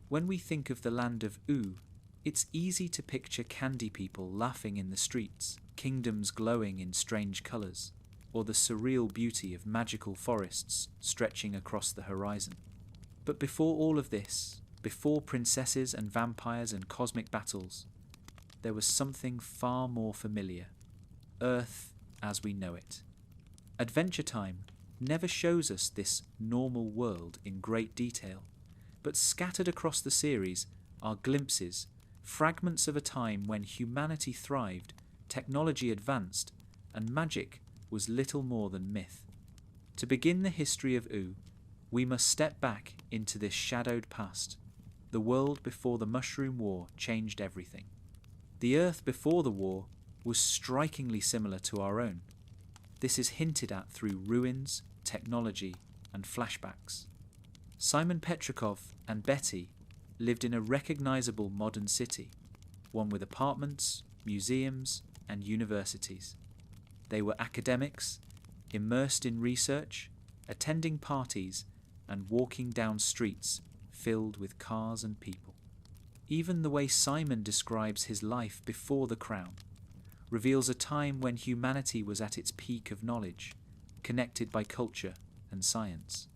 When we think of the Land of Ooo, it's easy to picture candy people laughing in the streets, kingdoms glowing in strange colours, or the surreal beauty of magical forests stretching across the horizon. But before all of this, before princesses and vampires and cosmic battles, there was something far more familiar: Earth as we know it. Adventure Time never shows us this normal world in great detail, but scattered across the series are glimpses, fragments of a time when humanity thrived, technology advanced, and magic was little more than myth. To begin the history of Ooo, we must step back into this shadowed past, the world before the Mushroom War changed everything. The Earth before the war was strikingly similar to our own. This is hinted at through ruins, technology, and flashbacks. Simon Petrikov and Betty lived in a recognizable modern city, one with apartments, museums, and universities. They were academics, immersed in research, attending parties, and walking down streets filled with cars and people. Even the way Simon describes his life before the crown reveals a time when humanity was at its peak of knowledge, connected by culture and science.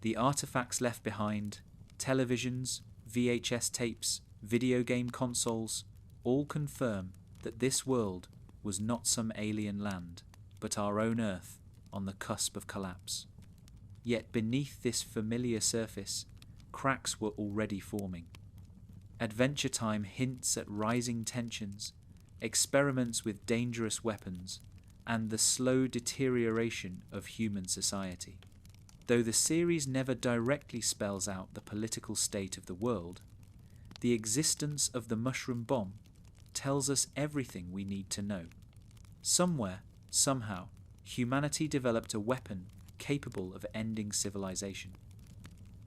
The artifacts left behind, televisions, VHS tapes, video game consoles, all confirm that this world was not some alien land, but our own Earth on the cusp of collapse. Yet beneath this familiar surface, cracks were already forming. Adventure Time hints at rising tensions, experiments with dangerous weapons, and the slow deterioration of human society. Though the series never directly spells out the political state of the world, the existence of the mushroom bomb tells us everything we need to know. Somewhere, somehow, humanity developed a weapon capable of ending civilization.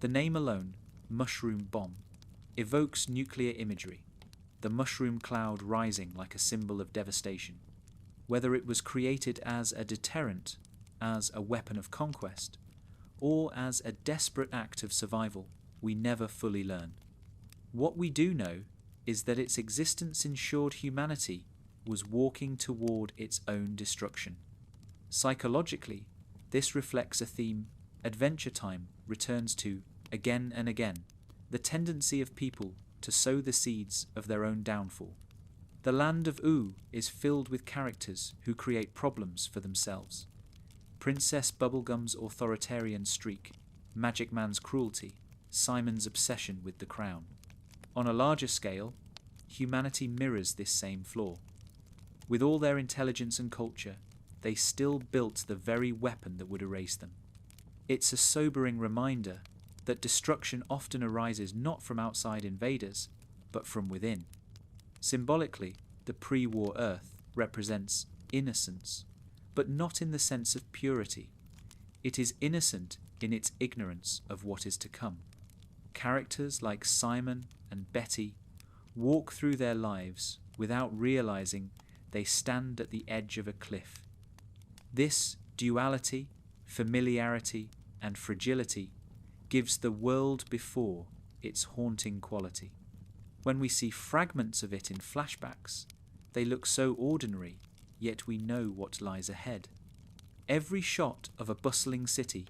The name alone, mushroom bomb, evokes nuclear imagery, the mushroom cloud rising like a symbol of devastation. Whether it was created as a deterrent, as a weapon of conquest, or as a desperate act of survival, we never fully learn. What we do know is that its existence ensured humanity was walking toward its own destruction. Psychologically, this reflects a theme Adventure Time returns to again and again: the tendency of people to sow the seeds of their own downfall. The Land of Ooo is filled with characters who create problems for themselves. Princess Bubblegum's authoritarian streak, Magic Man's cruelty, Simon's obsession with the crown. On a larger scale, humanity mirrors this same flaw. With all their intelligence and culture, they still built the very weapon that would erase them. It's a sobering reminder that destruction often arises not from outside invaders, but from within. Symbolically, the pre-war Earth represents innocence, but not in the sense of purity. It is innocent in its ignorance of what is to come. Characters like Simon and Betty walk through their lives without realizing they stand at the edge of a cliff. This duality, familiarity, and fragility gives the world before its haunting quality. When we see fragments of it in flashbacks, they look so ordinary, yet we know what lies ahead. Every shot of a bustling city,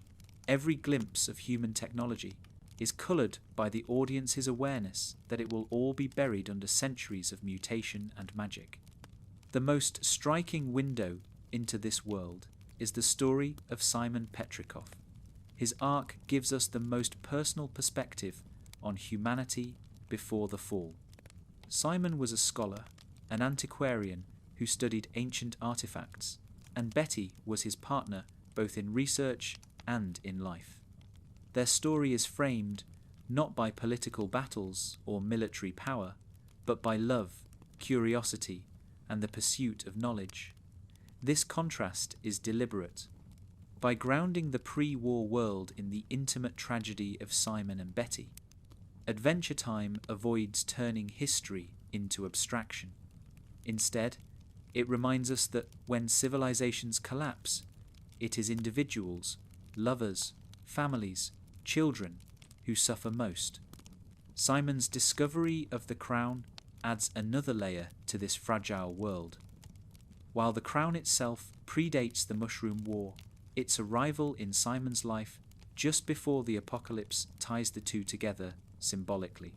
every glimpse of human technology, is coloured by the audience's awareness that it will all be buried under centuries of mutation and magic. The most striking window into this world is the story of Simon Petrikov. His arc gives us the most personal perspective on humanity before the fall. Simon was a scholar, an antiquarian who studied ancient artifacts, and Betty was his partner both in research and in life. Their story is framed not by political battles or military power, but by love, curiosity, and the pursuit of knowledge. This contrast is deliberate. By grounding the pre-war world in the intimate tragedy of Simon and Betty, Adventure Time avoids turning history into abstraction. Instead, it reminds us that when civilizations collapse, it is individuals, lovers, families, children who suffer most. Simon's discovery of the crown adds another layer to this fragile world. While the crown itself predates the Mushroom War, its arrival in Simon's life just before the apocalypse ties the two together symbolically.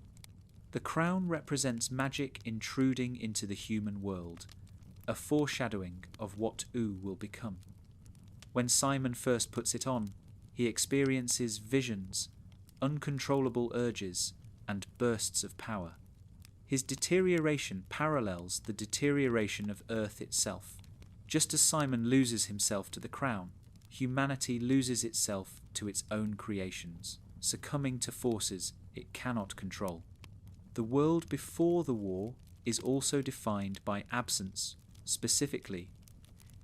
The crown represents magic intruding into the human world, a foreshadowing of what Ooo will become. When Simon first puts it on, he experiences visions, uncontrollable urges, and bursts of power. His deterioration parallels the deterioration of Earth itself. Just as Simon loses himself to the crown, humanity loses itself to its own creations, succumbing to forces it cannot control. The world before the war is also defined by absence, specifically,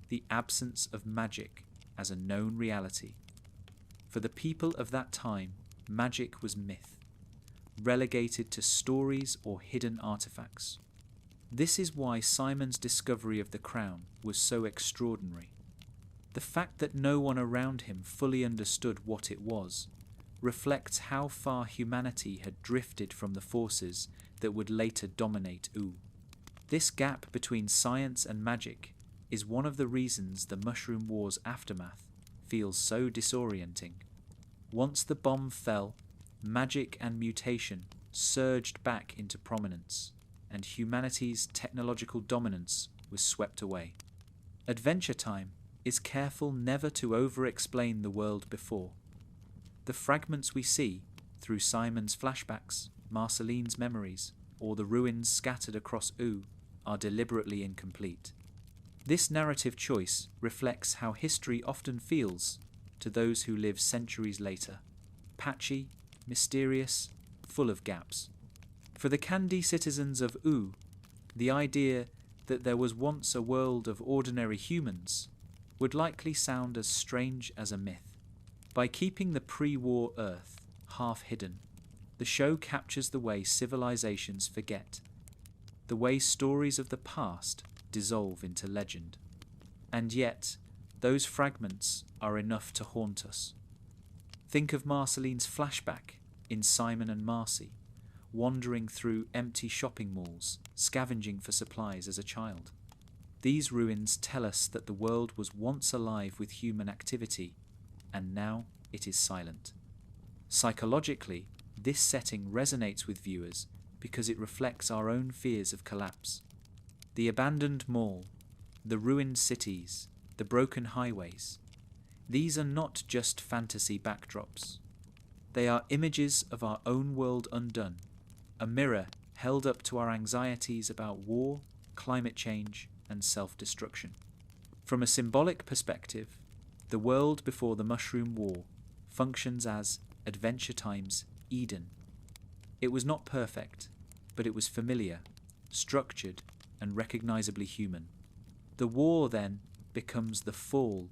the absence of magic as a known reality. For the people of that time, magic was myth, relegated to stories or hidden artifacts. This is why Simon's discovery of the crown was so extraordinary. The fact that no one around him fully understood what it was reflects how far humanity had drifted from the forces that would later dominate Ooo. This gap between science and magic is one of the reasons the Mushroom War's aftermath feels so disorienting. Once the bomb fell, magic and mutation surged back into prominence, and humanity's technological dominance was swept away. Adventure Time is careful never to over-explain the world before. The fragments we see, through Simon's flashbacks, Marceline's memories, or the ruins scattered across Ooo, are deliberately incomplete. This narrative choice reflects how history often feels to those who live centuries later: patchy, mysterious, full of gaps. For the Candy citizens of Ooo, the idea that there was once a world of ordinary humans would likely sound as strange as a myth. By keeping the pre-war Earth half hidden, the show captures the way civilizations forget, the way stories of the past dissolve into legend. And yet, those fragments are enough to haunt us. Think of Marceline's flashback in Simon and Marcy, wandering through empty shopping malls, scavenging for supplies as a child. These ruins tell us that the world was once alive with human activity, and now it is silent. Psychologically, this setting resonates with viewers because it reflects our own fears of collapse. The abandoned mall, the ruined cities, the broken highways, these are not just fantasy backdrops. They are images of our own world undone, a mirror held up to our anxieties about war, climate change, and self-destruction. From a symbolic perspective, the world before the Mushroom War functions as Adventure Time's Eden. It was not perfect, but it was familiar, structured, and recognizably human. The war, then, becomes the fall,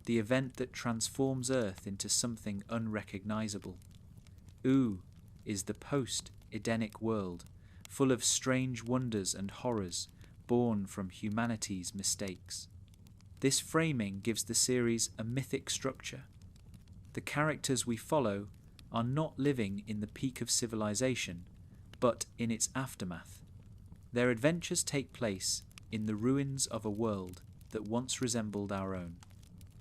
the event that transforms Earth into something unrecognizable. Ooo is the post-Edenic world, full of strange wonders and horrors born from humanity's mistakes. This framing gives the series a mythic structure. The characters we follow are not living in the peak of civilization, but in its aftermath. Their adventures take place in the ruins of a world that once resembled our own.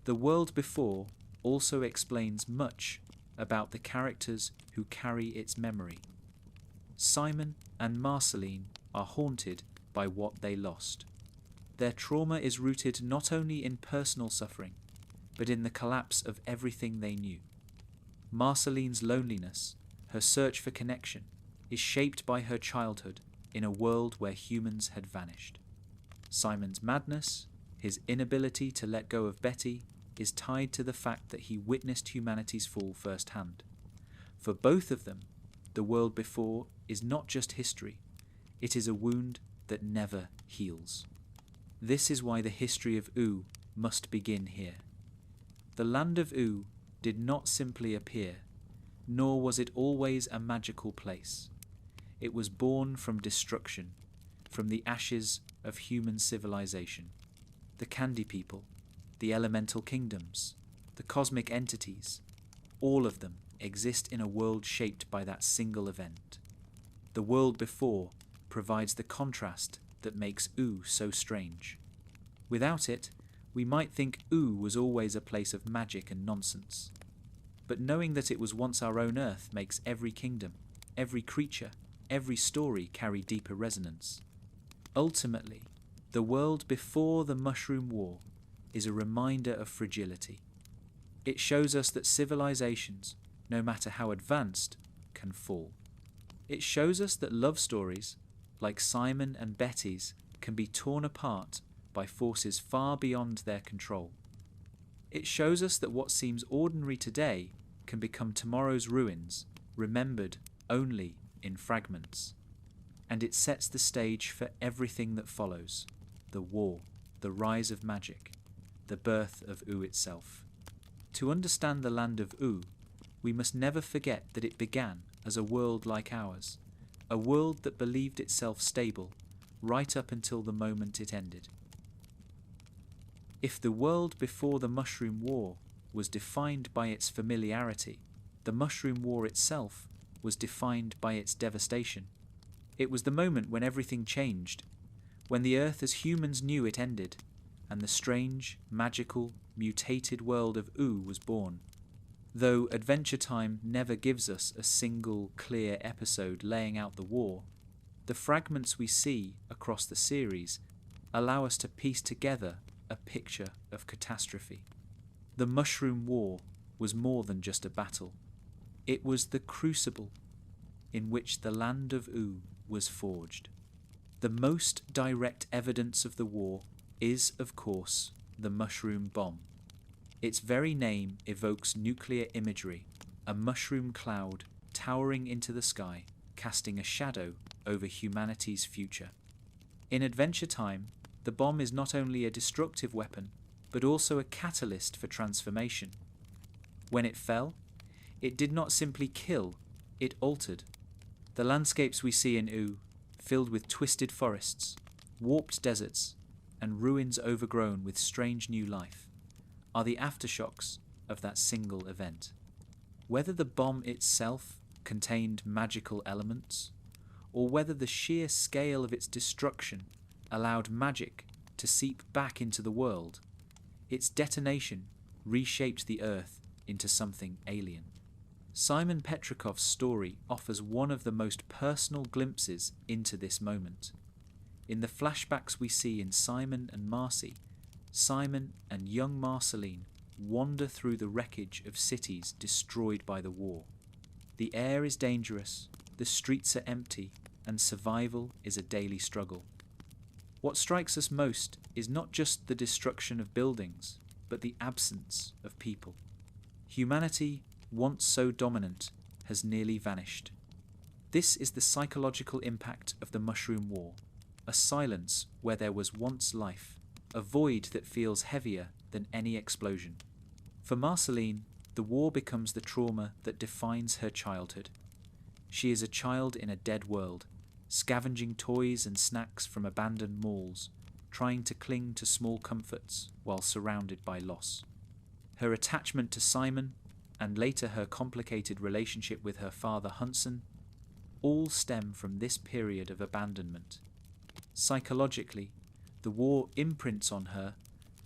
The world before also explains much about the characters who carry its memory. Simon and Marceline are haunted by what they lost. Their trauma is rooted not only in personal suffering, but in the collapse of everything they knew. Marceline's loneliness, her search for connection, is shaped by her childhood in a world where humans had vanished. Simon's madness, his inability to let go of Betty, is tied to the fact that he witnessed humanity's fall firsthand. For both of them, the world before is not just history, it is a wound that never heals. This is why the history of Ooo must begin here. The Land of Ooo did not simply appear, nor was it always a magical place. It was born from destruction, from the ashes of human civilization. The Candy People, the elemental kingdoms, the cosmic entities, all of them exist in a world shaped by that single event. The world before provides the contrast that makes Ooo so strange. Without it, we might think Ooo was always a place of magic and nonsense. But knowing that it was once our own earth makes every kingdom, every creature, every story carry deeper resonance. Ultimately, the world before the Mushroom War is a reminder of fragility. It shows us that civilizations, no matter how advanced, can fall. It shows us that love stories, like Simon and Betty's, can be torn apart by forces far beyond their control. It shows us that what seems ordinary today can become tomorrow's ruins, remembered only in fragments. And it sets the stage for everything that follows: the war, the rise of magic, the birth of Ooo itself. To understand the Land of Ooo, we must never forget that it began as a world like ours, a world that believed itself stable right up until the moment it ended. If the world before the Mushroom War was defined by its familiarity, the Mushroom War itself was defined by its devastation. It was the moment when everything changed, when the Earth as humans knew it ended, and the strange, magical, mutated world of Ooo was born. Though Adventure Time never gives us a single clear episode laying out the war, the fragments we see across the series allow us to piece together a picture of catastrophe. The Mushroom War was more than just a battle. It was the crucible in which the Land of Ooo was forged. The most direct evidence of the war is, of course, the mushroom bomb. Its very name evokes nuclear imagery, a mushroom cloud towering into the sky, casting a shadow over humanity's future. In Adventure Time, the bomb is not only a destructive weapon, but also a catalyst for transformation. When it fell, it did not simply kill, it altered. The landscapes we see in Ooo, filled with twisted forests, warped deserts, and ruins overgrown with strange new life, are the aftershocks of that single event. Whether the bomb itself contained magical elements, or whether the sheer scale of its destruction allowed magic to seep back into the world, its detonation reshaped the Earth into something alien. Simon Petrikov's story offers one of the most personal glimpses into this moment. In the flashbacks we see in Simon and Marcy, Simon and young Marceline wander through the wreckage of cities destroyed by the war. The air is dangerous, the streets are empty, and survival is a daily struggle. What strikes us most is not just the destruction of buildings, but the absence of people. Humanity, once so dominant, has nearly vanished. This is the psychological impact of the Mushroom War, a silence where there was once life, a void that feels heavier than any explosion. For Marceline, the war becomes the trauma that defines her childhood. She is a child in a dead world, scavenging toys and snacks from abandoned malls, trying to cling to small comforts while surrounded by loss. Her attachment to Simon, and later her complicated relationship with her father Hunson, all stem from this period of abandonment. Psychologically, the war imprints on her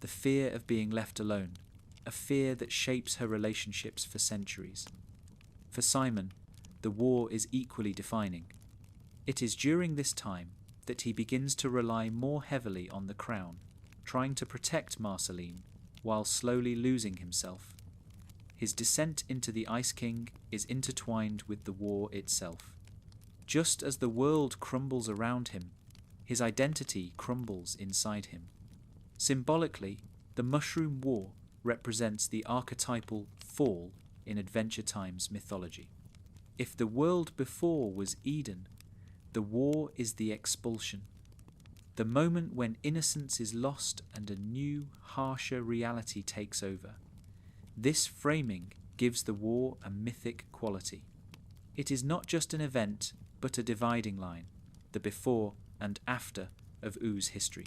the fear of being left alone, a fear that shapes her relationships for centuries. For Simon, the war is equally defining. It is during this time that he begins to rely more heavily on the crown, trying to protect Marceline while slowly losing himself. His descent into the Ice King is intertwined with the war itself. Just as the world crumbles around him, his identity crumbles inside him. Symbolically, the Mushroom War represents the archetypal fall in Adventure Time's mythology. If the world before was Eden, the war is the expulsion. The moment when innocence is lost and a new, harsher reality takes over. This framing gives the war a mythic quality. It is not just an event, but a dividing line, the before and after of Oo's history.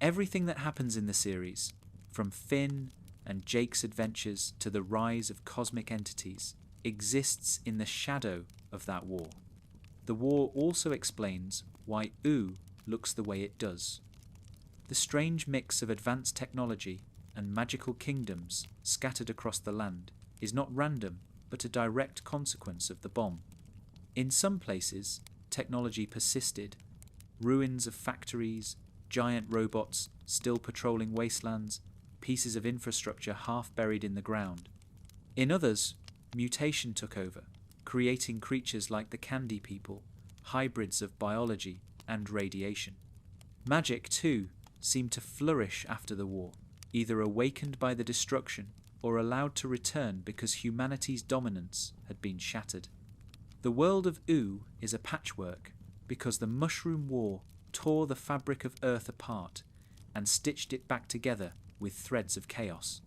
Everything that happens in the series, from Finn and Jake's adventures to the rise of cosmic entities, exists in the shadow of that war. The war also explains why Ooo looks the way it does. The strange mix of advanced technology and magical kingdoms scattered across the land is not random, but a direct consequence of the bomb. In some places, technology persisted. Ruins of factories, giant robots still patrolling wastelands, pieces of infrastructure half buried in the ground. In others, mutation took over, creating creatures like the Candy People, hybrids of biology and radiation. Magic, too, seemed to flourish after the war, either awakened by the destruction or allowed to return because humanity's dominance had been shattered. The world of Ooo is a patchwork because the Mushroom War tore the fabric of Earth apart and stitched it back together with threads of chaos.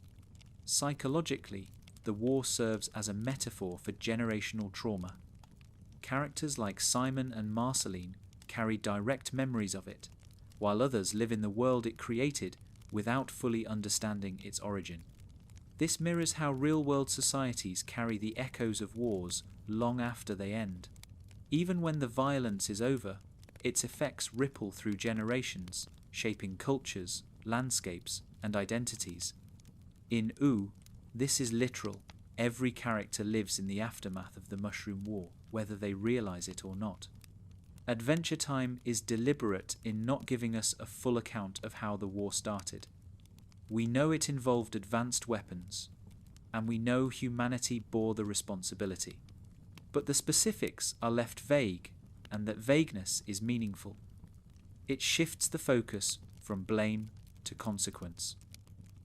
Psychologically, the war serves as a metaphor for generational trauma. Characters like Simon and Marceline carry direct memories of it, while others live in the world it created without fully understanding its origin. This mirrors how real-world societies carry the echoes of wars long after they end. Even when the violence is over, its effects ripple through generations, shaping cultures, landscapes, and identities. In Ooo, this is literal. Every character lives in the aftermath of the Mushroom War, whether they realize it or not. Adventure Time is deliberate in not giving us a full account of how the war started. We know it involved advanced weapons, and we know humanity bore the responsibility. But the specifics are left vague, and that vagueness is meaningful. It shifts the focus from blame to consequence.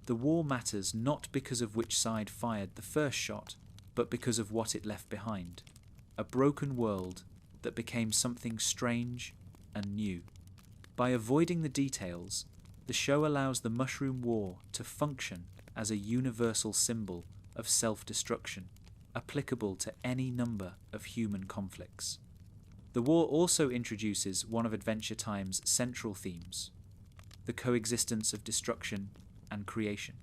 The war matters not because of which side fired the first shot, but because of what it left behind. A broken world that became something strange and new. By avoiding the details, the show allows the Mushroom War to function as a universal symbol of self-destruction, applicable to any number of human conflicts. The war also introduces one of Adventure Time's central themes, the coexistence of destruction and creation.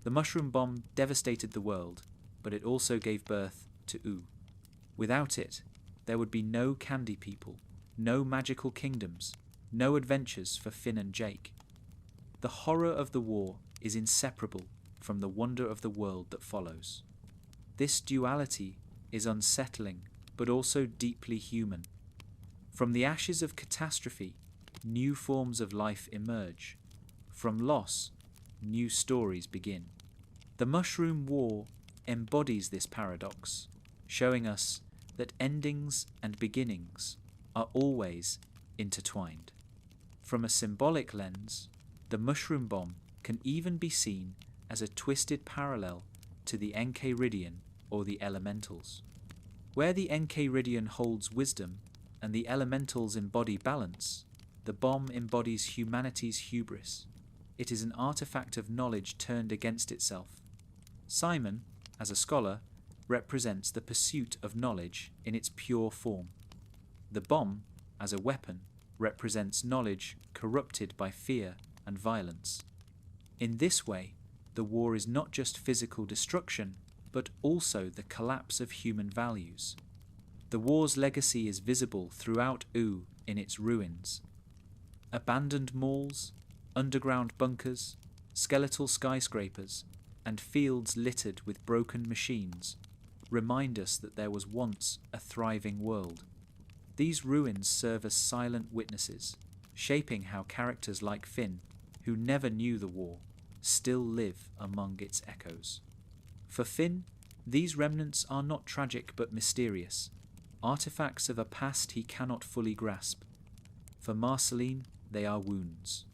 The mushroom bomb devastated the world, but it also gave birth to Ooo. Without it, there would be no Candy People, no magical kingdoms, no adventures for Finn and Jake. The horror of the war is inseparable from the wonder of the world that follows. This duality is unsettling, but also deeply human. From the ashes of catastrophe, new forms of life emerge. From loss, new stories begin. The Mushroom War embodies this paradox, showing us that endings and beginnings are always intertwined. From a symbolic lens, the mushroom bomb can even be seen as a twisted parallel to the Enchiridion or the Elementals. Where the Enchiridion holds wisdom and the Elementals embody balance, the bomb embodies humanity's hubris. It is an artifact of knowledge turned against itself. Simon, as a scholar, represents the pursuit of knowledge in its pure form. The bomb, as a weapon, represents knowledge corrupted by fear and violence. In this way, the war is not just physical destruction, but also the collapse of human values. The war's legacy is visible throughout Ooo in its ruins. Abandoned malls, underground bunkers, skeletal skyscrapers, and fields littered with broken machines remind us that there was once a thriving world. These ruins serve as silent witnesses, shaping how characters like Finn, who never knew the war, still live among its echoes. For Finn, these remnants are not tragic but mysterious, artifacts of a past he cannot fully grasp. For Marceline, they are wounds.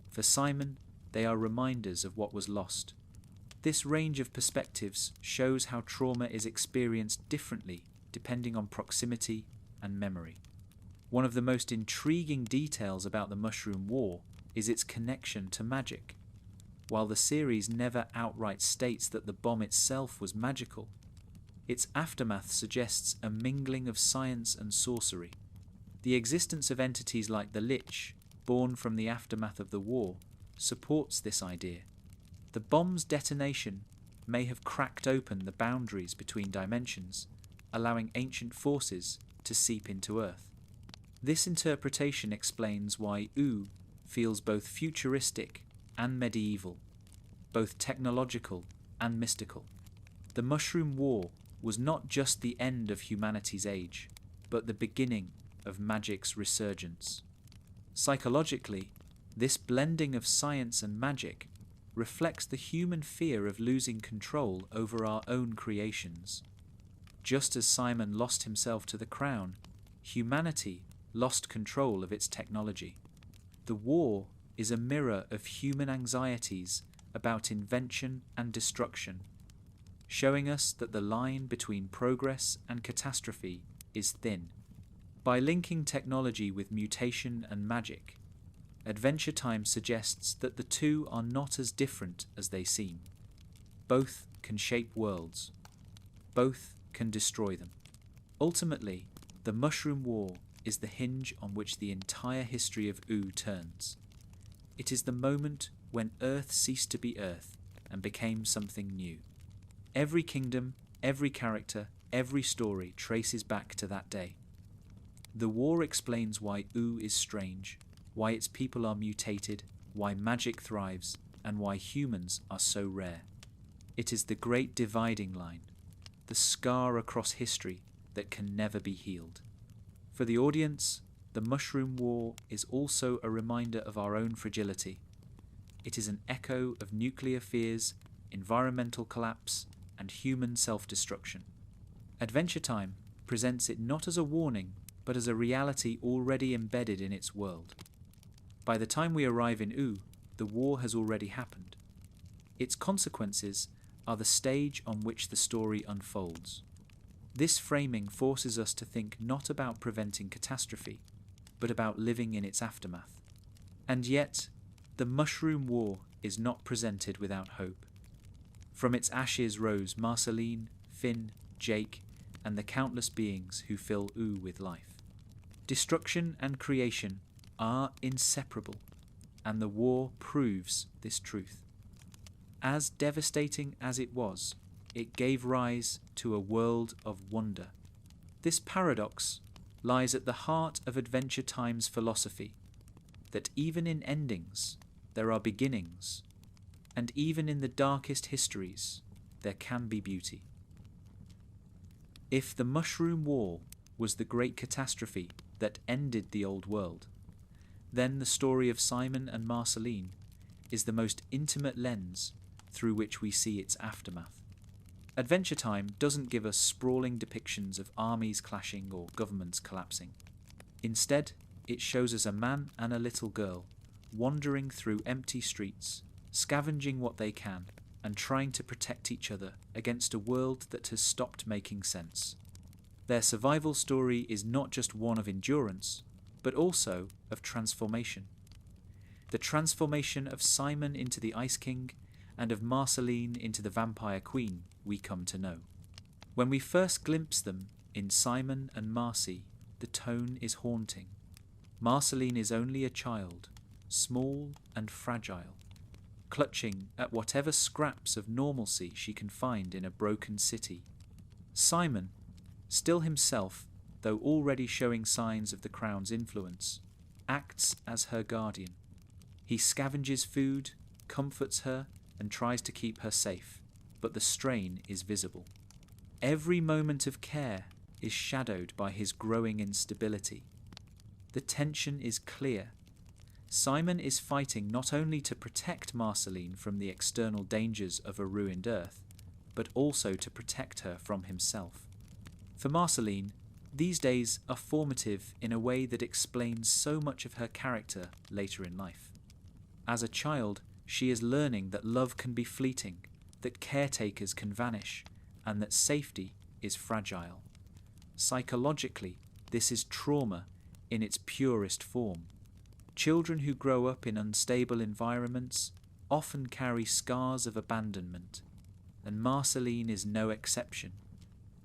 For Simon, they are reminders of what was lost. This range of perspectives shows how trauma is experienced differently depending on proximity and memory. One of the most intriguing details about the Mushroom War is its connection to magic. While the series never outright states that the bomb itself was magical, its aftermath suggests a mingling of science and sorcery. The existence of entities like the Lich, born from the aftermath of the war, supports this idea. The bomb's detonation may have cracked open the boundaries between dimensions, allowing ancient forces to seep into Earth. This interpretation explains why Ooo feels both futuristic and medieval, both technological and mystical. The Mushroom War was not just the end of humanity's age, but the beginning of magic's resurgence. Psychologically, this blending of science and magic reflects the human fear of losing control over our own creations. Just as Simon lost himself to the crown, humanity lost control of its technology. The war is a mirror of human anxieties about invention and destruction, showing us that the line between progress and catastrophe is thin. By linking technology with mutation and magic, Adventure Time suggests that the two are not as different as they seem. Both can shape worlds. Both can destroy them. Ultimately, the Mushroom War is the hinge on which the entire history of Ooo turns. It is the moment when Earth ceased to be Earth and became something new. Every kingdom, every character, every story traces back to that day. The war explains why Ooo is strange, why its people are mutated, why magic thrives, and why humans are so rare. It is the great dividing line, the scar across history that can never be healed. For the audience, the Mushroom War is also a reminder of our own fragility. It is an echo of nuclear fears, environmental collapse, and human self-destruction. Adventure Time presents it not as a warning, but as a reality already embedded in its world. By the time we arrive in Ooo, the war has already happened. Its consequences are the stage on which the story unfolds. This framing forces us to think not about preventing catastrophe, but about living in its aftermath. And yet, the Mushroom War is not presented without hope. From its ashes rose Marceline, Finn, Jake, and the countless beings who fill Ooo with life. Destruction and creation are inseparable, and the war proves this truth. As devastating as it was, it gave rise to a world of wonder. This paradox lies at the heart of Adventure Time's philosophy, that even in endings there are beginnings, and even in the darkest histories there can be beauty. If the Mushroom War was the great catastrophe that ended the old world, then the story of Simon and Marceline is the most intimate lens through which we see its aftermath. Adventure Time doesn't give us sprawling depictions of armies clashing or governments collapsing. Instead, it shows us a man and a little girl wandering through empty streets, scavenging what they can, and trying to protect each other against a world that has stopped making sense. Their survival story is not just one of endurance, but also of transformation. The transformation of Simon into the Ice King and of Marceline into the Vampire Queen we come to know. When we first glimpse them in Simon and Marcy, the tone is haunting. Marceline is only a child, small and fragile, clutching at whatever scraps of normalcy she can find in a broken city. Simon, still himself, though already showing signs of the crown's influence, acts as her guardian. He scavenges food, comforts her, and tries to keep her safe, but the strain is visible. Every moment of care is shadowed by his growing instability. The tension is clear. Simon is fighting not only to protect Marceline from the external dangers of a ruined Earth, but also to protect her from himself. For Marceline, these days are formative in a way that explains so much of her character later in life. As a child, she is learning that love can be fleeting, that caretakers can vanish, and that safety is fragile. Psychologically, this is trauma in its purest form. Children who grow up in unstable environments often carry scars of abandonment, and Marceline is no exception.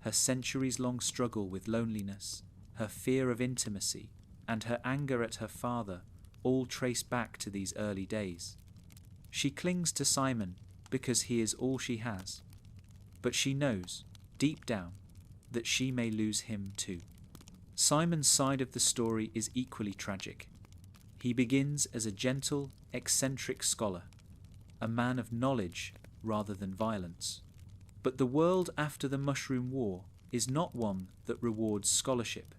Her centuries-long struggle with loneliness, her fear of intimacy, and her anger at her father all trace back to these early days. She clings to Simon because he is all she has, but she knows, deep down, that she may lose him too. Simon's side of the story is equally tragic. He begins as a gentle, eccentric scholar, a man of knowledge rather than violence. But the world after the Mushroom War is not one that rewards scholarship.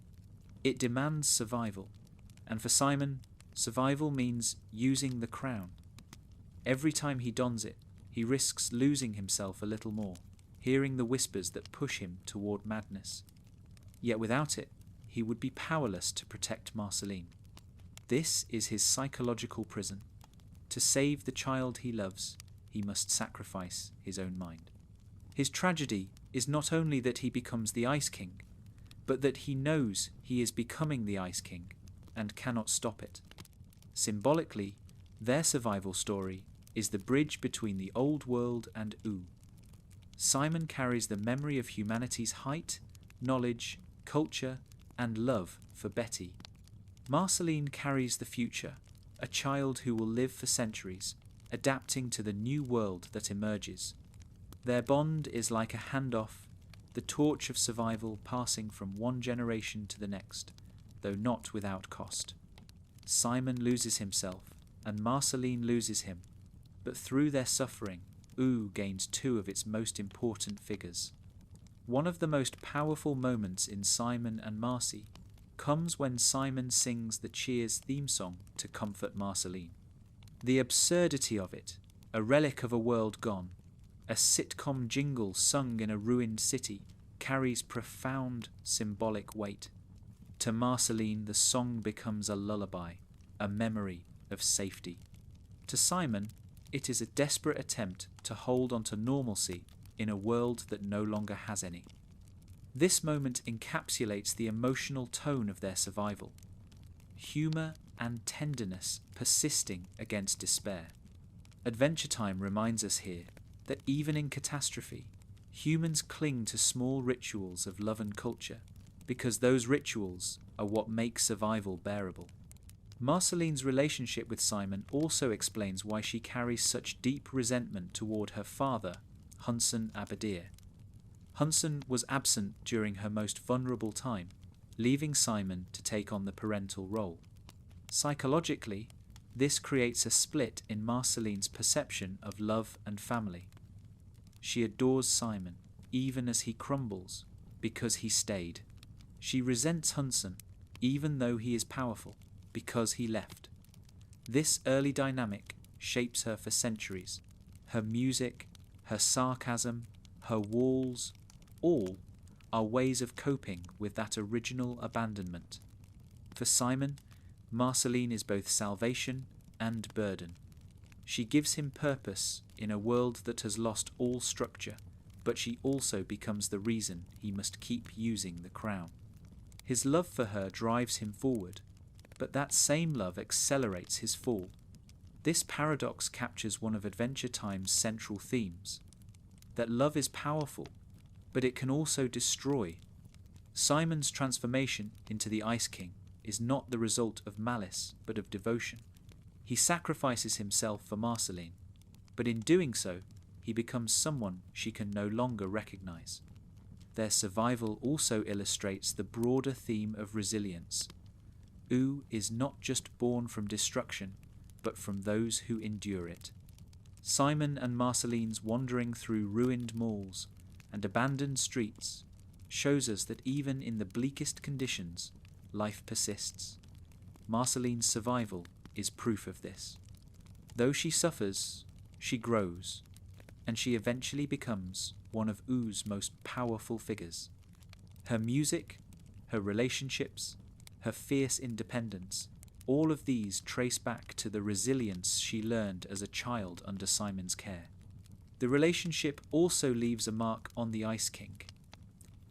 It demands survival. And for Simon, survival means using the crown. Every time he dons it, he risks losing himself a little more, hearing the whispers that push him toward madness. Yet without it, he would be powerless to protect Marceline. This is his psychological prison. To save the child he loves, he must sacrifice his own mind. His tragedy is not only that he becomes the Ice King, but that he knows he is becoming the Ice King and cannot stop it. Symbolically, their survival story is the bridge between the old world and Ooo. Simon carries the memory of humanity's height, knowledge, culture, and love for Betty. Marceline carries the future, a child who will live for centuries, adapting to the new world that emerges. Their bond is like a handoff, the torch of survival passing from one generation to the next, though not without cost. Simon loses himself, and Marceline loses him, but through their suffering, Ooo gains two of its most important figures. One of the most powerful moments in Simon and Marcy comes when Simon sings the Cheers theme song to comfort Marceline. The absurdity of it, a relic of a world gone, a sitcom jingle sung in a ruined city, carries profound symbolic weight. To Marceline, the song becomes a lullaby, a memory of safety. To Simon, it is a desperate attempt to hold on to normalcy in a world that no longer has any. This moment encapsulates the emotional tone of their survival. Humour and tenderness persisting against despair. Adventure Time reminds us here that even in catastrophe, humans cling to small rituals of love and culture because those rituals are what make survival bearable. Marceline's relationship with Simon also explains why she carries such deep resentment toward her father, Hunson Abadir. Hunson was absent during her most vulnerable time, leaving Simon to take on the parental role. Psychologically, this creates a split in Marceline's perception of love and family. She adores Simon, even as he crumbles, because he stayed. She resents Hunson, even though he is powerful, because he left. This early dynamic shapes her for centuries. Her music, her sarcasm, her walls, all are ways of coping with that original abandonment. For Simon, Marceline is both salvation and burden. She gives him purpose in a world that has lost all structure, but she also becomes the reason he must keep using the crown. His love for her drives him forward, but that same love accelerates his fall. This paradox captures one of Adventure Time's central themes, that love is powerful, but it can also destroy. Simon's transformation into the Ice King is not the result of malice, but of devotion. He sacrifices himself for Marceline, but in doing so, he becomes someone she can no longer recognize. Their survival also illustrates the broader theme of resilience. Ooo is not just born from destruction, but from those who endure it. Simon and Marceline's wandering through ruined malls and abandoned streets shows us that even in the bleakest conditions, life persists. Marceline's survival is proof of this. Though she suffers, she grows, and she eventually becomes one of Oo's most powerful figures. Her music, her relationships, her fierce independence, all of these trace back to the resilience she learned as a child under Simon's care. The relationship also leaves a mark on the Ice King.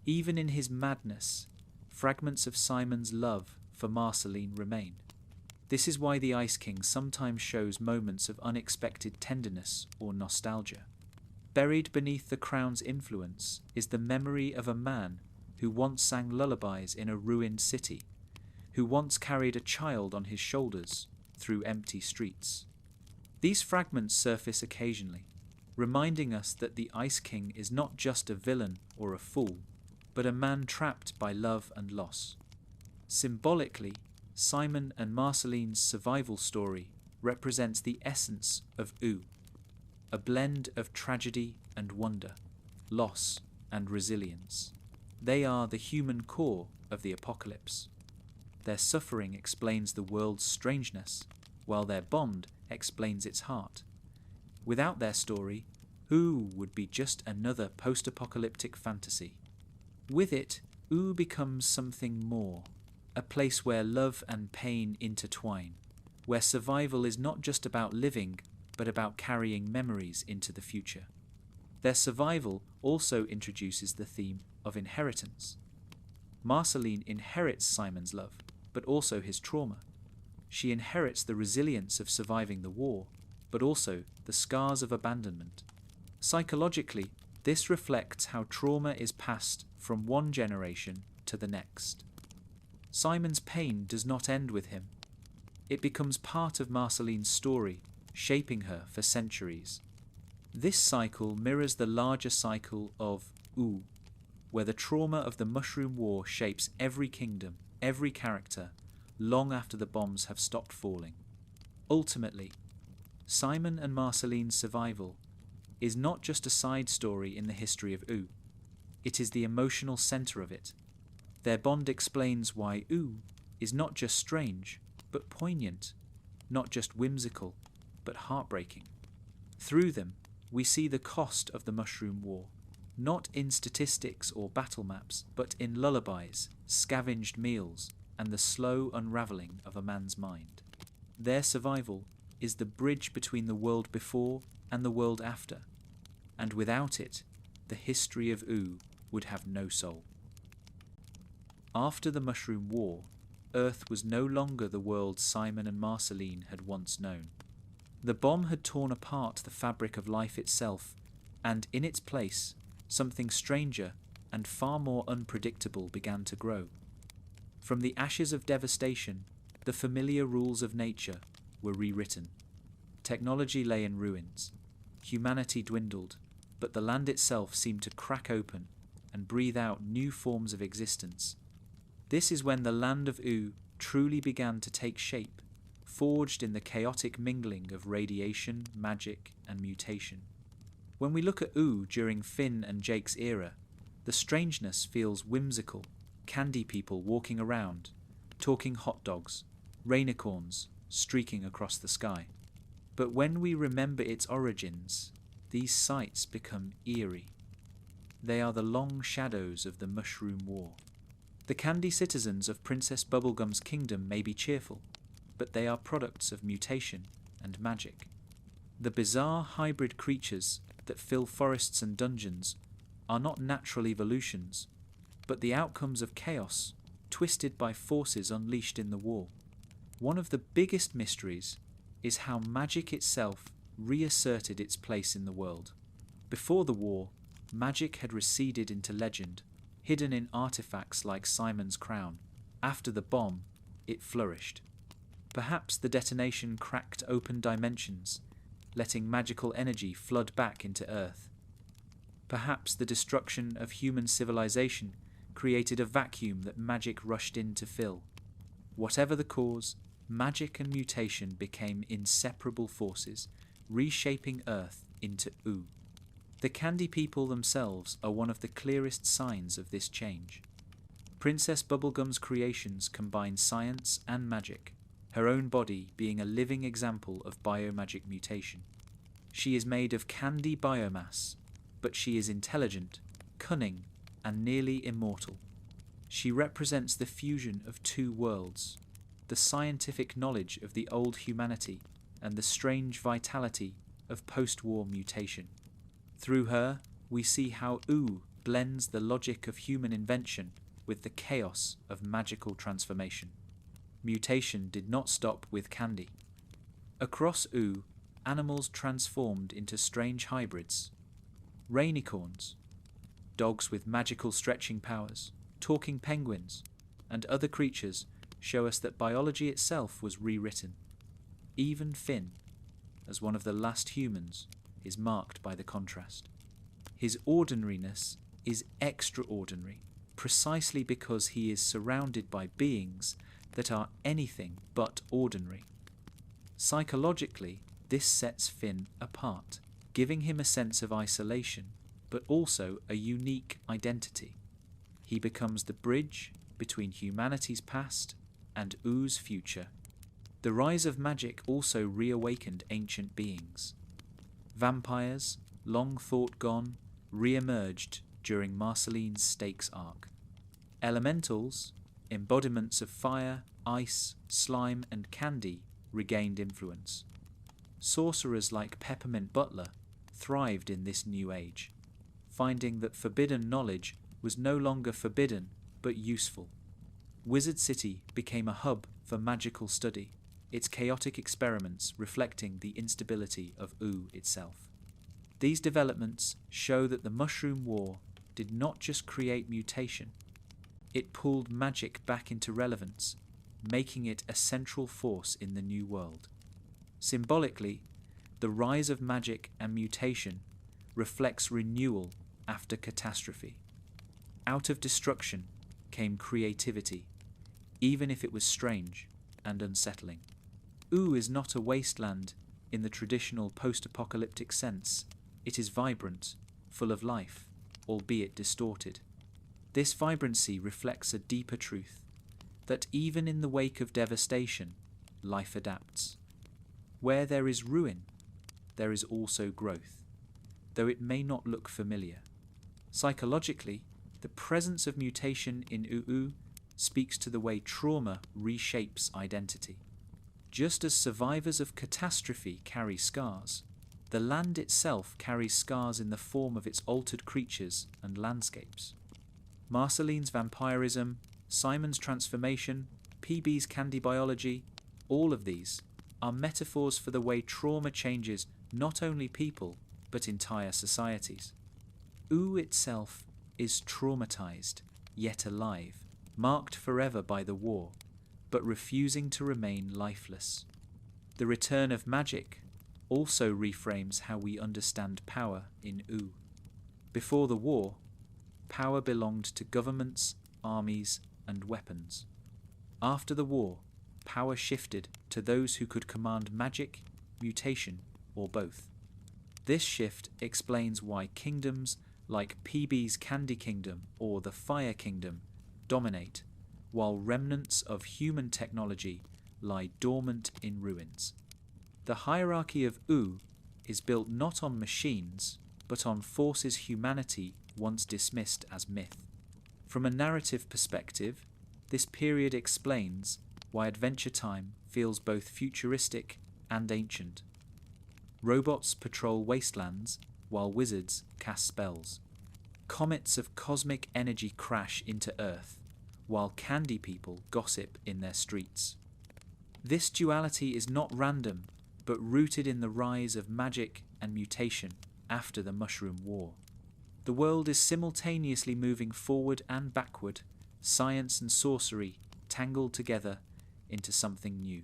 Even in his madness, fragments of Simon's love for Marceline remain. This is why the Ice King sometimes shows moments of unexpected tenderness or nostalgia. Buried beneath the crown's influence is the memory of a man who once sang lullabies in a ruined city, who once carried a child on his shoulders through empty streets. These fragments surface occasionally, reminding us that the Ice King is not just a villain or a fool, but a man trapped by love and loss. Symbolically, Simon and Marceline's survival story represents the essence of Ooo, a blend of tragedy and wonder, loss and resilience. They are the human core of the apocalypse. Their suffering explains the world's strangeness, while their bond explains its heart. Without their story, Ooo would be just another post-apocalyptic fantasy. With it, Ooo becomes something more, a place where love and pain intertwine, where survival is not just about living, but about carrying memories into the future. Their survival also introduces the theme of inheritance. Marceline inherits Simon's love, but also his trauma. She inherits the resilience of surviving the war, but also the scars of abandonment. Psychologically, this reflects how trauma is passed from one generation to the next. Simon's pain does not end with him. It becomes part of Marceline's story, shaping her for centuries. This cycle mirrors the larger cycle of Ooo, where the trauma of the Mushroom War shapes every kingdom, every character, long after the bombs have stopped falling. Ultimately, Simon and Marceline's survival is not just a side story in the history of Ooo. It is the emotional centre of it. Their bond explains why Ooo is not just strange, but poignant, not just whimsical, but heartbreaking. Through them, we see the cost of the Mushroom War, not in statistics or battle maps, but in lullabies, scavenged meals, and the slow unravelling of a man's mind. Their survival is the bridge between the world before and the world after, and without it, the history of Ooo would have no soul. After the Mushroom War, Earth was no longer the world Simon and Marceline had once known. The bomb had torn apart the fabric of life itself, and in its place, something stranger and far more unpredictable began to grow. From the ashes of devastation, the familiar rules of nature were rewritten. Technology lay in ruins. Humanity dwindled, but the land itself seemed to crack open and breathe out new forms of existence. This is when the Land of Ooo truly began to take shape, forged in the chaotic mingling of radiation, magic, and mutation. When we look at Ooo during Finn and Jake's era, the strangeness feels whimsical, candy people walking around, talking hot dogs, rainicorns streaking across the sky. But when we remember its origins, these sights become eerie. They are the long shadows of the Mushroom War. The candy citizens of Princess Bubblegum's kingdom may be cheerful, but they are products of mutation and magic. The bizarre hybrid creatures that fill forests and dungeons are not natural evolutions, but the outcomes of chaos, twisted by forces unleashed in the war. One of the biggest mysteries is how magic itself reasserted its place in the world. Before the war, magic had receded into legend, hidden in artifacts like Simon's crown. After the bomb, it flourished. Perhaps the detonation cracked open dimensions, letting magical energy flood back into Earth. Perhaps the destruction of human civilization created a vacuum that magic rushed in to fill. Whatever the cause, magic and mutation became inseparable forces, reshaping Earth into Ooo. The Candy People themselves are one of the clearest signs of this change. Princess Bubblegum's creations combine science and magic, her own body being a living example of biomagic mutation. She is made of candy biomass, but she is intelligent, cunning, and nearly immortal. She represents the fusion of two worlds, the scientific knowledge of the old humanity and the strange vitality of post-war mutation. Through her, we see how Ooo blends the logic of human invention with the chaos of magical transformation. Mutation did not stop with candy. Across Ooo, animals transformed into strange hybrids. Rainicorns, dogs with magical stretching powers, talking penguins, and other creatures show us that biology itself was rewritten. Even Finn, as one of the last humans, is marked by the contrast. His ordinariness is extraordinary, precisely because he is surrounded by beings that are anything but ordinary. Psychologically, this sets Finn apart, giving him a sense of isolation, but also a unique identity. He becomes the bridge between humanity's past and Oo's future. The rise of magic also reawakened ancient beings. Vampires, long thought gone, re-emerged during Marceline's Stakes arc. Elementals, embodiments of fire, ice, slime and candy, regained influence. Sorcerers like Peppermint Butler thrived in this new age, finding that forbidden knowledge was no longer forbidden but useful. Wizard City became a hub for magical study, its chaotic experiments reflecting the instability of Ooo itself. These developments show that the Mushroom War did not just create mutation, it pulled magic back into relevance, making it a central force in the new world. Symbolically, the rise of magic and mutation reflects renewal after catastrophe. Out of destruction came creativity, even if it was strange and unsettling. Ooo is not a wasteland in the traditional post-apocalyptic sense. It is vibrant, full of life, albeit distorted. This vibrancy reflects a deeper truth, that even in the wake of devastation, life adapts. Where there is ruin, there is also growth, though it may not look familiar. Psychologically, the presence of mutation in Ooo speaks to the way trauma reshapes identity. Just as survivors of catastrophe carry scars, the land itself carries scars in the form of its altered creatures and landscapes. Marceline's vampirism, Simon's transformation, PB's candy biology, all of these are metaphors for the way trauma changes not only people, but entire societies. Ooo itself is traumatized, yet alive, marked forever by the war, but refusing to remain lifeless. The return of magic also reframes how we understand power in Ooo. Before the war, power belonged to governments, armies, and weapons. After the war, power shifted to those who could command magic, mutation, or both. This shift explains why kingdoms like PB's Candy Kingdom or the Fire Kingdom dominate, while remnants of human technology lie dormant in ruins. The hierarchy of Ooo is built not on machines, but on forces humanity once dismissed as myth. From a narrative perspective, this period explains why Adventure Time feels both futuristic and ancient. Robots patrol wastelands, while wizards cast spells. Comets of cosmic energy crash into Earth, while candy people gossip in their streets. This duality is not random, but rooted in the rise of magic and mutation after the Mushroom War. The world is simultaneously moving forward and backward, science and sorcery tangled together into something new.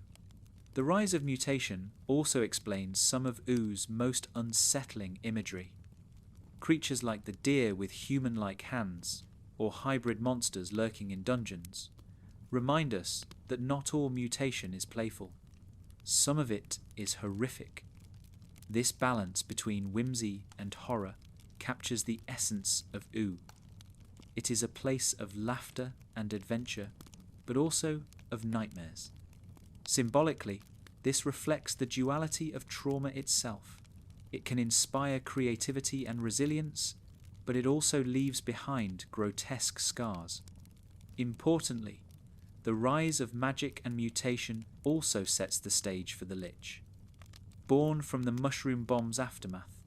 The rise of mutation also explains some of Oo's most unsettling imagery. Creatures like the deer with human-like hands, or hybrid monsters lurking in dungeons, remind us that not all mutation is playful. Some of it is horrific. This balance between whimsy and horror captures the essence of Ooo. It is a place of laughter and adventure, but also of nightmares. Symbolically, this reflects the duality of trauma itself. It can inspire creativity and resilience, but it also leaves behind grotesque scars. Importantly, the rise of magic and mutation also sets the stage for the Lich. Born from the Mushroom Bomb's aftermath,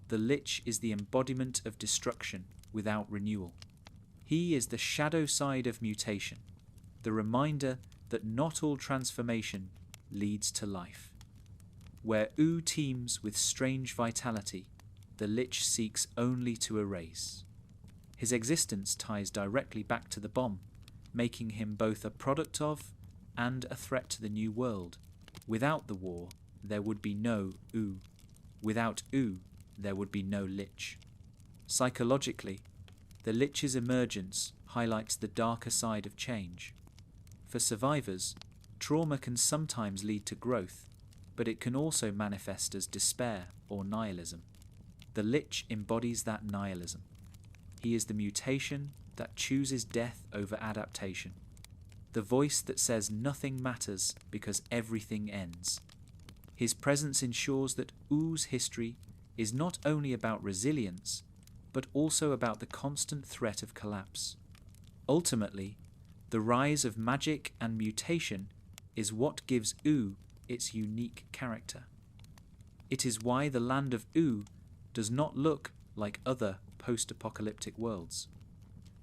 the Lich is the embodiment of destruction without renewal. He is the shadow side of mutation, the reminder that not all transformation leads to life. Where Ooo teems with strange vitality, the Lich seeks only to erase. His existence ties directly back to the bomb, making him both a product of and a threat to the new world. Without the war, there would be no Ooo. Without Ooo, there would be no Lich. Psychologically, the Lich's emergence highlights the darker side of change. For survivors, trauma can sometimes lead to growth, but it can also manifest as despair or nihilism. The Lich embodies that nihilism. He is the mutation that chooses death over adaptation, the voice that says nothing matters because everything ends. His presence ensures that Oo's history is not only about resilience, but also about the constant threat of collapse. Ultimately, the rise of magic and mutation is what gives Ooo its unique character. It is why the Land of Ooo does not look like other post-apocalyptic worlds.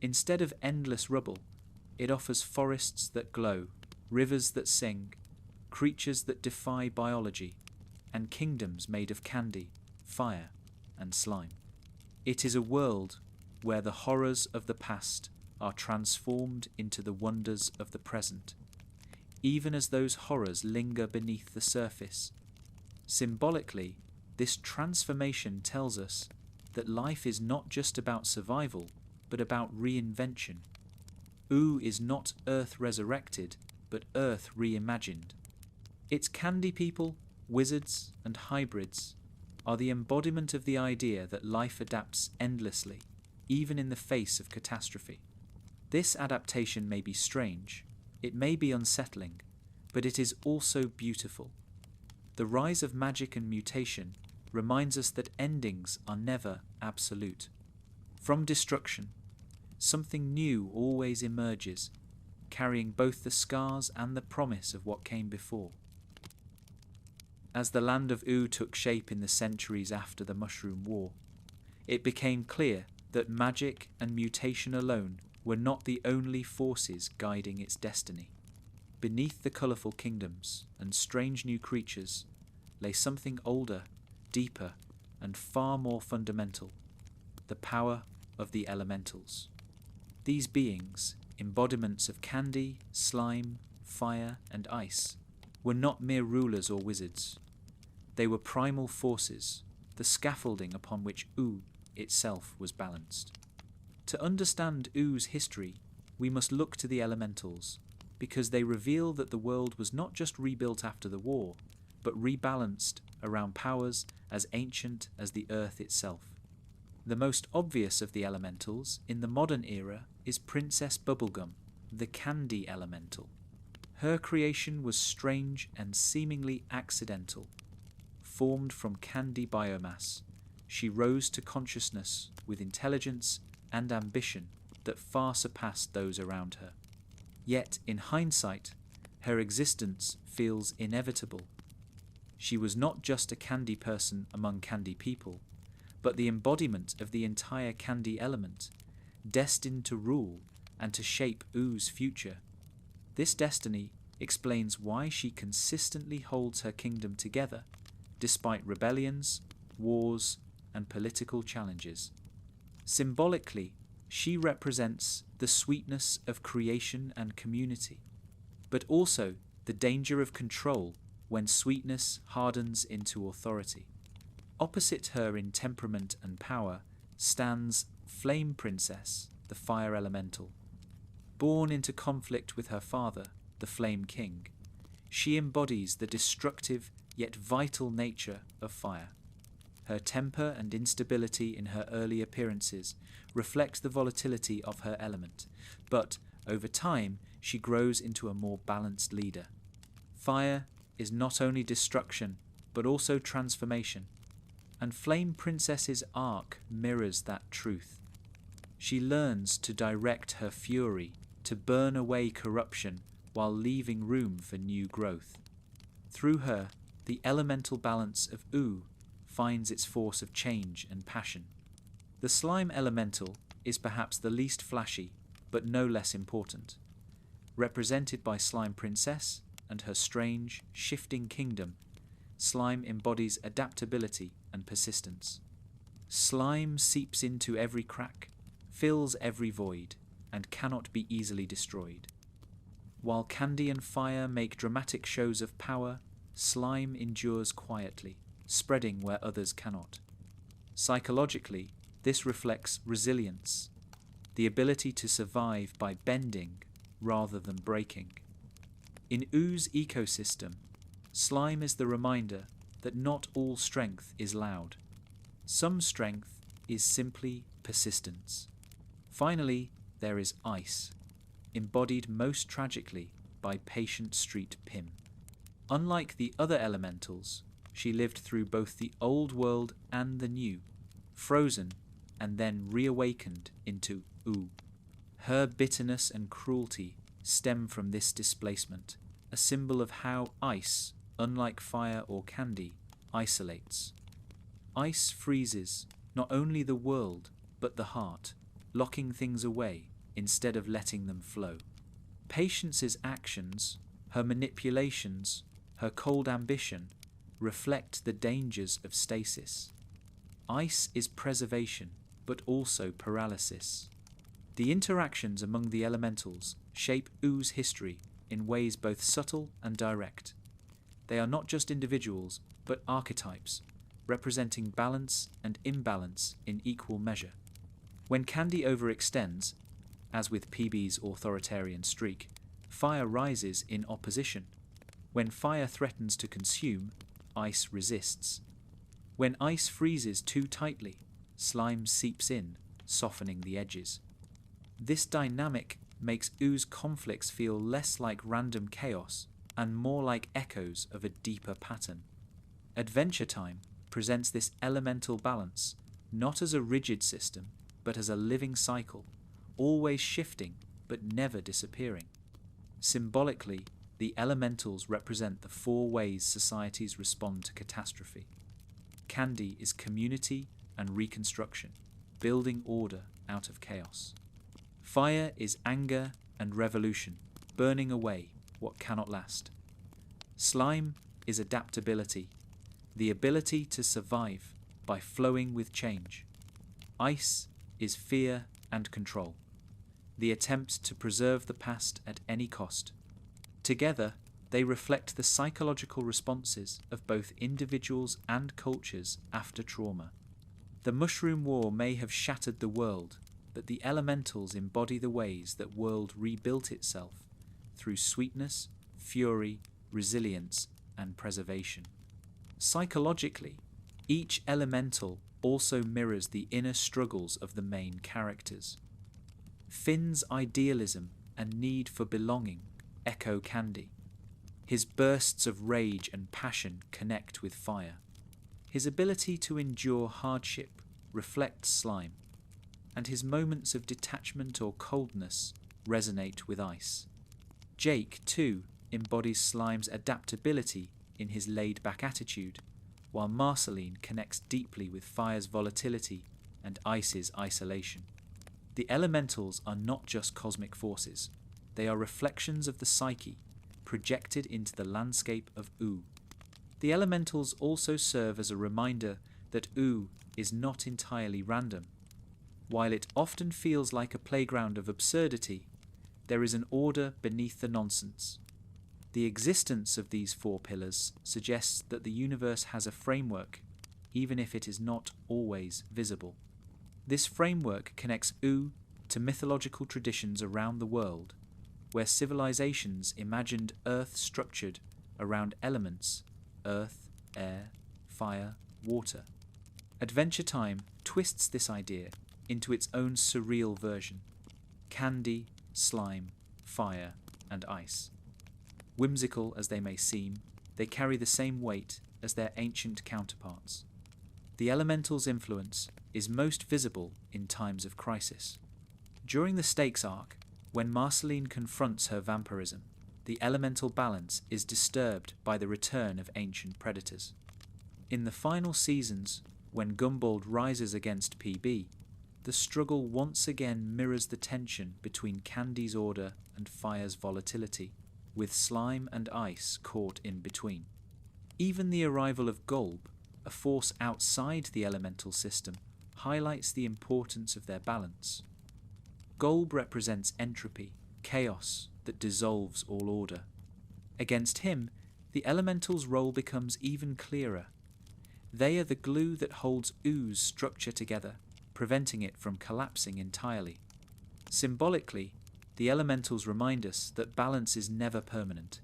Instead of endless rubble, it offers forests that glow, rivers that sing, creatures that defy biology, and kingdoms made of candy, fire, and slime. It is a world where the horrors of the past are transformed into the wonders of the present, even as those horrors linger beneath the surface. Symbolically, this transformation tells us that life is not just about survival, but about reinvention. Ooo is not Earth resurrected, but Earth reimagined. Its candy people, wizards, and hybrids are the embodiment of the idea that life adapts endlessly, even in the face of catastrophe. This adaptation may be strange, it may be unsettling, but it is also beautiful. The rise of magic and mutation reminds us that endings are never absolute. From destruction, something new always emerges, carrying both the scars and the promise of what came before. As the Land of Ooo took shape in the centuries after the Mushroom War, it became clear that magic and mutation alone were not the only forces guiding its destiny. Beneath the colourful kingdoms and strange new creatures lay something older, deeper, and far more fundamental: the power of the elementals. These beings, embodiments of candy, slime, fire, and ice, were not mere rulers or wizards. They were primal forces, the scaffolding upon which Ooo itself was balanced. To understand Oo's history, we must look to the elementals, because they reveal that the world was not just rebuilt after the war, but rebalanced around powers as ancient as the earth itself. The most obvious of the elementals in the modern era is Princess Bubblegum, the candy elemental. Her creation was strange and seemingly accidental. Formed from candy biomass, she rose to consciousness with intelligence and ambition that far surpassed those around her. Yet, in hindsight, her existence feels inevitable. She was not just a candy person among candy people, but the embodiment of the entire candy element, destined to rule and to shape Oo's future. This destiny explains why she consistently holds her kingdom together, despite rebellions, wars, and political challenges. Symbolically, she represents the sweetness of creation and community, but also the danger of control when sweetness hardens into authority. Opposite her in temperament and power stands Flame Princess, the fire elemental. Born into conflict with her father, the Flame King, she embodies the destructive yet vital nature of fire. Her temper and instability in her early appearances reflect the volatility of her element, but over time she grows into a more balanced leader. Fire is not only destruction, but also transformation, and Flame Princess's arc mirrors that truth. She learns to direct her fury, to burn away corruption while leaving room for new growth. Through her, the elemental balance of Ooo finds its force of change and passion. The slime elemental is perhaps the least flashy, but no less important. Represented by Slime Princess and her strange, shifting kingdom, slime embodies adaptability and persistence. Slime seeps into every crack, fills every void, and cannot be easily destroyed. While candy and fire make dramatic shows of power, slime endures quietly, spreading where others cannot. Psychologically, this reflects resilience. the ability to survive by bending rather than breaking. In Oo's ecosystem, slime is the reminder that not all strength is loud. Some strength is simply persistence. Finally, there is ice, embodied most tragically by Patient Street Pym. Unlike the other elementals, she lived through both the old world and the new, frozen and then reawakened into Oo. Her bitterness and cruelty stem from this displacement, a symbol of how ice, unlike fire or candy, isolates. Ice freezes not only the world, but the heart, locking things away instead of letting them flow. Patience's actions, her manipulations, her cold ambition, reflect the dangers of stasis. Ice is preservation, but also paralysis. The interactions among the elementals shape Oo's history in ways both subtle and direct. They are not just individuals, but archetypes, representing balance and imbalance in equal measure. When candy overextends, as with PB's authoritarian streak, fire rises in opposition. When fire threatens to consume, ice resists. When ice freezes too tightly, slime seeps in, softening the edges. This dynamic makes Oo's conflicts feel less like random chaos and more like echoes of a deeper pattern. Adventure Time presents this elemental balance not as a rigid system, but as a living cycle, always shifting but never disappearing. Symbolically, the elementals represent the four ways societies respond to catastrophe. Candy is community and reconstruction, building order out of chaos. Fire is anger and revolution, burning away what cannot last. Slime is adaptability, the ability to survive by flowing with change. Ice is fear and control, the attempt to preserve the past at any cost. Together, they reflect the psychological responses of both individuals and cultures after trauma. The Mushroom War may have shattered the world, but the elementals embody the ways that world rebuilt itself through sweetness, fury, resilience, and preservation. Psychologically, each elemental also mirrors the inner struggles of the main characters. Finn's idealism and need for belonging echo Candy. His bursts of rage and passion connect with fire. His ability to endure hardship reflects Slime, and his moments of detachment or coldness resonate with ice. Jake, too, embodies Slime's adaptability in his laid-back attitude, while Marceline connects deeply with fire's volatility and ice's isolation. The elementals are not just cosmic forces, they are reflections of the psyche, projected into the landscape of Ooo. The elementals also serve as a reminder that Ooo is not entirely random. While it often feels like a playground of absurdity, there is an order beneath the nonsense. The existence of these four pillars suggests that the universe has a framework, even if it is not always visible. This framework connects Ooo to mythological traditions around the world, where civilizations imagined Earth structured around elements: earth, air, fire, water. Adventure Time twists this idea into its own surreal version: candy, slime, fire, and ice. Whimsical as they may seem, they carry the same weight as their ancient counterparts. The elemental's influence is most visible in times of crisis. During the Stakes arc, when Marceline confronts her vampirism, the elemental balance is disturbed by the return of ancient predators. In the final seasons, when Gumbald rises against PB, the struggle once again mirrors the tension between Candy's order and fire's volatility, with slime and ice caught in between. Even the arrival of GOLB, a force outside the elemental system, highlights the importance of their balance. GOLB represents entropy, chaos that dissolves all order. Against him, the elemental's role becomes even clearer. They are the glue that holds Oo's structure together, preventing it from collapsing entirely. Symbolically, the elementals remind us that balance is never permanent.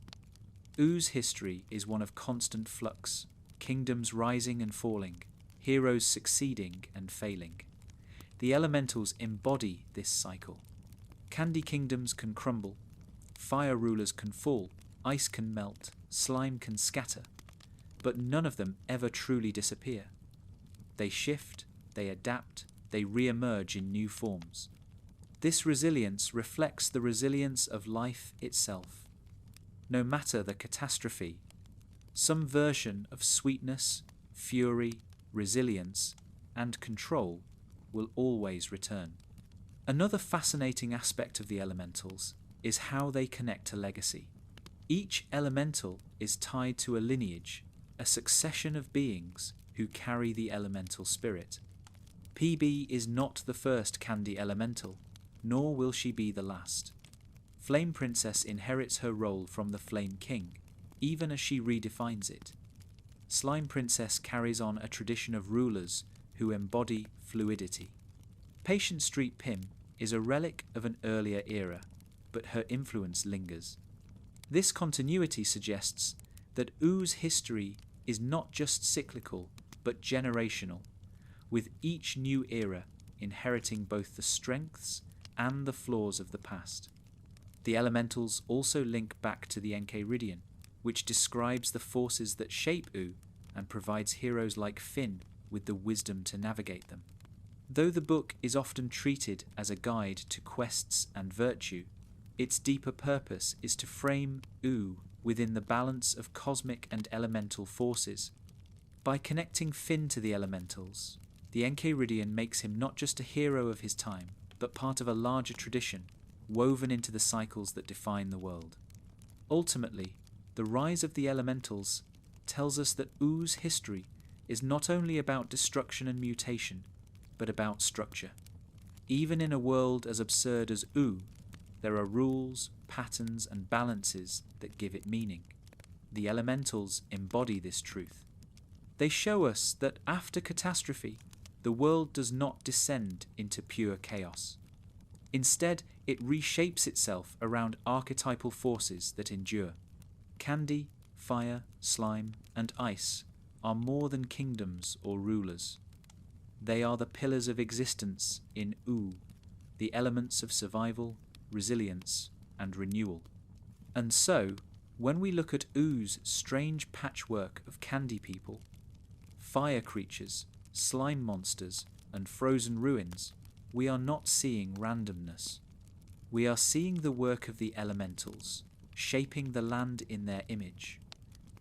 Oo's history is one of constant flux, kingdoms rising and falling, heroes succeeding and failing. The elementals embody this cycle. Candy kingdoms can crumble, fire rulers can fall, ice can melt, slime can scatter, but none of them ever truly disappear. They shift, they adapt, they re-emerge in new forms. This resilience reflects the resilience of life itself. No matter the catastrophe, some version of sweetness, fury, resilience, and control will always return. Another fascinating aspect of the elementals is how they connect to legacy. Each elemental is tied to a lineage, a succession of beings who carry the elemental spirit. PB is not the first Candy elemental, nor will she be the last. Flame Princess inherits her role from the Flame King, even as she redefines it. Slime Princess carries on a tradition of rulers who embody fluidity. Patient Street Pim is a relic of an earlier era, but her influence lingers. This continuity suggests that Oo's history is not just cyclical, but generational, with each new era inheriting both the strengths and the flaws of the past. The elementals also link back to the Enchiridion, which describes the forces that shape Ooh and provides heroes like Finn with the wisdom to navigate them. Though the book is often treated as a guide to quests and virtue, its deeper purpose is to frame Ooh within the balance of cosmic and elemental forces. By connecting Finn to the elementals, the Enchiridion makes him not just a hero of his time, but part of a larger tradition, woven into the cycles that define the world. Ultimately, the rise of the elementals tells us that Oo's history is not only about destruction and mutation, but about structure. Even in a world as absurd as Ooh, there are rules, patterns, and balances that give it meaning. The elementals embody this truth. They show us that after catastrophe, the world does not descend into pure chaos. Instead, it reshapes itself around archetypal forces that endure. Candy, fire, slime, and ice are more than kingdoms or rulers. They are the pillars of existence in Ooh, the elements of survival, resilience, and renewal. And so, when we look at Oo's strange patchwork of candy people, fire creatures, slime monsters, and frozen ruins, we are not seeing randomness. We are seeing the work of the elementals, shaping the land in their image.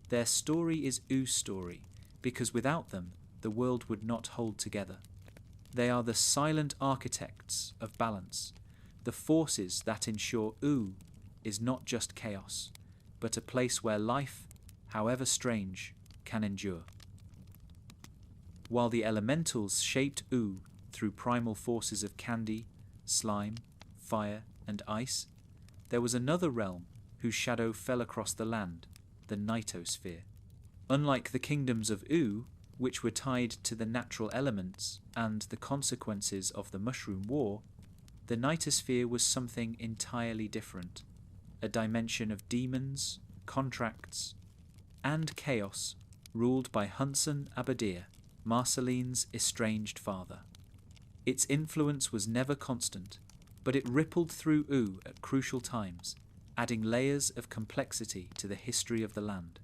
Their story is Oo's story, because without them, the world would not hold together. They are the silent architects of balance, the forces that ensure Ooh is not just chaos, but a place where life, however strange, can endure. While the elementals shaped Ooh through primal forces of candy, slime, fire, and ice, there was another realm whose shadow fell across the land, the Nitosphere. Unlike the kingdoms of Ooh, which were tied to the natural elements and the consequences of the Mushroom War, the Nitosphere was something entirely different, a dimension of demons, contracts, and chaos ruled by Hunson Abadir, Marceline's estranged father. Its influence was never constant, but it rippled through Ooh at crucial times, adding layers of complexity to the history of the land.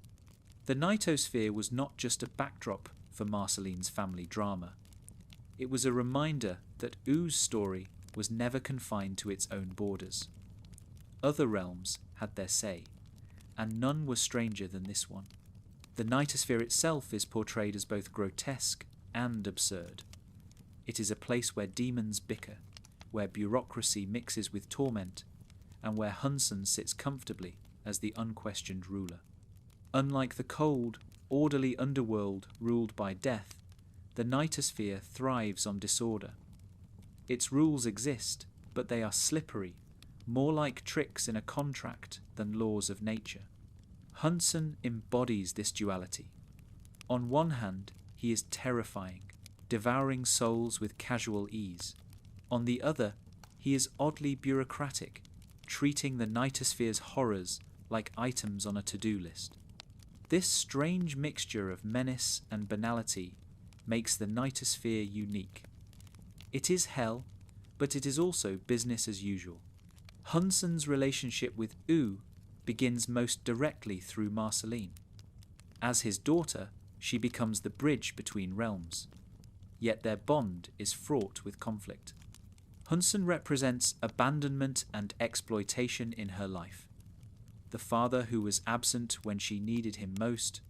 The Nitosphere was not just a backdrop for Marceline's family drama. It was a reminder that Oo's story was never confined to its own borders. Other realms had their say, and none was stranger than this one. The Nitosphere itself is portrayed as both grotesque and absurd. It is a place where demons bicker, where bureaucracy mixes with torment, and where Hunson sits comfortably as the unquestioned ruler. Unlike the cold, orderly underworld ruled by death, the Nitosphere thrives on disorder. Its rules exist, but they are slippery, more like tricks in a contract than laws of nature. Hunson embodies this duality. On one hand, he is terrifying, devouring souls with casual ease. On the other, he is oddly bureaucratic, treating the nightosphere's horrors like items on a to-do list. This strange mixture of menace and banality makes the nightosphere unique. It is hell, but it is also business as usual. Hunson's relationship with Ooo begins most directly through Marceline. As his daughter, she becomes the bridge between realms. Yet their bond is fraught with conflict. Hunson represents abandonment and exploitation in her life. The father who was absent when she needed him most.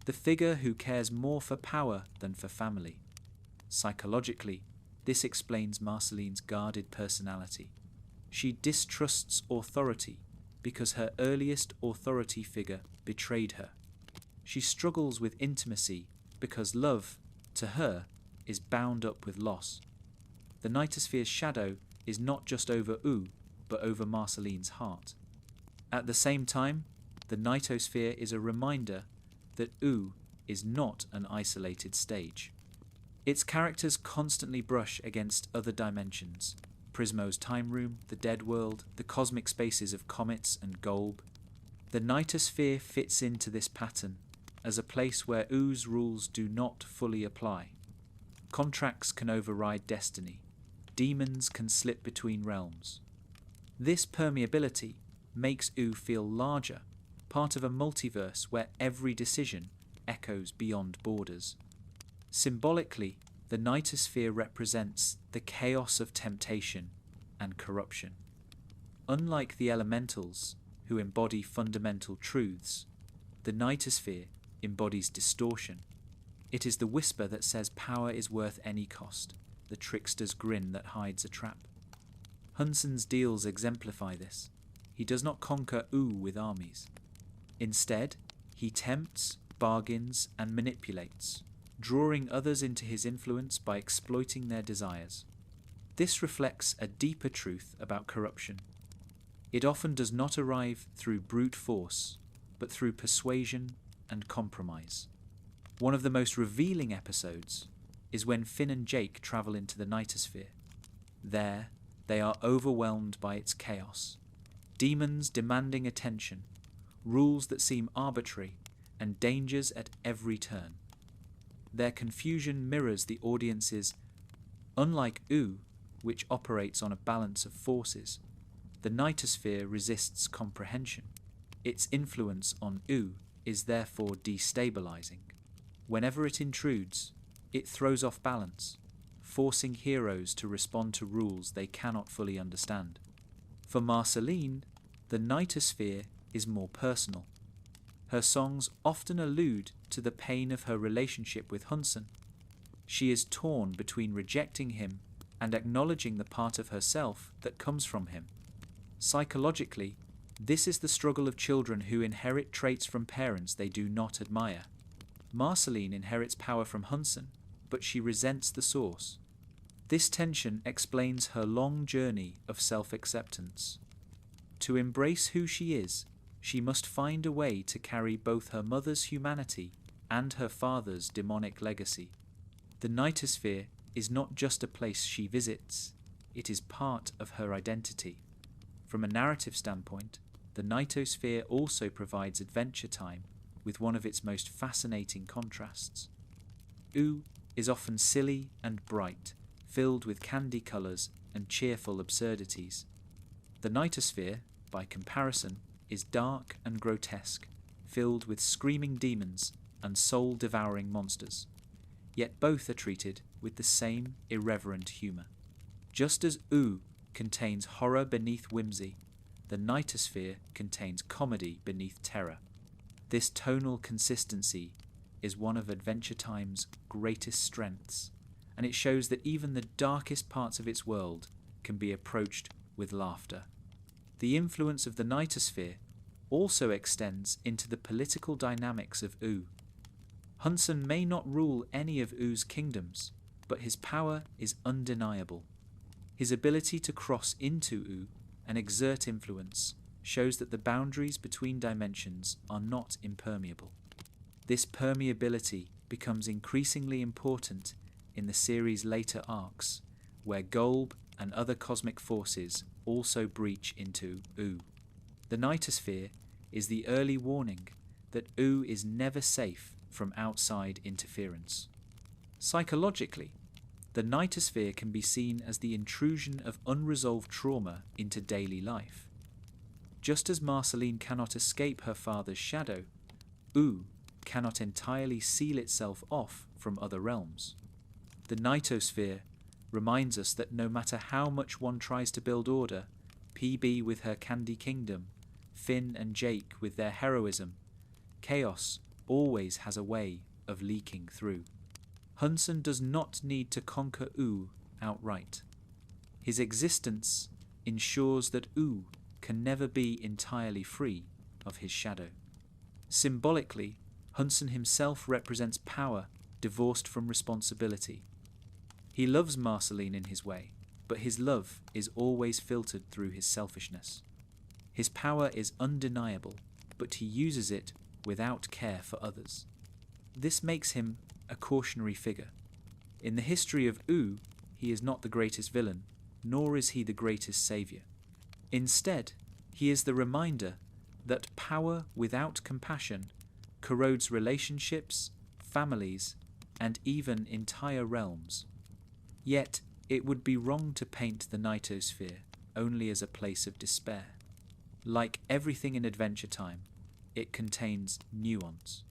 The figure who cares more for power than for family. Psychologically, this explains Marceline's guarded personality. She distrusts authority because her earliest authority figure betrayed her. She struggles with intimacy because love, to her, is bound up with loss. The nightosphere's shadow is not just over Ooo, but over Marceline's heart. At the same time, the nightosphere is a reminder that Ooo is not an isolated stage. Its characters constantly brush against other dimensions. Prismo's time room, the dead world, the cosmic spaces of comets and GOLB. The nightosphere fits into this pattern as a place where Oo's rules do not fully apply. Contracts can override destiny. Demons can slip between realms. This permeability makes Ooo feel larger, part of a multiverse where every decision echoes beyond borders. Symbolically, the nightosphere represents the chaos of temptation and corruption. Unlike the elementals, who embody fundamental truths, the nightosphere embodies distortion. It is the whisper that says power is worth any cost, the trickster's grin that hides a trap. Hunson's deals exemplify this. He does not conquer Ooo with armies. Instead, he tempts, bargains, and manipulates, drawing others into his influence by exploiting their desires. This reflects a deeper truth about corruption. It often does not arrive through brute force, but through persuasion and compromise. One of the most revealing episodes is when Finn and Jake travel into the nightosphere. There, they are overwhelmed by its chaos. Demons demanding attention, rules that seem arbitrary, and dangers at every turn. Their confusion mirrors the audience's. Unlike Ooo, which operates on a balance of forces, the nightosphere resists comprehension. Its influence on Ooo is therefore destabilizing. Whenever it intrudes, it throws off balance, forcing heroes to respond to rules they cannot fully understand. For Marceline, the nightosphere is more personal. Her songs often allude to the pain of her relationship with Hunson. She is torn between rejecting him and acknowledging the part of herself that comes from him. Psychologically, this is the struggle of children who inherit traits from parents they do not admire. Marceline inherits power from Hunson, but she resents the source. This tension explains her long journey of self-acceptance. To embrace who she is, she must find a way to carry both her mother's humanity and her father's demonic legacy. The nightosphere is not just a place she visits, it is part of her identity. From a narrative standpoint, the nightosphere also provides adventure time with one of its most fascinating contrasts. Ooo is often silly and bright, filled with candy colours and cheerful absurdities. The nightosphere, by comparison, is dark and grotesque, filled with screaming demons and soul-devouring monsters. Yet both are treated with the same irreverent humour. Just as Ooo contains horror beneath whimsy, the nightosphere contains comedy beneath terror. This tonal consistency is one of Adventure Time's greatest strengths, and it shows that even the darkest parts of its world can be approached with laughter. The influence of the nightosphere also extends into the political dynamics of Ooo. Hunson may not rule any of Oo's kingdoms, but his power is undeniable. His ability to cross into Ooo and exert influence shows that the boundaries between dimensions are not impermeable. This permeability becomes increasingly important in the series' later arcs, where GOLB and other cosmic forces also breach into Ooo. The Nightosphere is the early warning that Ooo is never safe from outside interference. Psychologically, the Nightosphere can be seen as the intrusion of unresolved trauma into daily life. Just as Marceline cannot escape her father's shadow, Ooo cannot entirely seal itself off from other realms. The Nightosphere reminds us that no matter how much one tries to build order, PB with her Candy Kingdom, Finn and Jake with their heroism, chaos always has a way of leaking through. Hunson does not need to conquer Ooo outright. His existence ensures that Ooo can never be entirely free of his shadow. Symbolically, Hunson himself represents power divorced from responsibility. He loves Marceline in his way, but his love is always filtered through his selfishness. His power is undeniable, but he uses it without care for others. This makes him a cautionary figure. In the history of Ooo, he is not the greatest villain, nor is he the greatest saviour. Instead, he is the reminder that power without compassion corrodes relationships, families, and even entire realms. Yet, it would be wrong to paint the Nightosphere only as a place of despair. Like everything in Adventure Time, it contains nuance.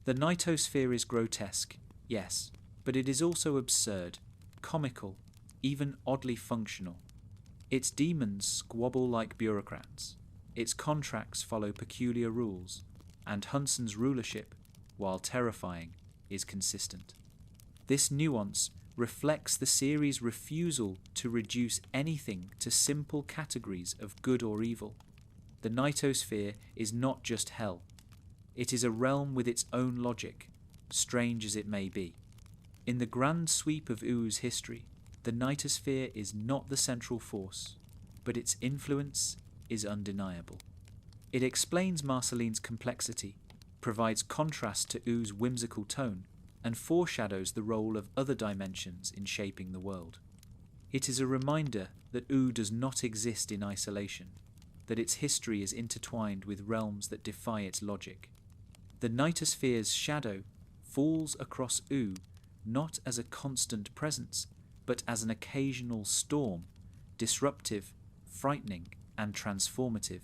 The Nightosphere is grotesque, yes, but it is also absurd, comical, even oddly functional. Its demons squabble like bureaucrats, its contracts follow peculiar rules, and Hunson's rulership, while terrifying, is consistent. This nuance reflects the series' refusal to reduce anything to simple categories of good or evil. The Nightosphere is not just hell. It is a realm with its own logic, strange as it may be. In the grand sweep of Oo's history, the Nightosphere is not the central force, but its influence is undeniable. It explains Marceline's complexity, provides contrast to Oo's whimsical tone, and foreshadows the role of other dimensions in shaping the world. It is a reminder that Ooo does not exist in isolation, that its history is intertwined with realms that defy its logic. The Nightosphere's shadow falls across Ooo not as a constant presence, but as an occasional storm, disruptive, frightening, and transformative.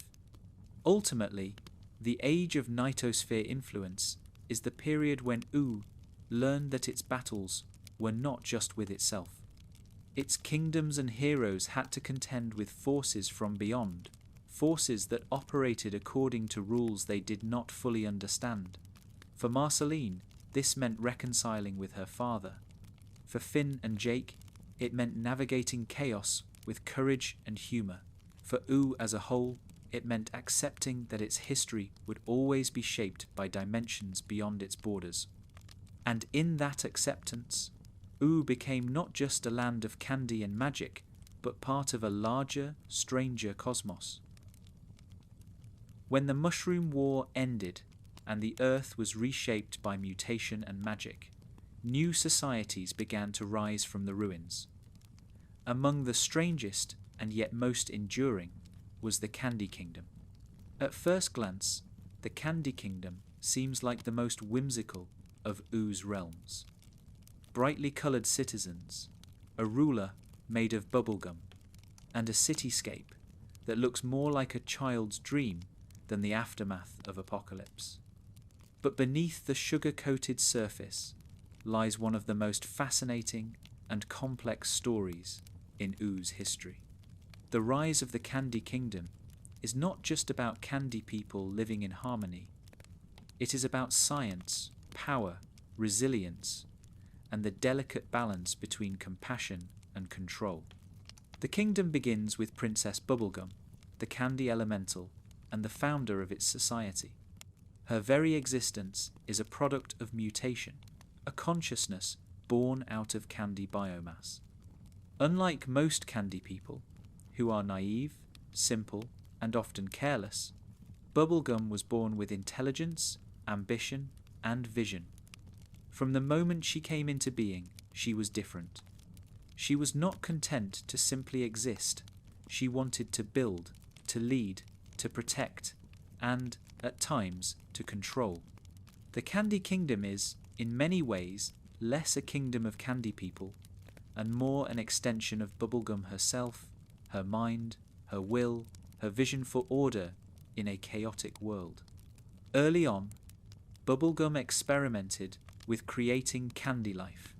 Ultimately, the age of Nightosphere influence is the period when Ooo learned that its battles were not just with itself. Its kingdoms and heroes had to contend with forces from beyond, forces that operated according to rules they did not fully understand. For Marceline, this meant reconciling with her father. For Finn and Jake, it meant navigating chaos with courage and humour. For Ooo as a whole, it meant accepting that its history would always be shaped by dimensions beyond its borders. And in that acceptance, Ooo became not just a land of candy and magic, but part of a larger, stranger cosmos. When the Mushroom War ended and the Earth was reshaped by mutation and magic, new societies began to rise from the ruins. Among the strangest and yet most enduring was the Candy Kingdom. At first glance, the Candy Kingdom seems like the most whimsical of Oo's realms. Brightly coloured citizens, a ruler made of bubblegum, and a cityscape that looks more like a child's dream than the aftermath of apocalypse. But beneath the sugar-coated surface lies one of the most fascinating and complex stories in Oo's history. The rise of the Candy Kingdom is not just about candy people living in harmony. It is about science, power, resilience, and the delicate balance between compassion and control. The kingdom begins with Princess Bubblegum, the candy elemental, and the founder of its society. Her very existence is a product of mutation, a consciousness born out of candy biomass. Unlike most candy people, who are naive, simple, and often careless, Bubblegum was born with intelligence, ambition, and vision. From the moment she came into being, she was different. She was not content to simply exist. She wanted to build, to lead, to protect, and, at times, to control. The Candy Kingdom is, in many ways, less a kingdom of candy people, and more an extension of Bubblegum herself, her mind, her will, her vision for order in a chaotic world. Early on, Bubblegum experimented with creating candy life.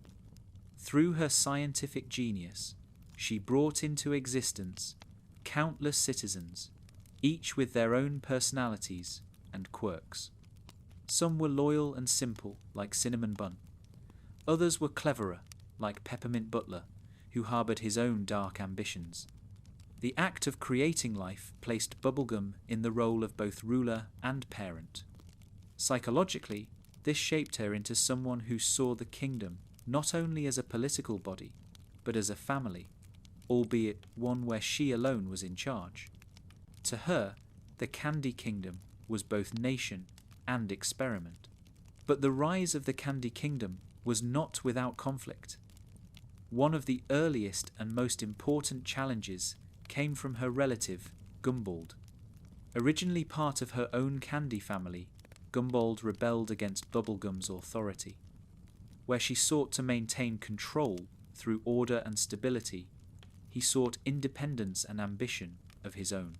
Through her scientific genius, she brought into existence countless citizens, each with their own personalities and quirks. Some were loyal and simple, like Cinnamon Bun. Others were cleverer, like Peppermint Butler, who harboured his own dark ambitions. The act of creating life placed Bubblegum in the role of both ruler and parent. Psychologically, this shaped her into someone who saw the kingdom not only as a political body, but as a family, albeit one where she alone was in charge. To her, the Candy Kingdom was both nation and experiment. But the rise of the Candy Kingdom was not without conflict. One of the earliest and most important challenges came from her relative, Gumbald. Originally part of her own candy family, Gumbald rebelled against Bubblegum's authority. Where she sought to maintain control through order and stability, he sought independence and ambition of his own.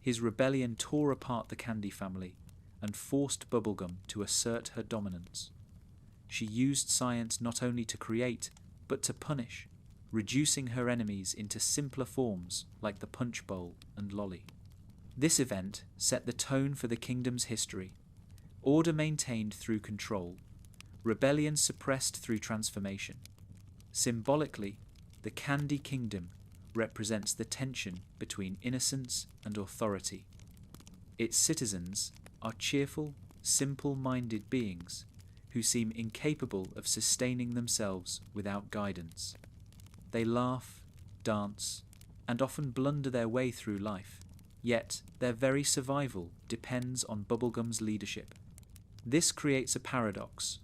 His rebellion tore apart the Candy family and forced Bubblegum to assert her dominance. She used science not only to create, but to punish, reducing her enemies into simpler forms like the punch bowl and lolly. This event set the tone for the kingdom's history. Order maintained through control, rebellion suppressed through transformation. Symbolically, the Candy Kingdom represents the tension between innocence and authority. Its citizens are cheerful, simple-minded beings who seem incapable of sustaining themselves without guidance. They laugh, dance, and often blunder their way through life, yet their very survival depends on Bubblegum's leadership. This creates a paradox.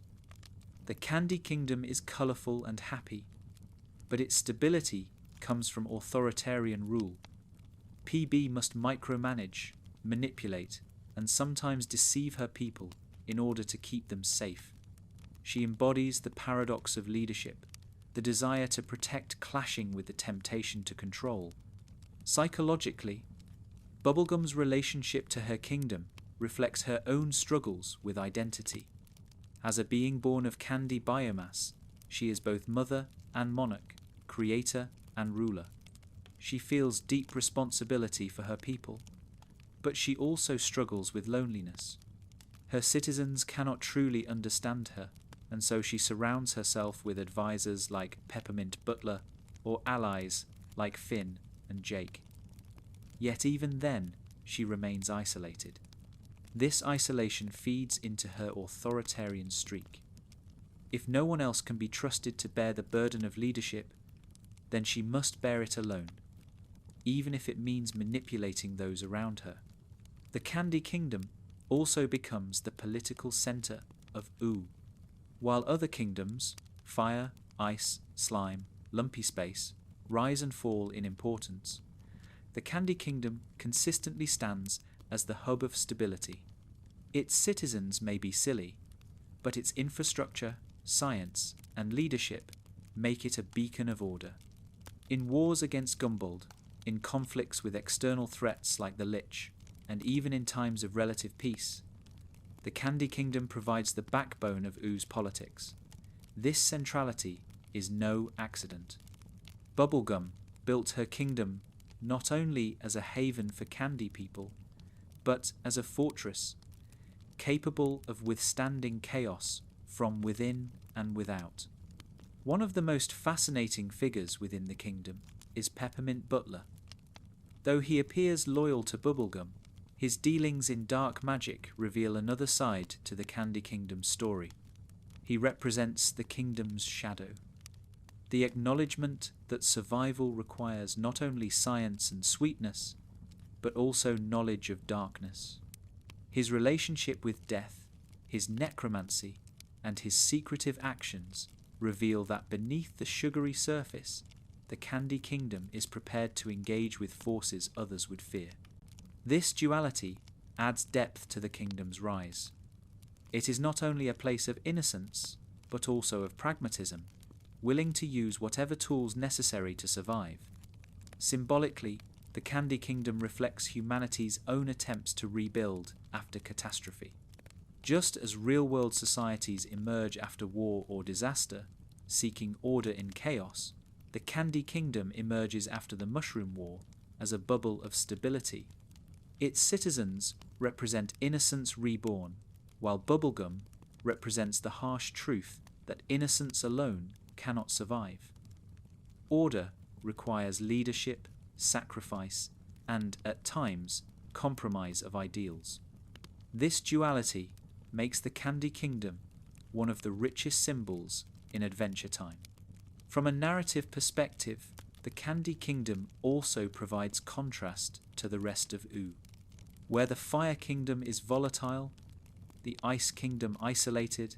The Candy Kingdom is colourful and happy, but its stability comes from authoritarian rule. PB must micromanage, manipulate, and sometimes deceive her people in order to keep them safe. She embodies the paradox of leadership, the desire to protect clashing with the temptation to control. Psychologically, Bubblegum's relationship to her kingdom reflects her own struggles with identity. As a being born of candy biomass, she is both mother and monarch, creator and ruler. She feels deep responsibility for her people, but she also struggles with loneliness. Her citizens cannot truly understand her, and so she surrounds herself with advisors like Peppermint Butler or allies like Finn and Jake. Yet even then, she remains isolated. This isolation feeds into her authoritarian streak. If no one else can be trusted to bear the burden of leadership, then she must bear it alone, even if it means manipulating those around her. The Candy Kingdom also becomes the political centre of Ooo. While other kingdoms, fire, ice, slime, lumpy space, rise and fall in importance, the Candy Kingdom consistently stands as the hub of stability. Its citizens may be silly, but its infrastructure, science, and leadership make it a beacon of order. In wars against Gumbald, in conflicts with external threats like the Lich, and even in times of relative peace, the Candy Kingdom provides the backbone of Oo's politics. This centrality is no accident. Bubblegum built her kingdom not only as a haven for candy people, but as a fortress, capable of withstanding chaos from within and without. One of the most fascinating figures within the kingdom is Peppermint Butler. Though he appears loyal to Bubblegum, his dealings in dark magic reveal another side to the Candy Kingdom's story. He represents the kingdom's shadow. The acknowledgement that survival requires not only science and sweetness, but also knowledge of darkness. His relationship with death, his necromancy, and his secretive actions reveal that beneath the sugary surface the Candy Kingdom is prepared to engage with forces others would fear. This duality adds depth to the kingdom's rise. It is not only a place of innocence, but also of pragmatism, willing to use whatever tools necessary to survive. Symbolically, the Candy Kingdom reflects humanity's own attempts to rebuild after catastrophe. Just as real-world societies emerge after war or disaster, seeking order in chaos, the Candy Kingdom emerges after the Mushroom War as a bubble of stability. Its citizens represent innocence reborn, while bubblegum represents the harsh truth that innocence alone cannot survive. Order requires leadership, sacrifice, and, at times, compromise of ideals. This duality makes the Candy Kingdom one of the richest symbols in Adventure Time. From a narrative perspective, the Candy Kingdom also provides contrast to the rest of Ooo. Where the Fire Kingdom is volatile, the Ice Kingdom isolated,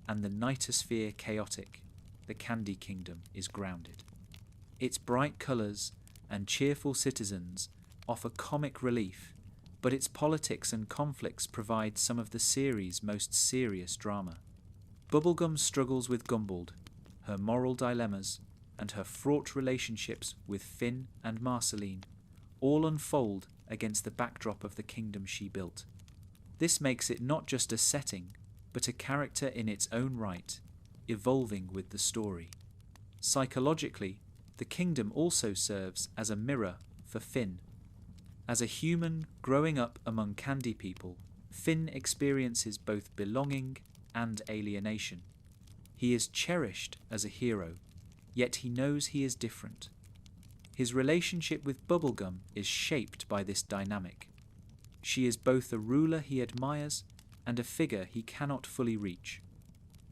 and the Nightosphere chaotic, the Candy Kingdom is grounded. Its bright colours and cheerful citizens offer comic relief, but its politics and conflicts provide some of the series' most serious drama. Bubblegum struggles with Gumbald, her moral dilemmas, and her fraught relationships with Finn and Marceline all unfold against the backdrop of the kingdom she built. This makes it not just a setting, but a character in its own right, evolving with the story. Psychologically, the kingdom also serves as a mirror for Finn. As a human growing up among candy people, Finn experiences both belonging and alienation. He is cherished as a hero, yet he knows he is different. His relationship with Bubblegum is shaped by this dynamic. She is both a ruler he admires and a figure he cannot fully reach.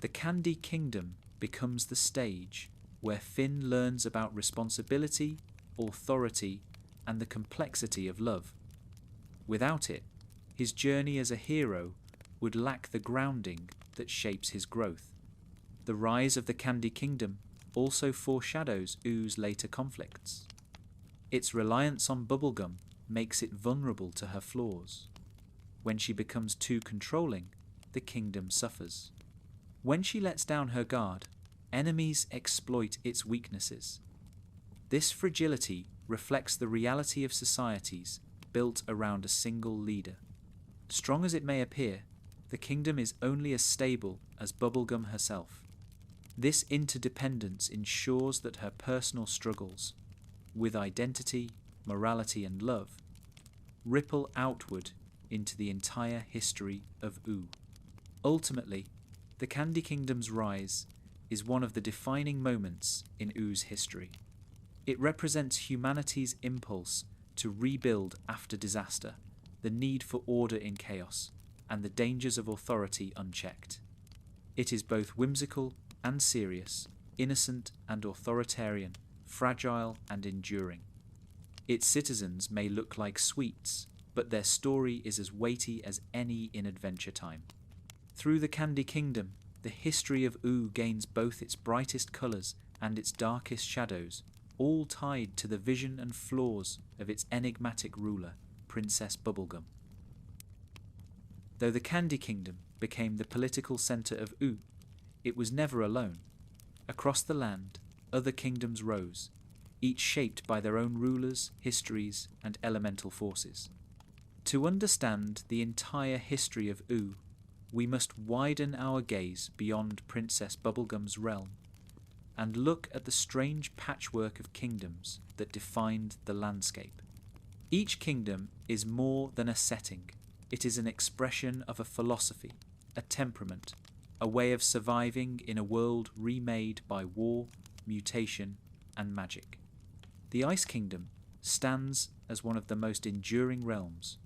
The Candy Kingdom becomes the stage where Finn learns about responsibility, authority, and the complexity of love. Without it, his journey as a hero would lack the grounding that shapes his growth. The rise of the Candy Kingdom also foreshadows Oo's later conflicts. Its reliance on Bubblegum makes it vulnerable to her flaws. When she becomes too controlling, the kingdom suffers. When she lets down her guard, enemies exploit its weaknesses. This fragility reflects the reality of societies built around a single leader. Strong as it may appear, the kingdom is only as stable as Bubblegum herself. This interdependence ensures that her personal struggles, with identity, morality, and love, ripple outward into the entire history of Ooo. Ultimately, the Candy Kingdom's rise is one of the defining moments in Oo's history. It represents humanity's impulse to rebuild after disaster, the need for order in chaos, and the dangers of authority unchecked. It is both whimsical and serious, innocent and authoritarian, fragile and enduring. Its citizens may look like sweets, but their story is as weighty as any in Adventure Time. Through the Candy Kingdom, the history of Ooo gains both its brightest colours and its darkest shadows, all tied to the vision and flaws of its enigmatic ruler, Princess Bubblegum. Though the Candy Kingdom became the political centre of Ooo, it was never alone. Across the land, other kingdoms rose, each shaped by their own rulers, histories, and elemental forces. To understand the entire history of Ooo, we must widen our gaze beyond Princess Bubblegum's realm and look at the strange patchwork of kingdoms that defined the landscape. Each kingdom is more than a setting. It is an expression of a philosophy, a temperament, a way of surviving in a world remade by war, mutation, and magic. The Ice Kingdom stands as one of the most enduring realms.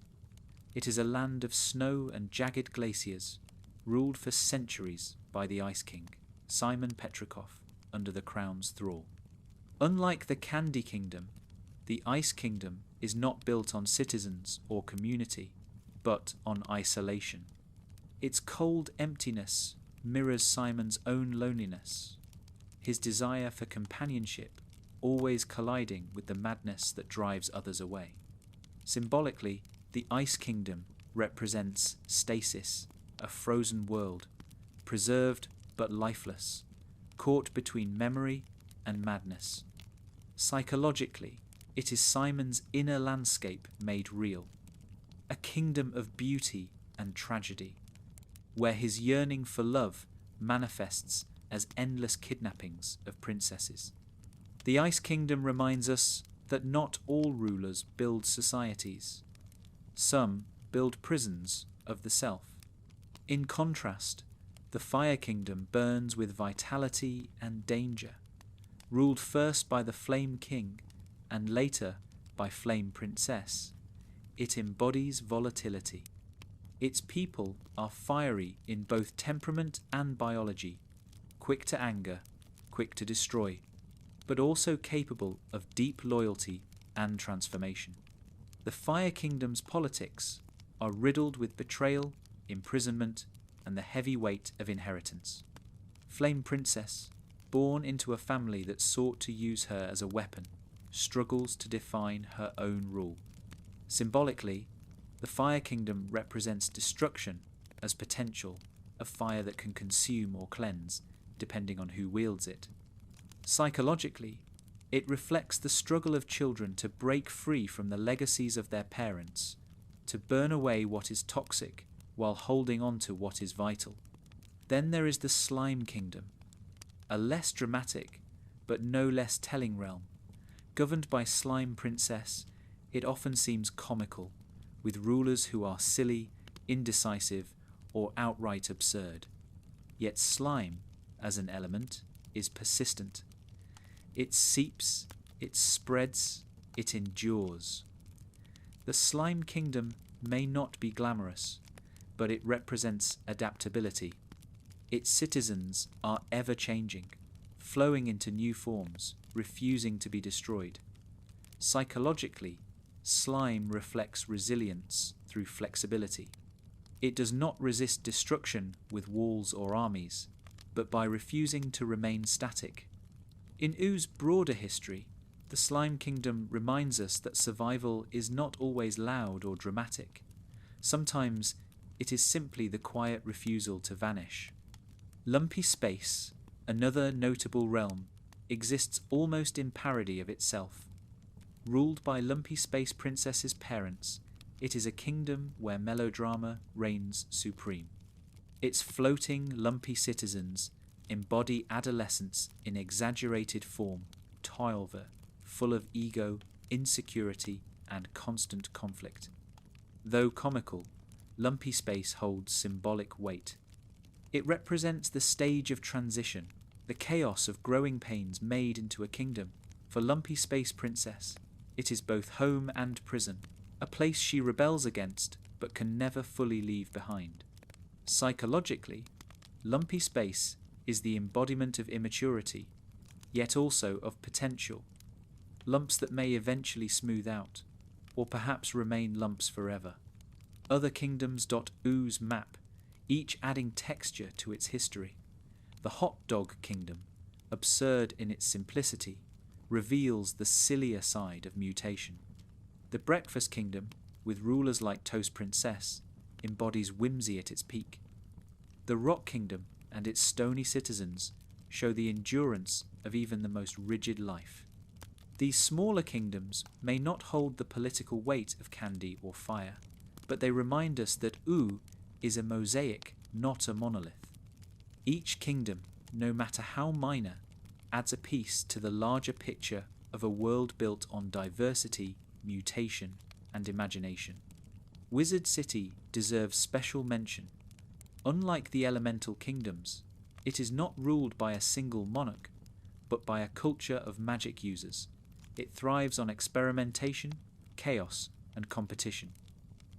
It is a land of snow and jagged glaciers, ruled for centuries by the Ice King, Simon under the Crown's thrall. Unlike the Candy Kingdom, the Ice Kingdom is not built on citizens or community, but on isolation. Its cold emptiness mirrors Simon's own loneliness. His desire for companionship always colliding with the madness that drives others away. Symbolically, the Ice Kingdom represents stasis, a frozen world, preserved but lifeless, caught between memory and madness. Psychologically, it is Simon's inner landscape made real, a kingdom of beauty and tragedy, where his yearning for love manifests as endless kidnappings of princesses. The Ice Kingdom reminds us that not all rulers build societies. Some build prisons of the self. In contrast, the Fire Kingdom burns with vitality and danger, ruled first by the Flame King and later by Flame Princess. It embodies volatility. Its people are fiery in both temperament and biology, quick to anger, quick to destroy, but also capable of deep loyalty and transformation. The Fire Kingdom's politics are riddled with betrayal, imprisonment, and the heavy weight of inheritance. Flame Princess, born into a family that sought to use her as a weapon, struggles to define her own rule. Symbolically, the Fire Kingdom represents destruction as potential, a fire that can consume or cleanse, depending on who wields it. Psychologically, it reflects the struggle of children to break free from the legacies of their parents, to burn away what is toxic while holding on to what is vital. Then there is the Slime Kingdom, a less dramatic but no less telling realm. Governed by Slime Princess, it often seems comical, with rulers who are silly, indecisive, or outright absurd. Yet slime, as an element, is persistent. It seeps, it spreads, it endures. The Slime Kingdom may not be glamorous, but it represents adaptability. Its citizens are ever-changing, flowing into new forms, refusing to be destroyed. Psychologically, slime reflects resilience through flexibility. It does not resist destruction with walls or armies, but by refusing to remain static. In Oo's broader history, the Slime Kingdom reminds us that survival is not always loud or dramatic. Sometimes it is simply the quiet refusal to vanish. Lumpy Space, another notable realm, exists almost in parody of itself. Ruled by Lumpy Space Princess's parents, it is a kingdom where melodrama reigns supreme. Its floating, lumpy citizens embody adolescence in exaggerated form, toilver, full of ego, insecurity, and constant conflict. Though comical, Lumpy Space holds symbolic weight. It represents the stage of transition, the chaos of growing pains made into a kingdom. For Lumpy Space Princess, it is both home and prison, a place she rebels against but can never fully leave behind. Psychologically, Lumpy Space is the embodiment of immaturity, yet also of potential, lumps that may eventually smooth out, or perhaps remain lumps forever. Other Kingdoms.oo's map, each adding texture to its history. The Hot Dog Kingdom, absurd in its simplicity, reveals the sillier side of mutation. The Breakfast Kingdom, with rulers like Toast Princess, embodies whimsy at its peak. The Rock Kingdom and its stony citizens show the endurance of even the most rigid life. These smaller kingdoms may not hold the political weight of Candy or Fire, but they remind us that Ooo is a mosaic, not a monolith. Each kingdom, no matter how minor, adds a piece to the larger picture of a world built on diversity, mutation, and imagination. Wizard City deserves special mention. Unlike the elemental kingdoms, it is not ruled by a single monarch, but by a culture of magic users. It thrives on experimentation, chaos, and competition.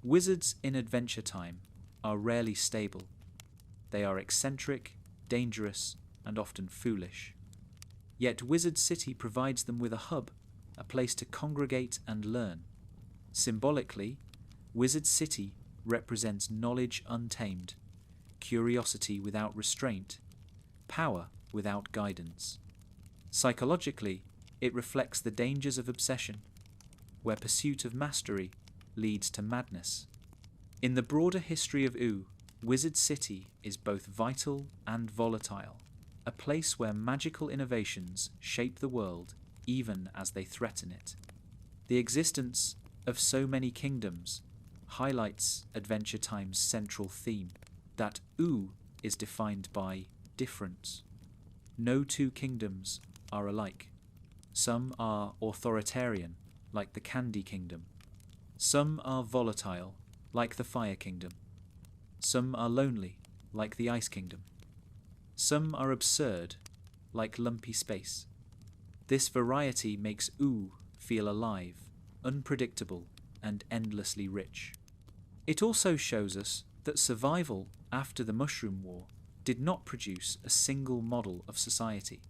Wizards in Adventure Time are rarely stable. They are eccentric, dangerous, and often foolish. Yet Wizard City provides them with a hub, a place to congregate and learn. Symbolically, Wizard City represents knowledge untamed, curiosity without restraint, power without guidance. Psychologically, It reflects the dangers of obsession, where pursuit of mastery leads to madness. In the broader history of Ooo, Wizard City is both vital and volatile, a place where magical innovations shape the world even as they threaten it. The existence of so many kingdoms highlights Adventure Time's central theme, that Ooo is defined by difference. No two kingdoms are alike. Some are authoritarian, like the Candy Kingdom. Some are volatile, like the Fire Kingdom. Some are lonely, like the Ice Kingdom. Some are absurd, like Lumpy Space. This variety makes Ooo feel alive, unpredictable, and endlessly rich. It also shows us that survival after the Mushroom War did not produce a single model of society.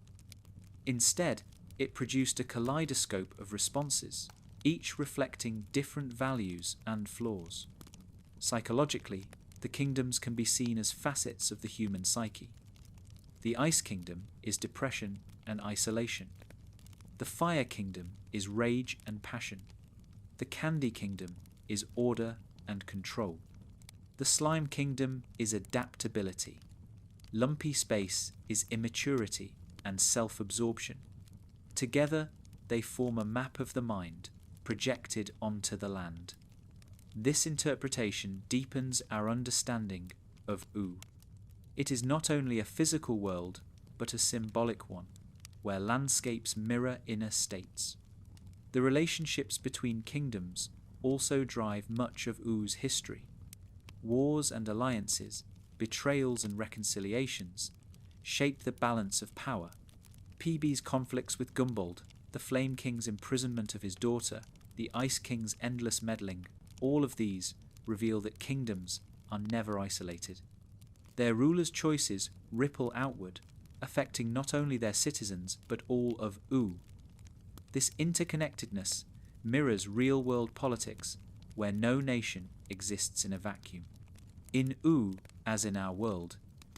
Instead, it produced a kaleidoscope of responses, each reflecting different values and flaws. Psychologically, the kingdoms can be seen as facets of the human psyche. The Ice Kingdom is depression and isolation. The Fire Kingdom is rage and passion. The Candy Kingdom is order and control. The Slime Kingdom is adaptability. Lumpy Space is immaturity and self-absorption. Together, they form a map of the mind projected onto the land. This interpretation deepens our understanding of Ooo. It is not only a physical world, but a symbolic one, where landscapes mirror inner states. The relationships between kingdoms also drive much of Oo's history. Wars and alliances, betrayals and reconciliations shape the balance of power. PB's conflicts with Gumbald, the Flame King's imprisonment of his daughter, the Ice King's endless meddling, all of these reveal that kingdoms are never isolated. Their rulers' choices ripple outward, affecting not only their citizens but all of Ooo. This interconnectedness mirrors real-world politics, where no nation exists in a vacuum. In Ooo, as in our world,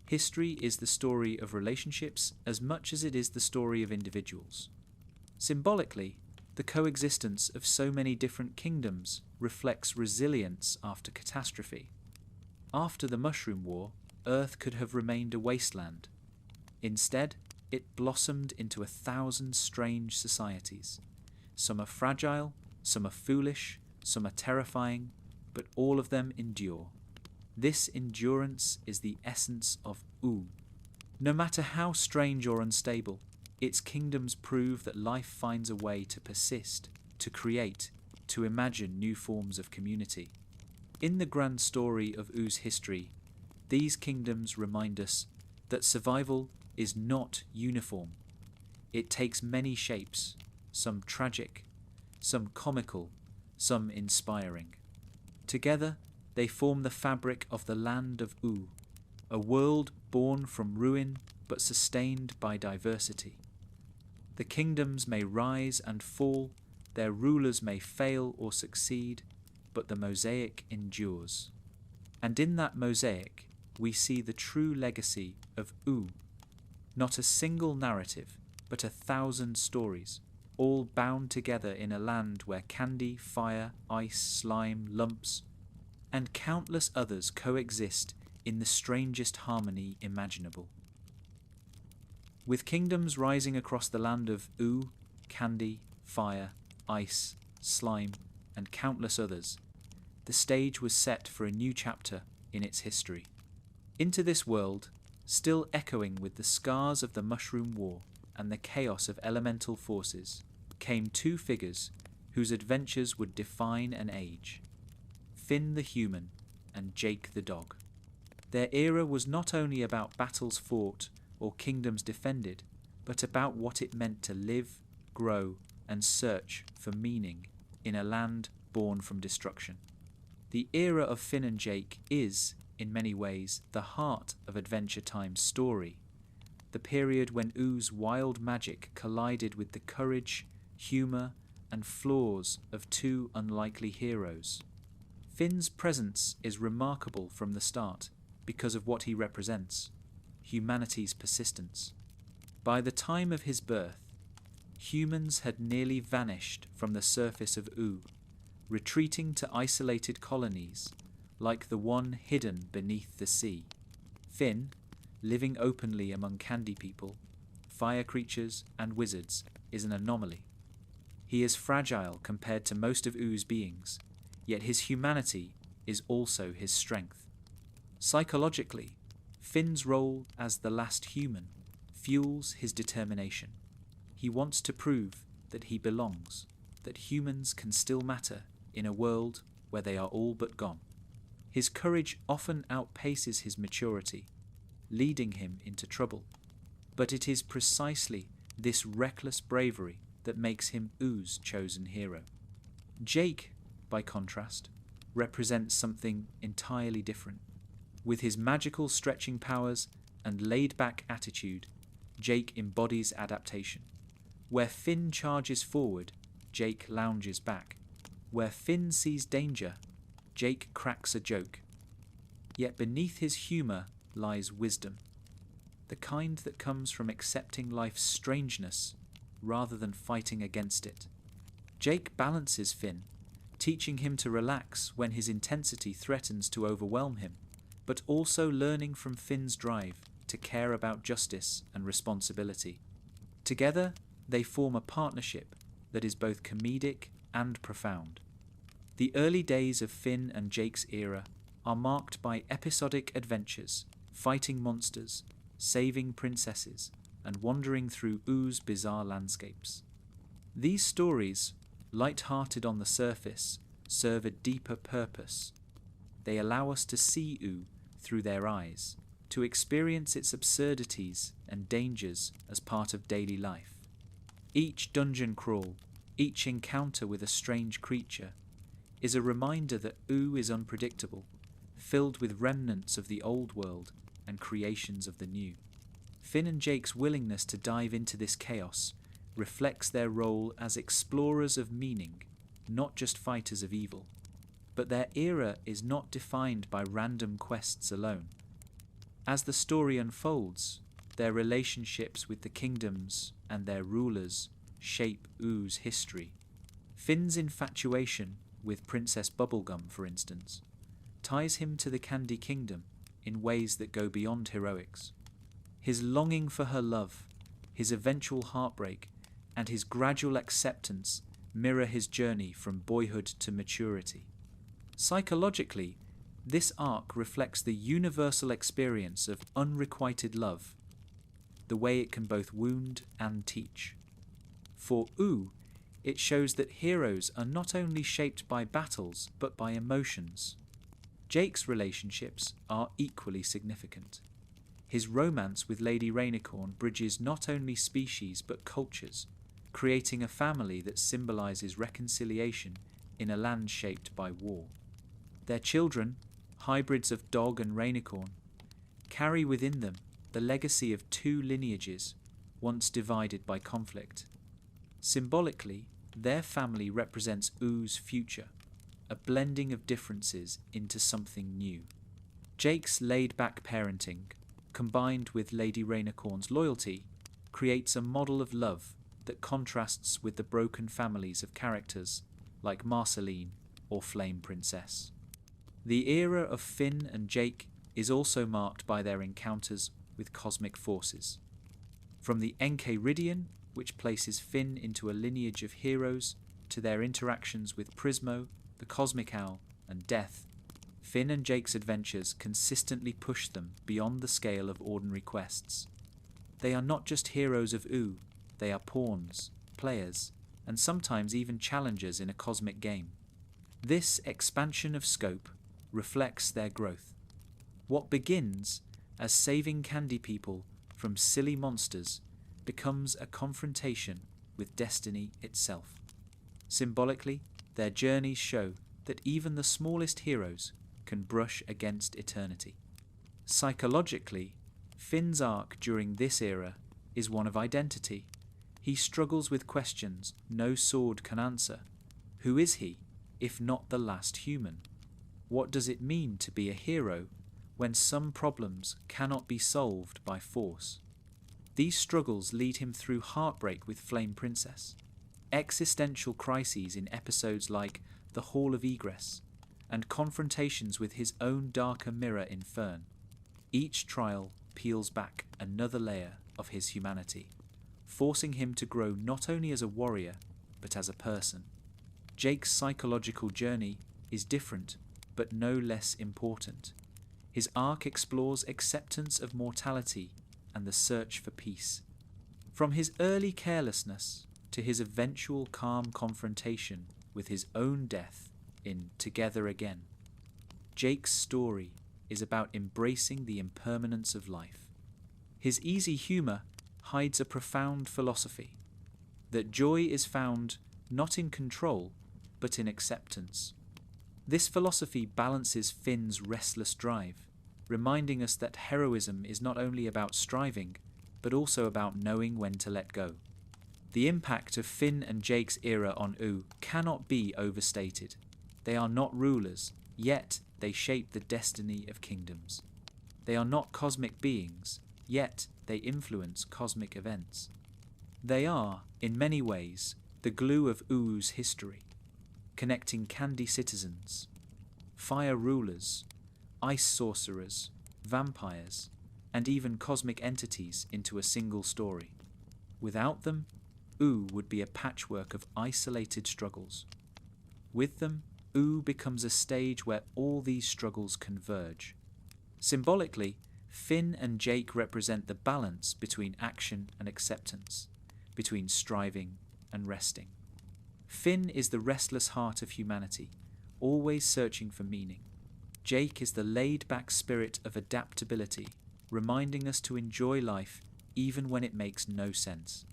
history is the story of relationships as much as it is the story of individuals. Symbolically, the coexistence of so many different kingdoms reflects resilience after catastrophe. After the Mushroom War, Earth could have remained a wasteland. Instead, it blossomed into 1,000 strange societies. Some are fragile, some are foolish, some are terrifying, but all of them endure. This endurance is the essence of Ooo. No matter how strange or unstable, its kingdoms prove that life finds a way to persist, to create, to imagine new forms of community. In the grand story of Oo's history, these kingdoms remind us that survival is not uniform. It takes many shapes, some tragic, some comical, some inspiring. Together, they form the fabric of the Land of Ooo, a world born from ruin but sustained by diversity. The kingdoms may rise and fall, their rulers may fail or succeed, but the mosaic endures. And in that mosaic, we see the true legacy of Ooo. Not a single narrative, but 1,000 stories, all bound together in a land where candy, fire, ice, slime, lumps, and countless others coexist in the strangest harmony imaginable. With kingdoms rising across the land of Ooo, candy, fire, ice, slime, and countless others, the stage was set for a new chapter in its history. Into this world, still echoing with the scars of the Mushroom War and the chaos of elemental forces, came two figures whose adventures would define an age: Finn the human and Jake the dog. Their era was not only about battles fought or kingdoms defended, but about what it meant to live, grow, and search for meaning in a land born from destruction. The era of Finn and Jake is, in many ways, the heart of Adventure Time's story, the period when Oo's wild magic collided with the courage, humour, and flaws of two unlikely heroes. Finn's presence is remarkable from the start because of what he represents: humanity's persistence. By the time of his birth, humans had nearly vanished from the surface of Ooo, retreating to isolated colonies, like the one hidden beneath the sea. Finn, living openly among candy people, fire creatures, and wizards, is an anomaly. He is fragile compared to most of Oo's beings, yet his humanity is also his strength. Psychologically, Finn's role as the last human fuels his determination. He wants to prove that he belongs, that humans can still matter in a world where they are all but gone. His courage often outpaces his maturity, leading him into trouble. But it is precisely this reckless bravery that makes him Oo's chosen hero. Jake, by contrast, represents something entirely different. With his magical stretching powers and laid-back attitude, Jake embodies adaptation. Where Finn charges forward, Jake lounges back. Where Finn sees danger, Jake cracks a joke. Yet beneath his humour lies wisdom, the kind that comes from accepting life's strangeness rather than fighting against it. Jake balances Finn, teaching him to relax when his intensity threatens to overwhelm him, but also learning from Finn's drive to care about justice and responsibility. Together, they form a partnership that is both comedic and profound. The early days of Finn and Jake's era are marked by episodic adventures, fighting monsters, saving princesses, and wandering through Oo's bizarre landscapes. These stories, light-hearted on the surface, serve a deeper purpose. They allow us to see Ooo through their eyes, to experience its absurdities and dangers as part of daily life. Each dungeon crawl, each encounter with a strange creature, is a reminder that Ooo is unpredictable, filled with remnants of the old world and creations of the new. Finn and Jake's willingness to dive into this chaos reflects their role as explorers of meaning, not just fighters of evil. But their era is not defined by random quests alone. As the story unfolds, their relationships with the kingdoms and their rulers shape Oo's history. Finn's infatuation with Princess Bubblegum, for instance, ties him to the Candy Kingdom in ways that go beyond heroics. His longing for her love, his eventual heartbreak, and his gradual acceptance mirror his journey from boyhood to maturity. Psychologically, this arc reflects the universal experience of unrequited love, the way it can both wound and teach. For Ooo, it shows that heroes are not only shaped by battles, but by emotions. Jake's relationships are equally significant. His romance with Lady Rainicorn bridges not only species but cultures, creating a family that symbolises reconciliation in a land shaped by war. Their children, hybrids of Dog and Rainicorn, carry within them the legacy of two lineages, once divided by conflict. Symbolically, their family represents Oo's future, a blending of differences into something new. Jake's laid-back parenting, combined with Lady Rainicorn's loyalty, creates a model of love that contrasts with the broken families of characters like Marceline or Flame Princess. The era of Finn and Jake is also marked by their encounters with cosmic forces. From the Enchiridion, which places Finn into a lineage of heroes, to their interactions with Prismo, the Cosmic Owl, and Death, Finn and Jake's adventures consistently push them beyond the scale of ordinary quests. They are not just heroes of Ooo, they are pawns, players, and sometimes even challengers in a cosmic game. This expansion of scope reflects their growth. What begins as saving candy people from silly monsters becomes a confrontation with destiny itself. Symbolically, their journeys show that even the smallest heroes can brush against eternity. Psychologically, Finn's arc during this era is one of identity. He struggles with questions no sword can answer. Who is he, if not the last human? What does it mean to be a hero when some problems cannot be solved by force? These struggles lead him through heartbreak with Flame Princess, existential crises in episodes like The Hall of Egress, and confrontations with his own darker mirror in Fern. Each trial peels back another layer of his humanity, forcing him to grow not only as a warrior, but as a person. Jake's psychological journey is different, but no less important. His arc explores acceptance of mortality and the search for peace. From his early carelessness to his eventual calm confrontation with his own death in Together Again, Jake's story is about embracing the impermanence of life. His easy humour hides a profound philosophy, that joy is found not in control, but in acceptance. This philosophy balances Finn's restless drive, reminding us that heroism is not only about striving, but also about knowing when to let go. The impact of Finn and Jake's era on Ooo cannot be overstated. They are not rulers, yet they shape the destiny of kingdoms. They are not cosmic beings, yet they influence cosmic events. They are, in many ways, the glue of Oo's history, connecting candy citizens, fire rulers, ice sorcerers, vampires, and even cosmic entities into a single story. Without them, Ooo would be a patchwork of isolated struggles. With them, Ooo becomes a stage where all these struggles converge. Symbolically, Finn and Jake represent the balance between action and acceptance, between striving and resting. Finn is the restless heart of humanity, always searching for meaning. Jake is the laid-back spirit of adaptability, reminding us to enjoy life even when it makes no sense.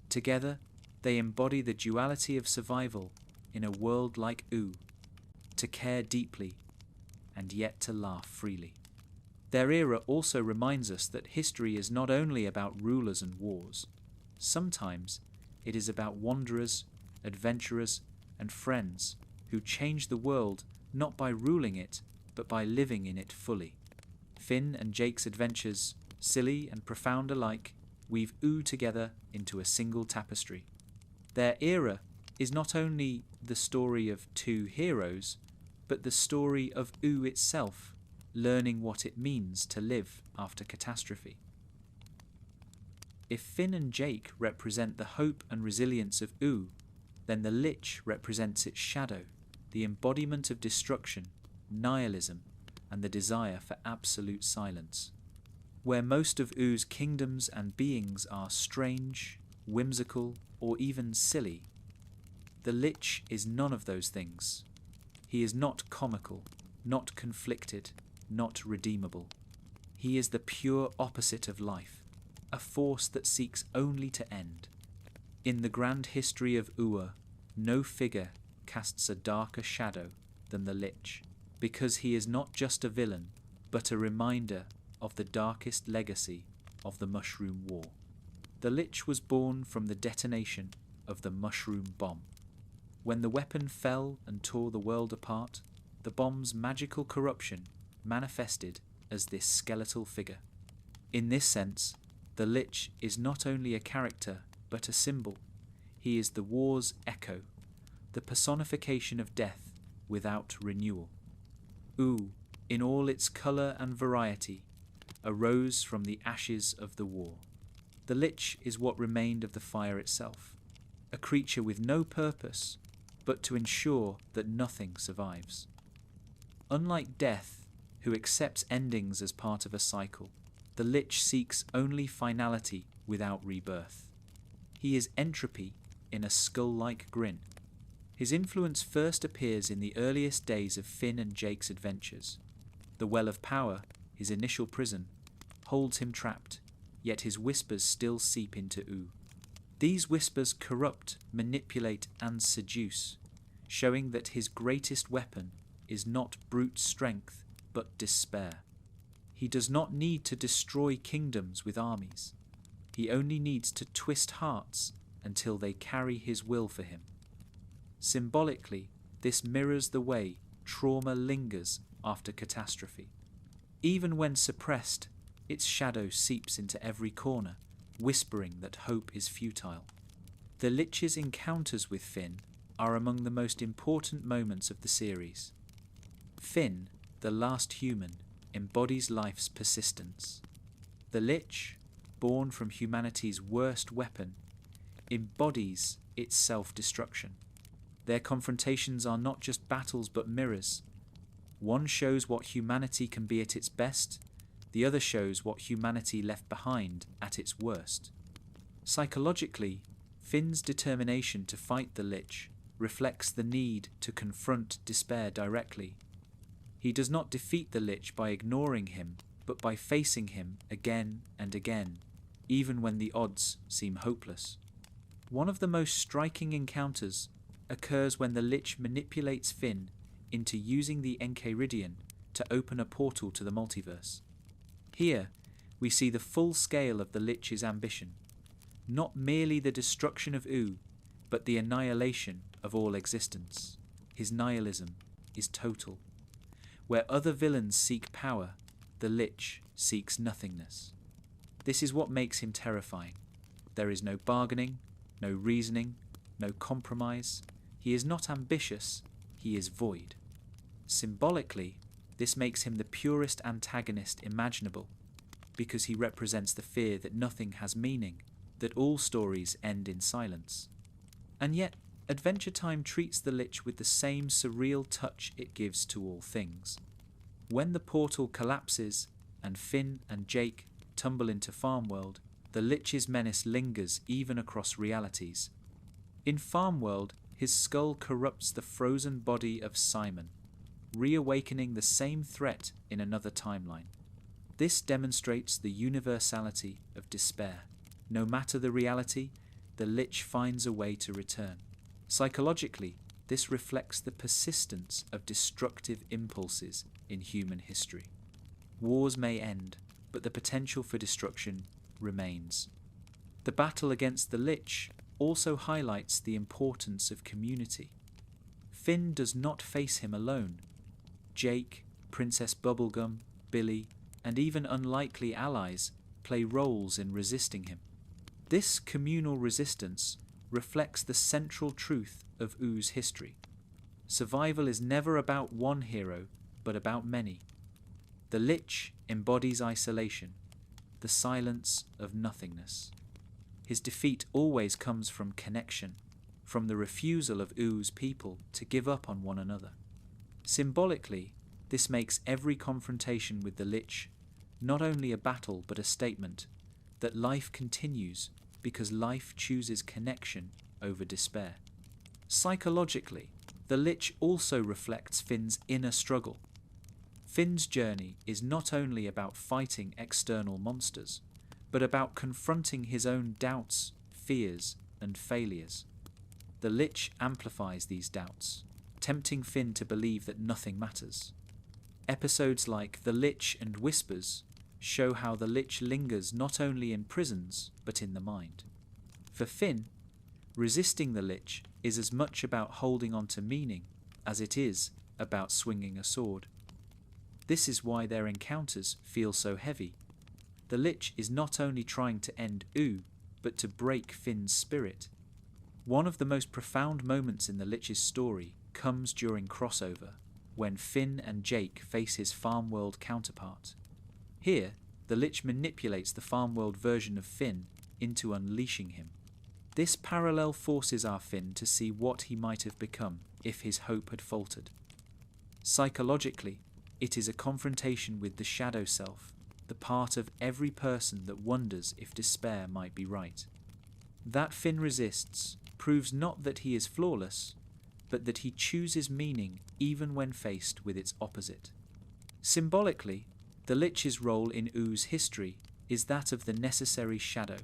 Together, they embody the duality of survival in a world like Ooo, to care deeply and yet to laugh freely. Their era also reminds us that history is not only about rulers and wars. Sometimes it is about wanderers, adventurers, and friends who change the world not by ruling it, but by living in it fully. Finn and Jake's adventures, silly and profound alike, weave Ooo together into a single tapestry. Their era is not only the story of two heroes, but the story of Ooo itself, learning what it means to live after catastrophe. If Finn and Jake represent the hope and resilience of Ooo, then the Lich represents its shadow, the embodiment of destruction, nihilism, and the desire for absolute silence. Where most of Oo's kingdoms and beings are strange, whimsical, or even silly, the Lich is none of those things. He is not comical, not conflicted, not redeemable. He is the pure opposite of life, a force that seeks only to end. In the grand history of Ooo, no figure casts a darker shadow than the Lich, because he is not just a villain, but a reminder of the darkest legacy of the Mushroom War. The Lich was born from the detonation of the Mushroom Bomb. When the weapon fell and tore the world apart, the bomb's magical corruption manifested as this skeletal figure. In this sense, the Lich is not only a character, but a symbol. He is the war's echo, the personification of death without renewal. Ooo, in all its colour and variety, arose from the ashes of the war. The Lich is what remained of the fire itself, a creature with no purpose but to ensure that nothing survives. Unlike death, who accepts endings as part of a cycle, the Lich seeks only finality without rebirth. He is entropy in a skull-like grin. His influence first appears in the earliest days of Finn and Jake's adventures. The Well of Power, his initial prison, holds him trapped, yet his whispers still seep into Ooo. These whispers corrupt, manipulate, and seduce, showing that his greatest weapon is not brute strength, but despair. He does not need to destroy kingdoms with armies. He only needs to twist hearts until they carry his will for him. Symbolically, this mirrors the way trauma lingers after catastrophe. Even when suppressed, its shadow seeps into every corner, whispering that hope is futile. The Lich's encounters with Finn are among the most important moments of the series. Finn, the last human, embodies life's persistence. The Lich, born from humanity's worst weapon, embodies its self-destruction. Their confrontations are not just battles but mirrors. One shows what humanity can be at its best, the other shows what humanity left behind at its worst. Psychologically, Finn's determination to fight the Lich reflects the need to confront despair directly. He does not defeat the Lich by ignoring him, but by facing him again and again, even when the odds seem hopeless. One of the most striking encounters occurs when the Lich manipulates Finn into using the Enchiridion to open a portal to the multiverse. Here, we see the full scale of the Lich's ambition, not merely the destruction of Ooo, but the annihilation of all existence. His nihilism is total. Where other villains seek power, the Lich seeks nothingness. This is what makes him terrifying. There is no bargaining, no reasoning, no compromise. He is not ambitious, he is void. Symbolically, this makes him the purest antagonist imaginable, because he represents the fear that nothing has meaning, that all stories end in silence. And yet, Adventure Time treats the Lich with the same surreal touch it gives to all things. When the portal collapses and Finn and Jake tumble into Farmworld, the Lich's menace lingers even across realities. In Farmworld, his skull corrupts the frozen body of Simon, reawakening the same threat in another timeline. This demonstrates the universality of despair. No matter the reality, the Lich finds a way to return. Psychologically, this reflects the persistence of destructive impulses in human history. Wars may end, but the potential for destruction remains. The battle against the Lich also highlights the importance of community. Finn does not face him alone. Jake, Princess Bubblegum, Billy, and even unlikely allies play roles in resisting him. This communal resistance reflects the central truth of Oo's history. Survival is never about one hero, but about many. The Lich embodies isolation, the silence of nothingness. His defeat always comes from connection, from the refusal of Oo's people to give up on one another. Symbolically, this makes every confrontation with the Lich not only a battle but a statement that life continues because life chooses connection over despair. Psychologically, the Lich also reflects Finn's inner struggle. Finn's journey is not only about fighting external monsters, but about confronting his own doubts, fears, and failures. The Lich amplifies these doubts, tempting Finn to believe that nothing matters. Episodes like The Lich and Whispers show how the Lich lingers not only in prisons, but in the mind. For Finn, resisting the Lich is as much about holding on to meaning as it is about swinging a sword. This is why their encounters feel so heavy. The Lich is not only trying to end Ooo, but to break Finn's spirit. One of the most profound moments in the Lich's story comes during crossover, when Finn and Jake face his Farmworld counterpart. Here, the Lich manipulates the Farmworld version of Finn into unleashing him. This parallel forces our Finn to see what he might have become if his hope had faltered. Psychologically, it is a confrontation with the shadow self, the part of every person that wonders if despair might be right. That Finn resists proves not that he is flawless, but that he chooses meaning even when faced with its opposite. Symbolically, the Lich's role in Oo's history is that of the necessary shadow.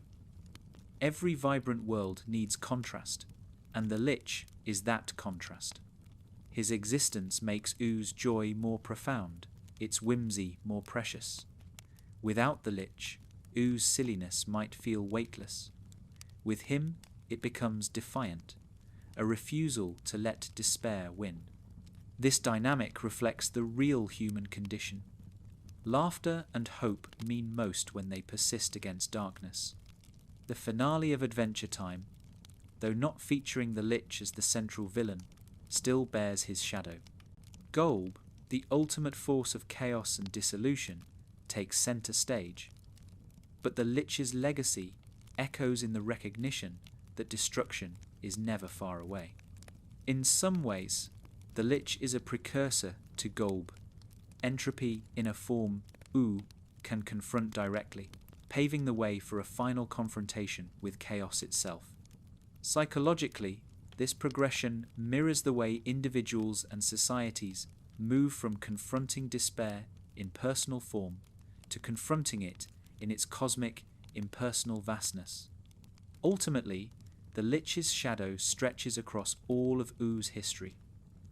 Every vibrant world needs contrast, and the Lich is that contrast. His existence makes Oo's joy more profound, its whimsy more precious. Without the Lich, Oo's silliness might feel weightless. With him, it becomes defiant, a refusal to let despair win. This dynamic reflects the real human condition. Laughter and hope mean most when they persist against darkness. The finale of Adventure Time, though not featuring the Lich as the central villain, still bears his shadow. GOLB, the ultimate force of chaos and dissolution, takes centre stage, but the Lich's legacy echoes in the recognition that destruction is never far away. In some ways, the Lich is a precursor to GOLB. Entropy in a form Ooo can confront directly, paving the way for a final confrontation with chaos itself. Psychologically, this progression mirrors the way individuals and societies move from confronting despair in personal form to confronting it in its cosmic, impersonal vastness. Ultimately, the Lich's shadow stretches across all of Oo's history.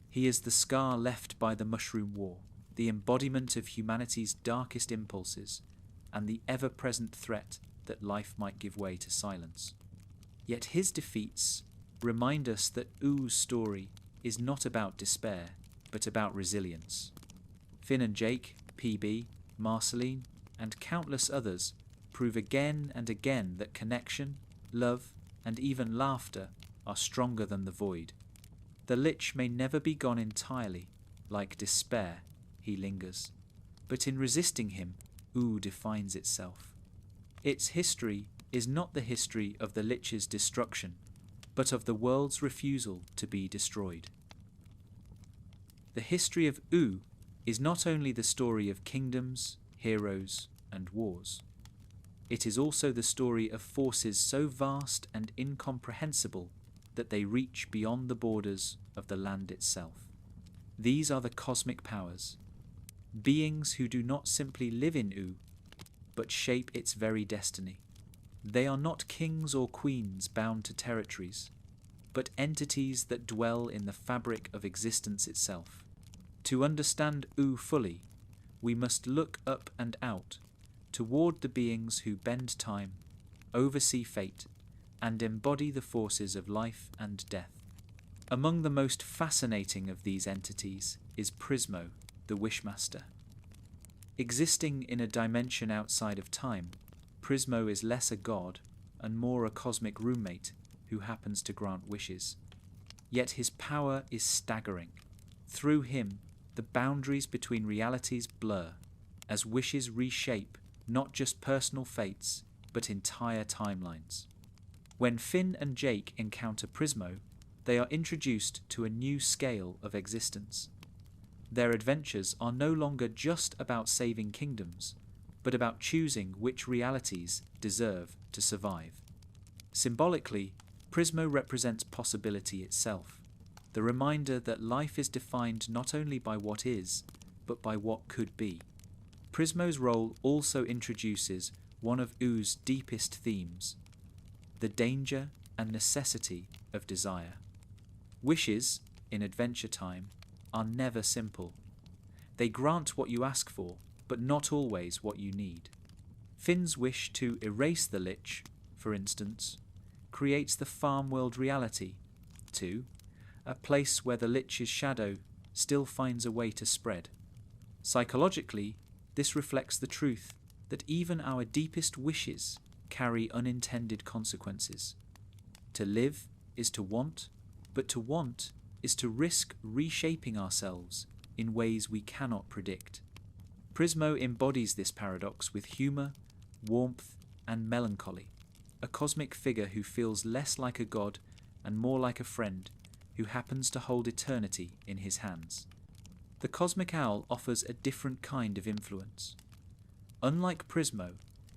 He is the scar left by the Mushroom War, the embodiment of humanity's darkest impulses, and the ever-present threat that life might give way to silence. Yet his defeats remind us that Oo's story is not about despair, but about resilience. Finn and Jake, PB, Marceline, and countless others prove again and again that connection, love, and even laughter are stronger than the void. The Lich may never be gone entirely, like despair, he lingers, but in resisting him, Ooo defines itself. Its history is not the history of the Lich's destruction, but of the world's refusal to be destroyed. The history of Ooo is not only the story of kingdoms, heroes, and wars. It is also the story of forces so vast and incomprehensible that they reach beyond the borders of the land itself. These are the cosmic powers, beings who do not simply live in Ooo, but shape its very destiny. They are not kings or queens bound to territories, but entities that dwell in the fabric of existence itself. To understand Ooo fully, we must look up and out, toward the beings who bend time, oversee fate, and embody the forces of life and death. Among the most fascinating of these entities is Prismo, the Wishmaster. Existing in a dimension outside of time, Prismo is less a god and more a cosmic roommate who happens to grant wishes. Yet his power is staggering. Through him, the boundaries between realities blur, as wishes reshape not just personal fates, but entire timelines. When Finn and Jake encounter Prismo, they are introduced to a new scale of existence. Their adventures are no longer just about saving kingdoms, but about choosing which realities deserve to survive. Symbolically, Prismo represents possibility itself, the reminder that life is defined not only by what is, but by what could be. Prismo's role also introduces one of Oo's deepest themes, the danger and necessity of desire. Wishes, in Adventure Time, are never simple. They grant what you ask for, but not always what you need. Finn's wish to erase the Lich, for instance, creates the farm world reality, 2, a place where the Lich's shadow still finds a way to spread. Psychologically, this reflects the truth that even our deepest wishes carry unintended consequences. To live is to want, but to want is to risk reshaping ourselves in ways we cannot predict. Prismo embodies this paradox with humour, warmth, and melancholy, a cosmic figure who feels less like a god and more like a friend who happens to hold eternity in his hands. The cosmic owl offers a different kind of influence. Unlike Prismo,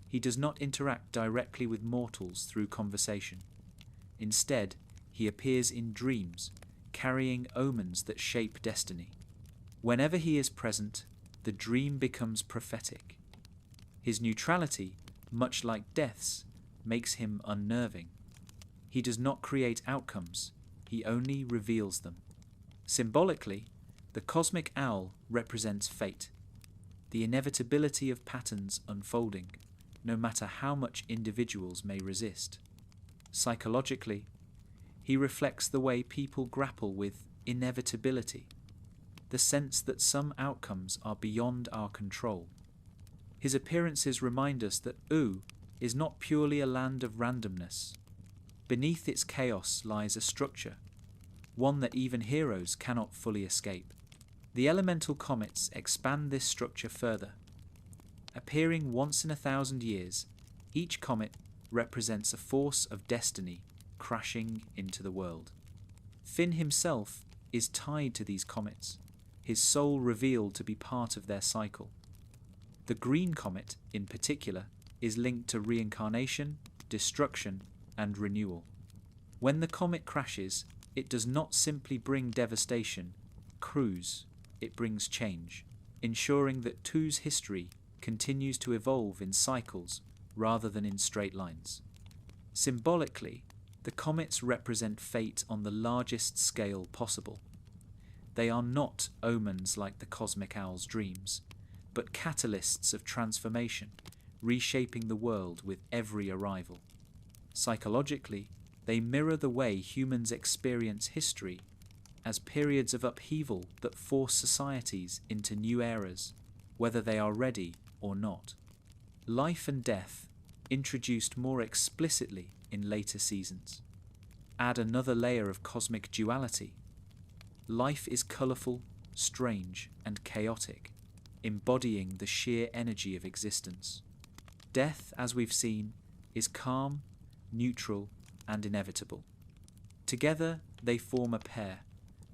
he does not interact directly with mortals through conversation. Instead, he appears in dreams, carrying omens that shape destiny. Whenever he is present, the dream becomes prophetic. His neutrality, much like Death's, makes him unnerving. He does not create outcomes, he only reveals them. Symbolically, the cosmic owl represents fate, the inevitability of patterns unfolding, no matter how much individuals may resist. Psychologically, he reflects the way people grapple with inevitability, the sense that some outcomes are beyond our control. His appearances remind us that Ooo is not purely a land of randomness. Beneath its chaos lies a structure, one that even heroes cannot fully escape. The elemental comets expand this structure further. Appearing once in 1,000 years, each comet represents a force of destiny crashing into the world. Finn himself is tied to these comets, his soul revealed to be part of their cycle. The green comet, in particular, is linked to reincarnation, destruction, and renewal. When the comet crashes, it does not simply bring devastation, it brings change, ensuring that Two's history continues to evolve in cycles rather than in straight lines. Symbolically, the comets represent fate on the largest scale possible. They are not omens like the cosmic owl's dreams, but catalysts of transformation, reshaping the world with every arrival. Psychologically, they mirror the way humans experience history as periods of upheaval that force societies into new eras, whether they are ready or not. Life and death, introduced more explicitly in later seasons, add another layer of cosmic duality. Life is colourful, strange, and chaotic, embodying the sheer energy of existence. Death, as we've seen, is calm, neutral, and inevitable. Together, they form a pair,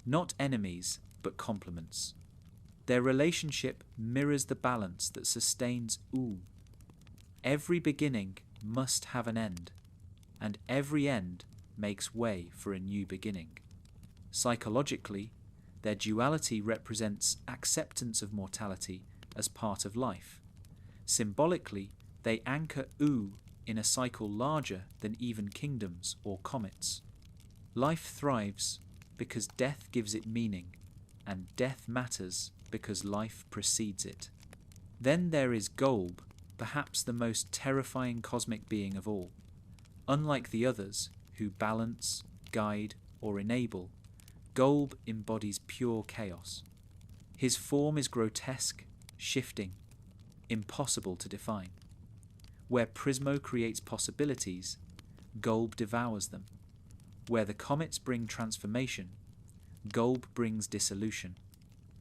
not enemies, but complements. Their relationship mirrors the balance that sustains Ooo. Every beginning must have an end, and every end makes way for a new beginning. Psychologically, their duality represents acceptance of mortality as part of life. Symbolically, they anchor Ooo in a cycle larger than even kingdoms or comets. Life thrives because death gives it meaning, and death matters because life precedes it. Then there is GOLB, perhaps the most terrifying cosmic being of all. Unlike the others, who balance, guide, or enable, GOLB embodies pure chaos. His form is grotesque, shifting, impossible to define. Where Prismo creates possibilities, GOLB devours them. Where the comets bring transformation, GOLB brings dissolution.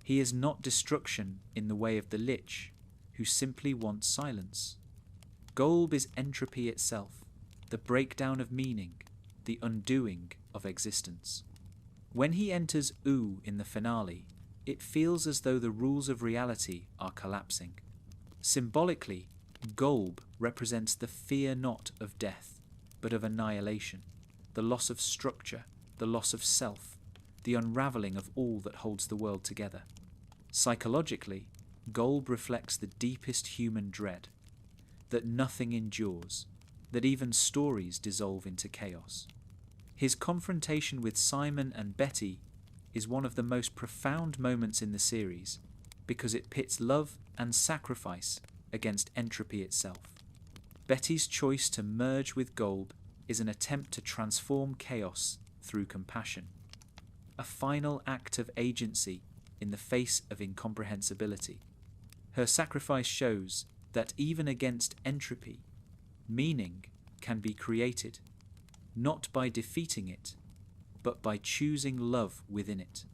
He is not destruction in the way of the Lich, who simply wants silence. GOLB is entropy itself, the breakdown of meaning, the undoing of existence. When he enters Ooo in the finale, it feels as though the rules of reality are collapsing. Symbolically, GOLB represents the fear not of death, but of annihilation, the loss of structure, the loss of self, the unravelling of all that holds the world together. Psychologically, GOLB reflects the deepest human dread, that nothing endures, that even stories dissolve into chaos. His confrontation with Simon and Betty is one of the most profound moments in the series because it pits love and sacrifice against entropy itself. Betty's choice to merge with GOLB is an attempt to transform chaos through compassion, a final act of agency in the face of incomprehensibility. Her sacrifice shows that even against entropy, meaning can be created, not by defeating it, but by choosing love within it.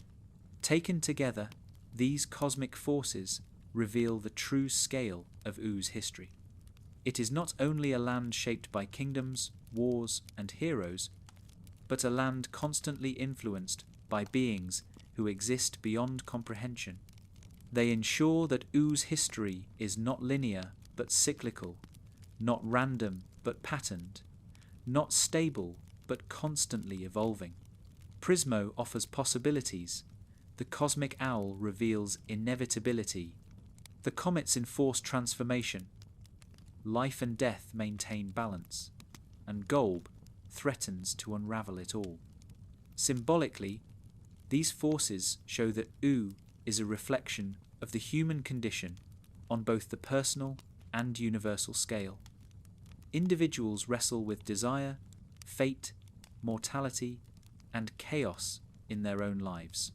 Taken together, these cosmic forces reveal the true scale of Oo's history. It is not only a land shaped by kingdoms, wars, and heroes, but a land constantly influenced by beings who exist beyond comprehension. They ensure that Oo's history is not linear but cyclical, not random but patterned, not stable but constantly evolving. Prismo offers possibilities. The cosmic owl reveals inevitability. The comets enforce transformation. Life and death maintain balance, and GOLB threatens to unravel it all. Symbolically, these forces show that Ooo is a reflection of the human condition on both the personal and universal scale. Individuals wrestle with desire, fate, mortality, and chaos in their own lives.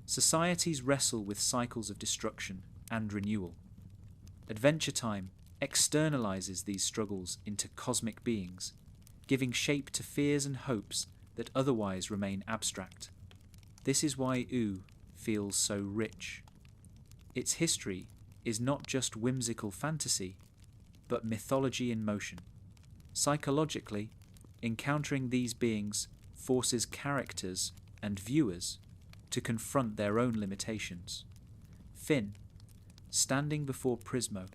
Societies wrestle with cycles of destruction and renewal. Adventure Time externalizes these struggles into cosmic beings, giving shape to fears and hopes that otherwise remain abstract. This is why Ooo feels so rich. Its history is not just whimsical fantasy, but mythology in motion. Psychologically, encountering these beings forces characters and viewers to confront their own limitations. Finn, standing before Prismo,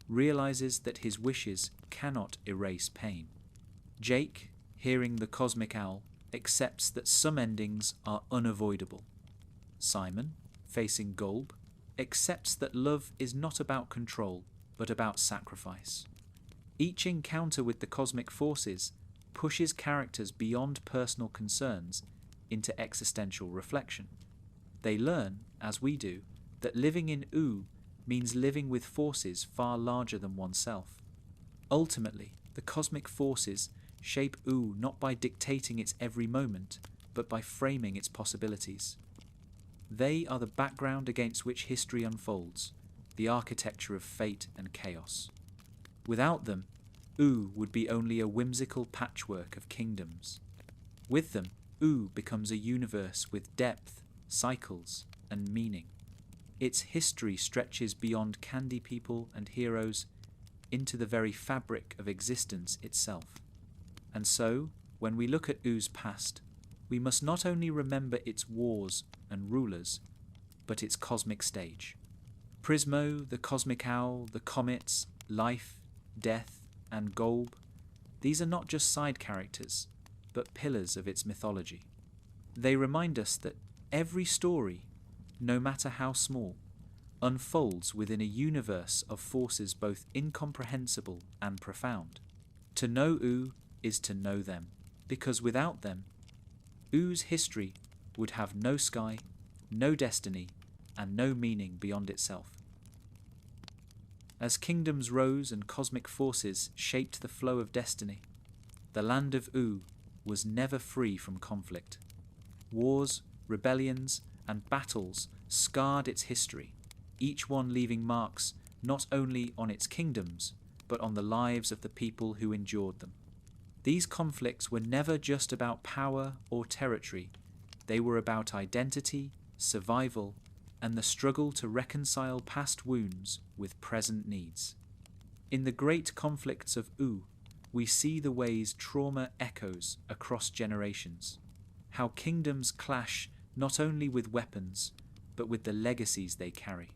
realizes that his wishes cannot erase pain. Jake, hearing the cosmic owl, accepts that some endings are unavoidable. Simon, facing GOLB, accepts that love is not about control, but about sacrifice. Each encounter with the cosmic forces pushes characters beyond personal concerns into existential reflection. They learn, as we do, that living in Ooo means living with forces far larger than oneself. Ultimately, the cosmic forces shape Ooo not by dictating its every moment, but by framing its possibilities. They are the background against which history unfolds, the architecture of fate and chaos. Without them, Ooo would be only a whimsical patchwork of kingdoms. With them, Ooo becomes a universe with depth, cycles, and meaning. Its history stretches beyond candy people and heroes into the very fabric of existence itself. And so, when we look at Oo's past, we must not only remember its wars and rulers, but its cosmic stage. Prismo, the cosmic owl, the comets, life, death, and GOLB, these are not just side characters, but pillars of its mythology. They remind us that every story, no matter how small, unfolds within a universe of forces both incomprehensible and profound. To know Ooo is to know them, because without them, Oo's history would have no sky, no destiny, and no meaning beyond itself. As kingdoms rose and cosmic forces shaped the flow of destiny, the land of Ooo was never free from conflict. Wars, rebellions, and battles scarred its history, each one leaving marks not only on its kingdoms, but on the lives of the people who endured them. These conflicts were never just about power or territory. They were about identity, survival, and the struggle to reconcile past wounds with present needs. In the great conflicts of Ooo, we see the ways trauma echoes across generations, how kingdoms clash not only with weapons, but with the legacies they carry.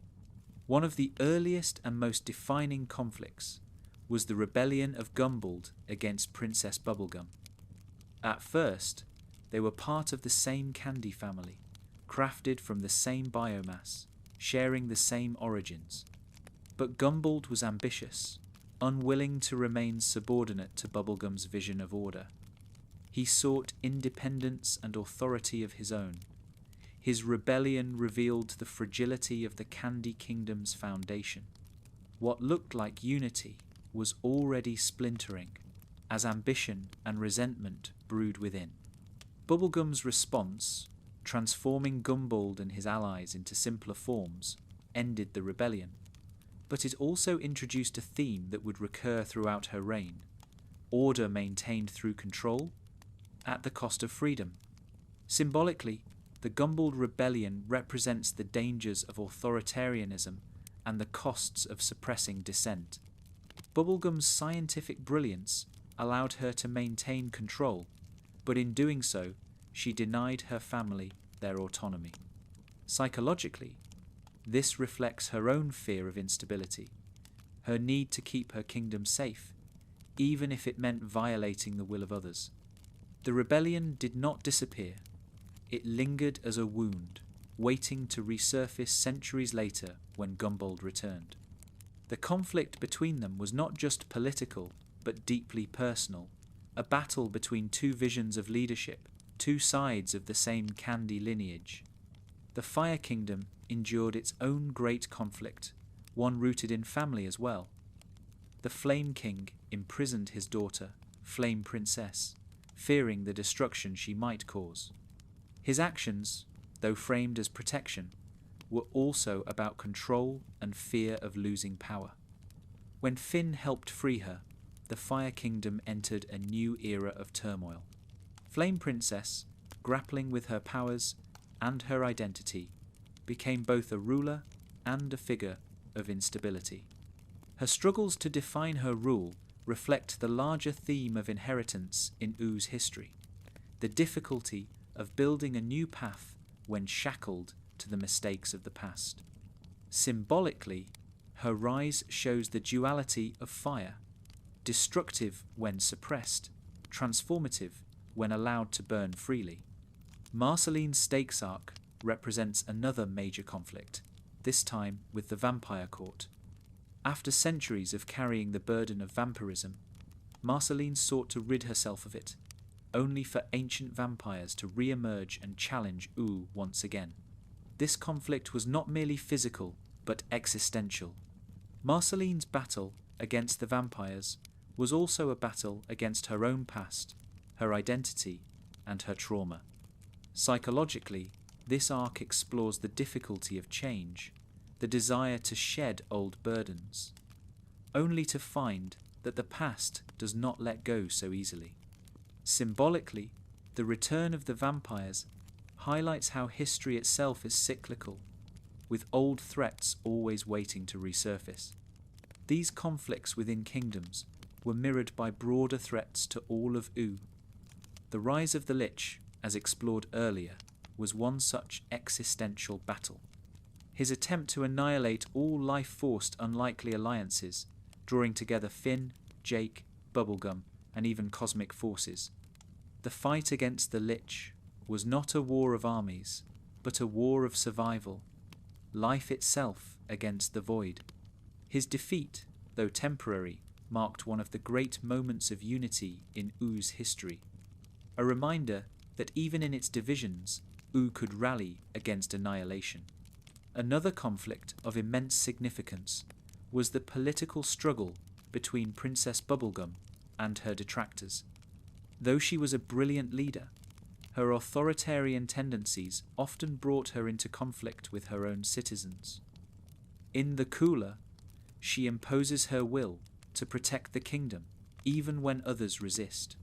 One of the earliest and most defining conflicts was the rebellion of Gumbald against Princess Bubblegum. At first, they were part of the same candy family, crafted from the same biomass, sharing the same origins. But Gumbald was ambitious, unwilling to remain subordinate to Bubblegum's vision of order. He sought independence and authority of his own. His rebellion revealed the fragility of the Candy Kingdom's foundation. What looked like unity was already splintering, as ambition and resentment brewed within. Bubblegum's response, transforming Gumbald and his allies into simpler forms, ended the rebellion. But it also introduced a theme that would recur throughout her reign: order maintained through control, at the cost of freedom. Symbolically, the Gumbald rebellion represents the dangers of authoritarianism and the costs of suppressing dissent. Bubblegum's scientific brilliance allowed her to maintain control, but in doing so, she denied her family their autonomy. Psychologically, this reflects her own fear of instability, her need to keep her kingdom safe, even if it meant violating the will of others. The rebellion did not disappear. It lingered as a wound, waiting to resurface centuries later when Gumbald returned. The conflict between them was not just political, but deeply personal, a battle between two visions of leadership, two sides of the same candy lineage. The Fire Kingdom endured its own great conflict, one rooted in family as well. The Flame King imprisoned his daughter, Flame Princess, fearing the destruction she might cause. His actions, though framed as protection, were also about control and fear of losing power. When Finn helped free her, the Fire Kingdom entered a new era of turmoil. Flame Princess, grappling with her powers and her identity, became both a ruler and a figure of instability. Her struggles to define her rule reflect the larger theme of inheritance in Oo's history, the difficulty of building a new path when shackled to the mistakes of the past. Symbolically, her rise shows the duality of fire, destructive when suppressed, transformative when allowed to burn freely. Marceline's stakes arc represents another major conflict, this time with the vampire court. After centuries of carrying the burden of vampirism, Marceline sought to rid herself of it, only for ancient vampires to re-emerge and challenge Ooo once again. This conflict was not merely physical, but existential. Marceline's battle against the vampires was also a battle against her own past, her identity, and her trauma. Psychologically, this arc explores the difficulty of change, the desire to shed old burdens, only to find that the past does not let go so easily. Symbolically, the return of the vampires highlights how history itself is cyclical, with old threats always waiting to resurface. These conflicts within kingdoms were mirrored by broader threats to all of Ooo. The rise of the Lich, as explored earlier, was one such existential battle. His attempt to annihilate all life-forced unlikely alliances, drawing together Finn, Jake, Bubblegum, and even cosmic forces. The fight against the Lich was not a war of armies, but a war of survival, life itself against the void. His defeat, though temporary, marked one of the great moments of unity in Oo's history, a reminder that even in its divisions, Ooo could rally against annihilation. Another conflict of immense significance was the political struggle between Princess Bubblegum and her detractors. Though she was a brilliant leader, her authoritarian tendencies often brought her into conflict with her own citizens. In the Cooler, she imposes her will to protect the kingdom, even when others resist.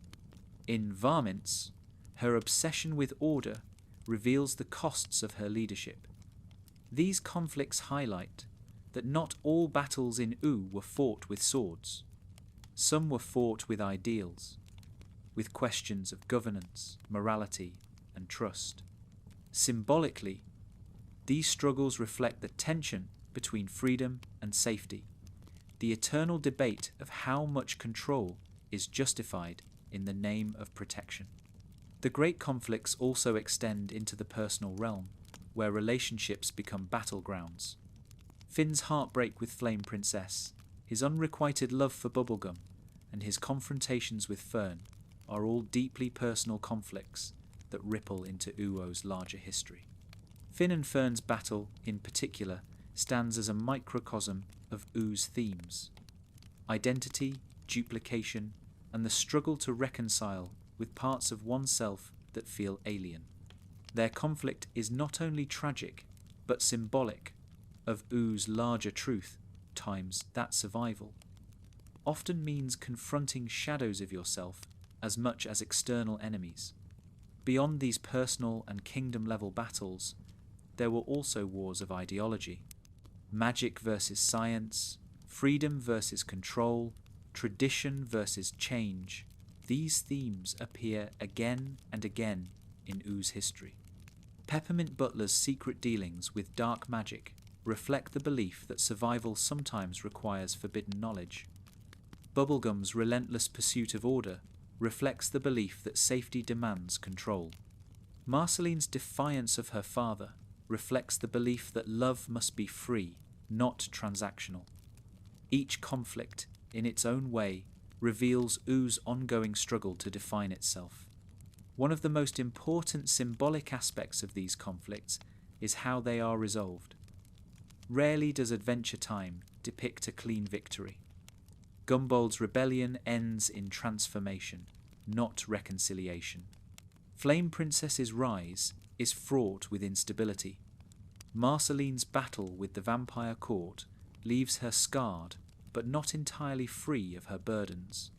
In Varmints, her obsession with order reveals the costs of her leadership. These conflicts highlight that not all battles in Ooo were fought with swords. Some were fought with ideals, with questions of governance, morality, and trust. Symbolically, these struggles reflect the tension between freedom and safety, the eternal debate of how much control is justified in the name of protection. The great conflicts also extend into the personal realm, where relationships become battlegrounds. Finn's heartbreak with Flame Princess, his unrequited love for Bubblegum, and his confrontations with Fern are all deeply personal conflicts that ripple into Oo's larger history. Finn and Fern's battle, in particular, stands as a microcosm of Oo's themes: identity, duplication, and the struggle to reconcile with parts of oneself that feel alien. Their conflict is not only tragic, but symbolic of Oo's larger truth times that survival often means confronting shadows of yourself as much as external enemies. Beyond these personal and kingdom-level battles, there were also wars of ideology. Magic versus science, freedom versus control, tradition versus change. These themes appear again and again in Oo's history. Peppermint Butler's secret dealings with dark magic reflect the belief that survival sometimes requires forbidden knowledge. Bubblegum's relentless pursuit of order reflects the belief that safety demands control. Marceline's defiance of her father reflects the belief that love must be free, not transactional. Each conflict, in its own way, reveals Oo's ongoing struggle to define itself. One of the most important symbolic aspects of these conflicts is how they are resolved. Rarely does Adventure Time depict a clean victory. Gumbald's rebellion ends in transformation, not reconciliation. Flame Princess's rise is fraught with instability. Marceline's battle with the vampire court leaves her scarred but not entirely free of her burdens.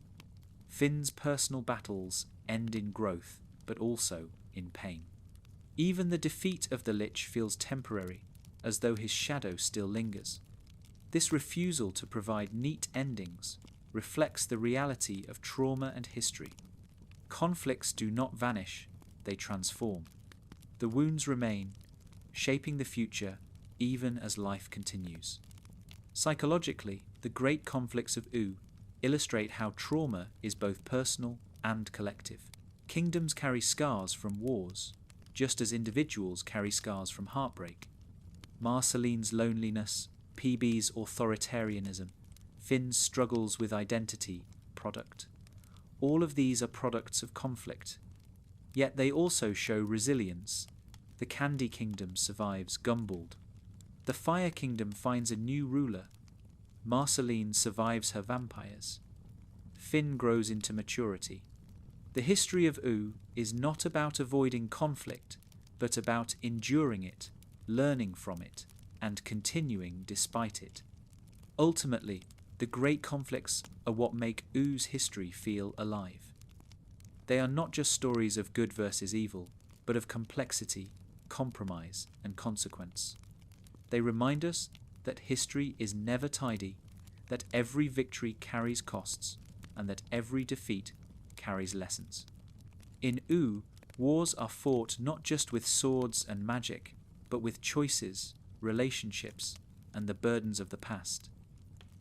Finn's personal battles end in growth, but also in pain. Even the defeat of the Lich feels temporary, as though his shadow still lingers. This refusal to provide neat endings reflects the reality of trauma and history. Conflicts do not vanish, they transform. The wounds remain, shaping the future even as life continues. Psychologically, the great conflicts of Ooo illustrate how trauma is both personal and collective. Kingdoms carry scars from wars, just as individuals carry scars from heartbreak. Marceline's loneliness, PB's authoritarianism, Finn's struggles with identity, product. All of these are products of conflict. Yet they also show resilience. The Candy Kingdom survives Gumbald. The Fire Kingdom finds a new ruler. Marceline survives her vampires. Finn grows into maturity. The history of Ooo is not about avoiding conflict, but about enduring it, learning from it, and continuing despite it. Ultimately, the great conflicts are what make Oo's history feel alive. They are not just stories of good versus evil, but of complexity, compromise, and consequence. They remind us that history is never tidy, that every victory carries costs, and that every defeat carries lessons. In Ooo, wars are fought not just with swords and magic, but with choices, relationships, and the burdens of the past.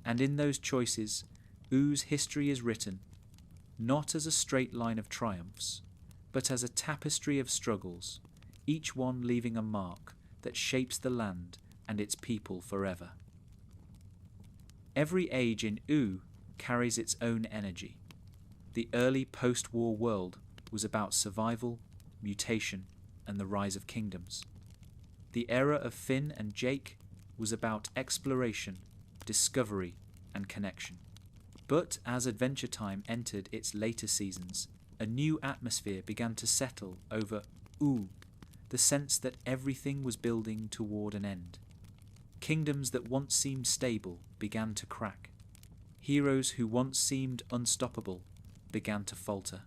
And in those choices, Oo's history is written, not as a straight line of triumphs, but as a tapestry of struggles, each one leaving a mark that shapes the land and its people forever. Every age in Ooo carries its own energy. The early post-war world was about survival, mutation, and the rise of kingdoms. The era of Finn and Jake was about exploration, discovery, and connection. But as Adventure Time entered its later seasons, a new atmosphere began to settle over Ooo, the sense that everything was building toward an end. Kingdoms that once seemed stable began to crack. Heroes who once seemed unstoppable began to falter.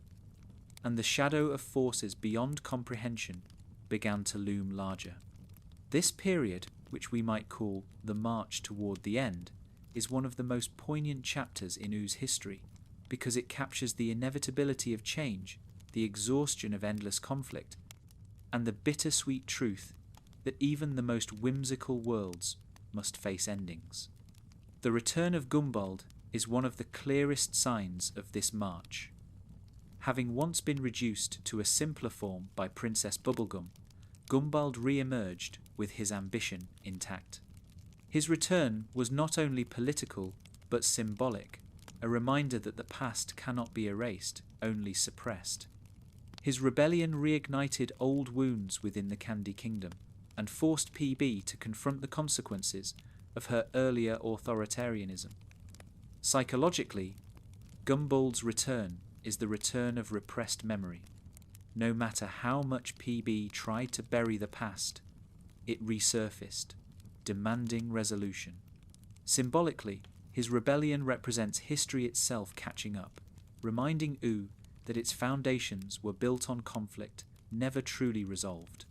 And the shadow of forces beyond comprehension began to loom larger. This period, which we might call the march toward the end, is one of the most poignant chapters in Oo's history, because it captures the inevitability of change, the exhaustion of endless conflict, and the bittersweet truth that even the most whimsical worlds must face endings. The return of Gumbald is one of the clearest signs of this march. Having once been reduced to a simpler form by Princess Bubblegum, Gumbald re-emerged with his ambition intact. His return was not only political, but symbolic, a reminder that the past cannot be erased, only suppressed. His rebellion reignited old wounds within the Candy Kingdom, and forced PB to confront the consequences of her earlier authoritarianism. Psychologically, Gumbald's return is the return of repressed memory. No matter how much PB tried to bury the past, it resurfaced, demanding resolution. Symbolically, his rebellion represents history itself catching up, reminding Ooo that its foundations were built on conflict, never truly resolved.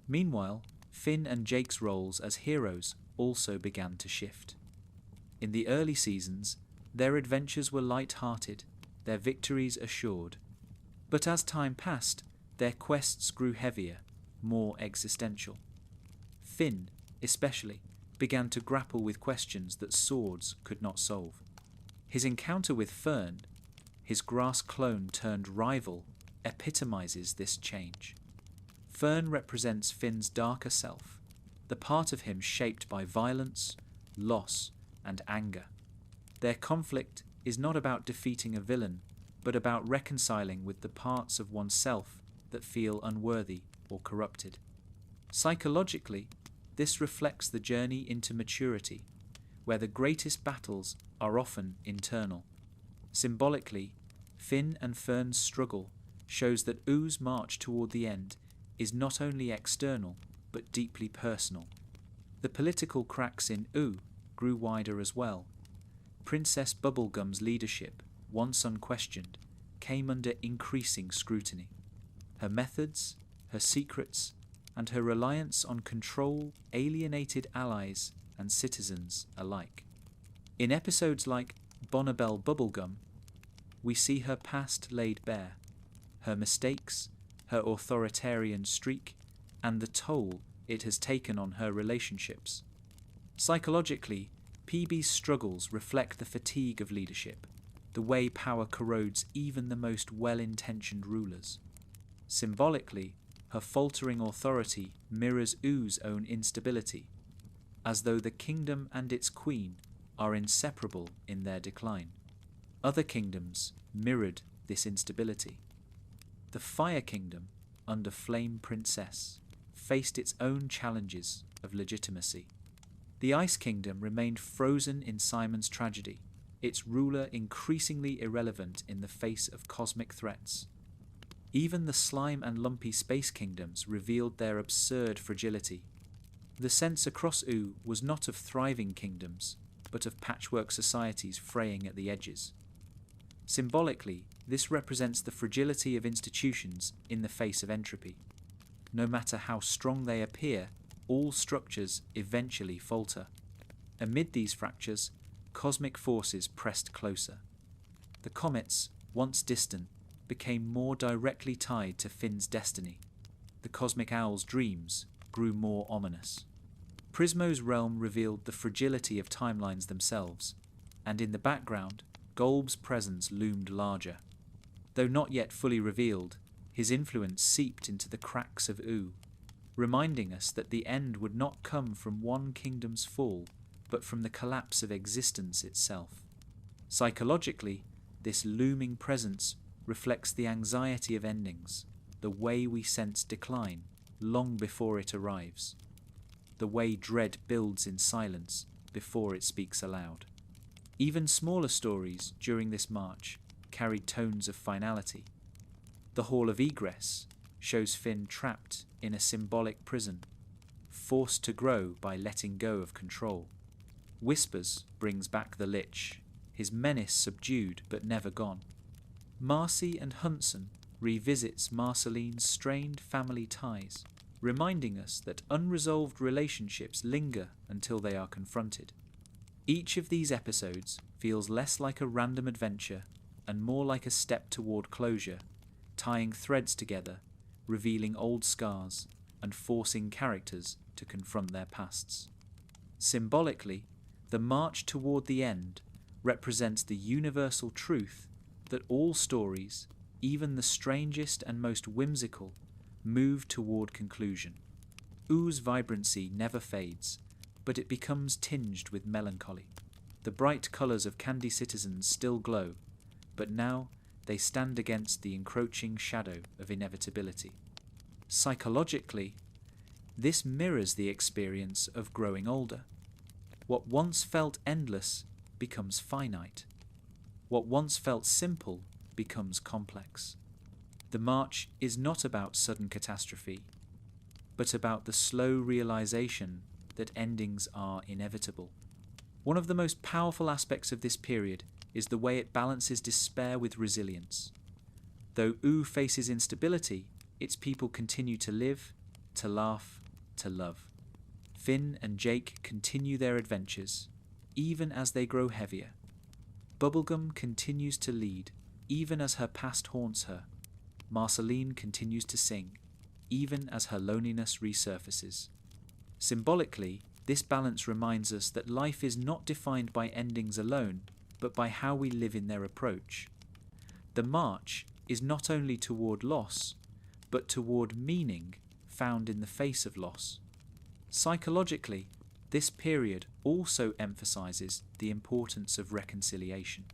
Meanwhile, Finn and Jake's roles as heroes also began to shift. In the early seasons, their adventures were light-hearted, their victories assured. But as time passed, their quests grew heavier, more existential. Finn, especially, began to grapple with questions that swords could not solve. His encounter with Fern, his grass clone turned rival, epitomizes this change. Fern represents Finn's darker self, the part of him shaped by violence, loss, and anger. Their conflict is not about defeating a villain, but about reconciling with the parts of oneself that feel unworthy or corrupted. Psychologically, this reflects the journey into maturity, where the greatest battles are often internal. Symbolically, Finn and Fern's struggle shows that Oo's march toward the end is not only external, but deeply personal. The political cracks in Ooo grew wider as well. Princess Bubblegum's leadership, once unquestioned, came under increasing scrutiny. Her methods, her secrets, and her reliance on control alienated allies and citizens alike. In episodes like Bonnabelle Bubblegum, we see her past laid bare, her mistakes, her authoritarian streak, and the toll it has taken on her relationships. Psychologically, PB's struggles reflect the fatigue of leadership, the way power corrodes even the most well-intentioned rulers. Symbolically, her faltering authority mirrors Oo's own instability, as though the kingdom and its queen are inseparable in their decline. Other kingdoms mirrored this instability. The Fire Kingdom, under Flame Princess, faced its own challenges of legitimacy. The Ice Kingdom remained frozen in Simon's tragedy, its ruler increasingly irrelevant in the face of cosmic threats. Even the Slime and Lumpy Space Kingdoms revealed their absurd fragility. The sense across Ooo was not of thriving kingdoms, but of patchwork societies fraying at the edges. Symbolically, this represents the fragility of institutions in the face of entropy. No matter how strong they appear, all structures eventually falter. Amid these fractures, cosmic forces pressed closer. The comets, once distant, became more directly tied to Finn's destiny. The cosmic owl's dreams grew more ominous. Prismo's realm revealed the fragility of timelines themselves, and in the background, GOLB's presence loomed larger. Though not yet fully revealed, his influence seeped into the cracks of Ooo, reminding us that the end would not come from one kingdom's fall, but from the collapse of existence itself. Psychologically, this looming presence reflects the anxiety of endings, the way we sense decline long before it arrives, the way dread builds in silence before it speaks aloud. Even smaller stories during this march carried tones of finality. The Hall of Egress shows Finn trapped in a symbolic prison, forced to grow by letting go of control. Whispers brings back the Lich, his menace subdued but never gone. Marcy and Hunson revisits Marceline's strained family ties, reminding us that unresolved relationships linger until they are confronted. Each of these episodes feels less like a random adventure and more like a step toward closure, tying threads together, revealing old scars, and forcing characters to confront their pasts. Symbolically, the march toward the end represents the universal truth that all stories, even the strangest and most whimsical, move toward conclusion. Oo's vibrancy never fades, but it becomes tinged with melancholy. The bright colours of Candy Citizens still glow, but now they stand against the encroaching shadow of inevitability. Psychologically, this mirrors the experience of growing older. What once felt endless becomes finite. What once felt simple becomes complex. The march is not about sudden catastrophe, but about the slow realization that endings are inevitable. One of the most powerful aspects of this period is the way it balances despair with resilience. Though Ooo faces instability, its people continue to live, to laugh, to love. Finn and Jake continue their adventures, even as they grow heavier. Bubblegum continues to lead, even as her past haunts her. Marceline continues to sing, even as her loneliness resurfaces. Symbolically, this balance reminds us that life is not defined by endings alone, but by how we live in their approach. The march is not only toward loss, but toward meaning found in the face of loss. Psychologically, this period also emphasizes the importance of reconciliation.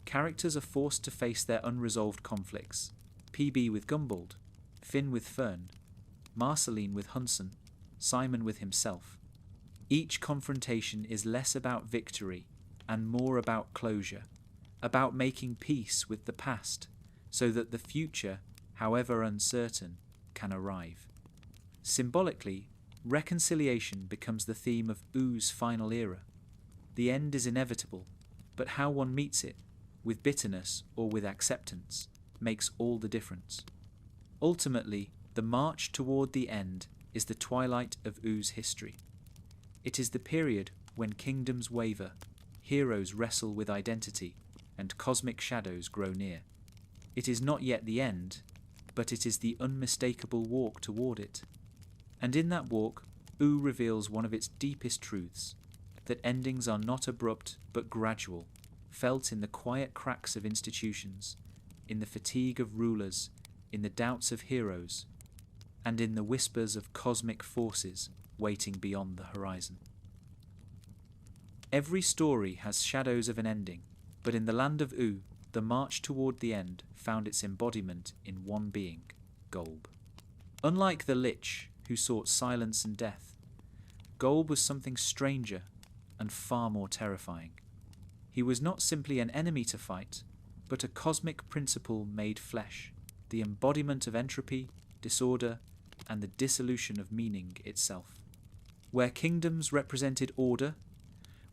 Characters are forced to face their unresolved conflicts, PB with Gumbald, Finn with Fern, Marceline with Hunson, Simon with himself. Each confrontation is less about victory and more about closure, about making peace with the past so that the future, however uncertain, can arrive. Symbolically, reconciliation becomes the theme of Oo's final era. The end is inevitable, but how one meets it, with bitterness or with acceptance, makes all the difference. Ultimately, the march toward the end is the twilight of Oo's history. It is the period when kingdoms waver, heroes wrestle with identity, and cosmic shadows grow near. It is not yet the end, but it is the unmistakable walk toward it. And in that walk, Ooo reveals one of its deepest truths, that endings are not abrupt but gradual, felt in the quiet cracks of institutions, in the fatigue of rulers, in the doubts of heroes, and in the whispers of cosmic forces waiting beyond the horizon. Every story has shadows of an ending, but in the Land of Ooo, the march toward the end found its embodiment in one being, GOLB. Unlike the Lich, who sought silence and death, GOLB was something stranger and far more terrifying. He was not simply an enemy to fight, but a cosmic principle made flesh, the embodiment of entropy, disorder, and the dissolution of meaning itself. Where kingdoms represented order,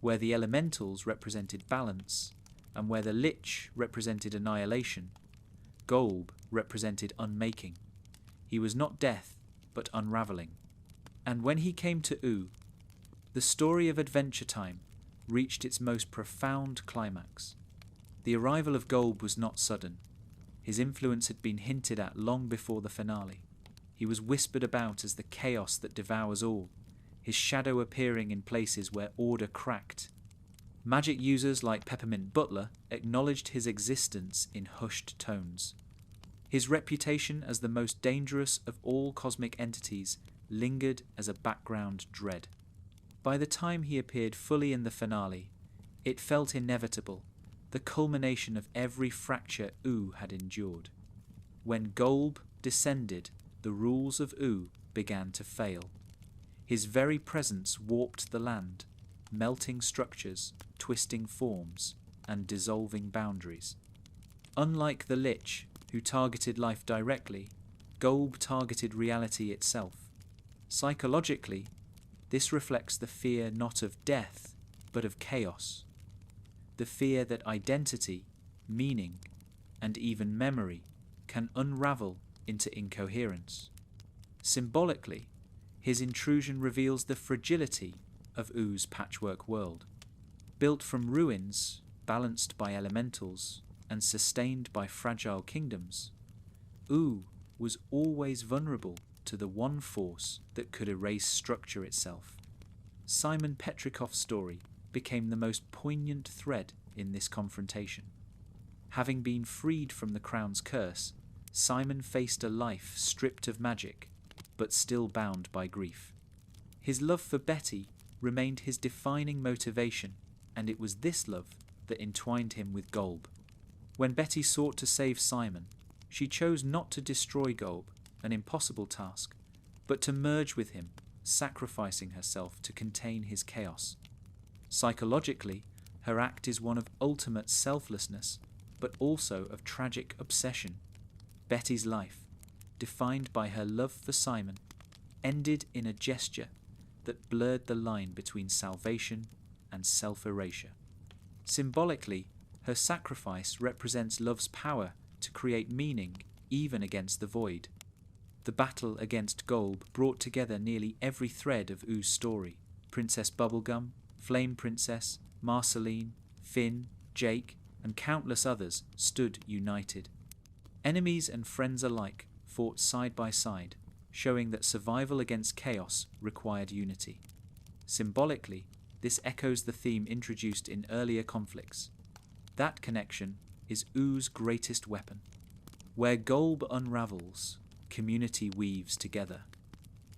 where the elementals represented balance, and where the Lich represented annihilation, GOLB represented unmaking. He was not death, but unravelling. And when he came to Ooo, the story of Adventure Time reached its most profound climax. The arrival of GOLB was not sudden. His influence had been hinted at long before the finale. He was whispered about as the chaos that devours all, his shadow appearing in places where order cracked. Magic users like Peppermint Butler acknowledged his existence in hushed tones. His reputation as the most dangerous of all cosmic entities lingered as a background dread. By the time he appeared fully in the finale, it felt inevitable, the culmination of every fracture Ooo had endured. When GOLB descended, the rules of Ooo began to fail. His very presence warped the land, melting structures, twisting forms, and dissolving boundaries. Unlike the Lich, who targeted life directly, GOLB targeted reality itself. Psychologically, this reflects the fear not of death, but of chaos. The fear that identity, meaning, and even memory can unravel into incoherence. Symbolically, his intrusion reveals the fragility of Oo's patchwork world. Built from ruins, balanced by elementals, and sustained by fragile kingdoms, Ooo was always vulnerable to the one force that could erase structure itself. Simon Petrikov's story became the most poignant thread in this confrontation. Having been freed from the crown's curse, Simon faced a life stripped of magic, but still bound by grief. His love for Betty remained his defining motivation, and it was this love that entwined him with GOLB. When Betty sought to save Simon, she chose not to destroy GOLB, an impossible task, but to merge with him, sacrificing herself to contain his chaos. Psychologically, her act is one of ultimate selflessness, but also of tragic obsession. Betty's life, defined by her love for Simon, ended in a gesture that blurred the line between salvation and self-erasure. Symbolically, her sacrifice represents love's power to create meaning even against the void. The battle against GOLB brought together nearly every thread of Oo's story. Princess Bubblegum, Flame Princess, Marceline, Finn, Jake, and countless others stood united. Enemies and friends alike fought side by side, showing that survival against chaos required unity. Symbolically, this echoes the theme introduced in earlier conflicts. That connection is Oo's greatest weapon. Where GOLB unravels, community weaves together.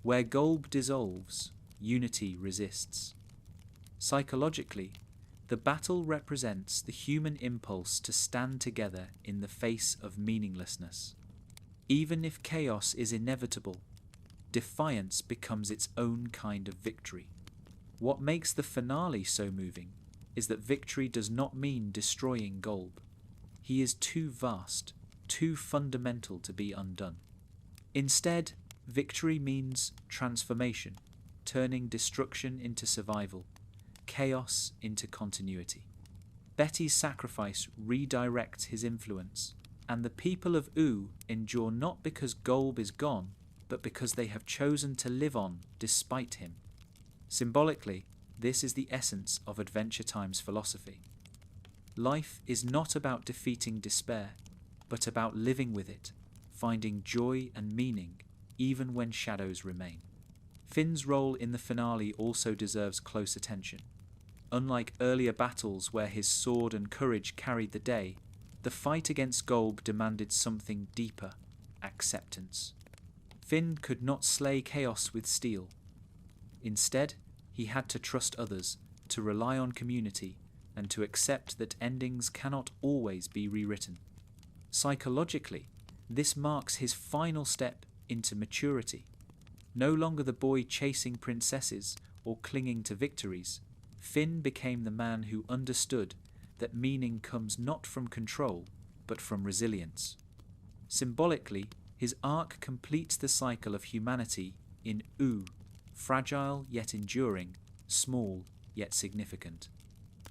Where GOLB dissolves, unity resists. Psychologically, the battle represents the human impulse to stand together in the face of meaninglessness. Even if chaos is inevitable, defiance becomes its own kind of victory. What makes the finale so moving is that victory does not mean destroying GOLB. He is too vast, too fundamental to be undone. Instead, victory means transformation, turning destruction into survival, chaos into continuity. Betty's sacrifice redirects his influence, and the people of Ooo endure not because GOLB is gone, but because they have chosen to live on despite him. Symbolically, this is the essence of Adventure Time's philosophy. Life is not about defeating despair, but about living with it, finding joy and meaning even when shadows remain. Finn's role in the finale also deserves close attention. Unlike earlier battles where his sword and courage carried the day, the fight against GOLB demanded something deeper: acceptance. Finn could not slay chaos with steel. Instead, he had to trust others, to rely on community, and to accept that endings cannot always be rewritten. Psychologically, this marks his final step into maturity. No longer the boy chasing princesses or clinging to victories, Finn became the man who understood that meaning comes not from control, but from resilience. Symbolically, his arc completes the cycle of humanity in Ooo, fragile yet enduring, small yet significant.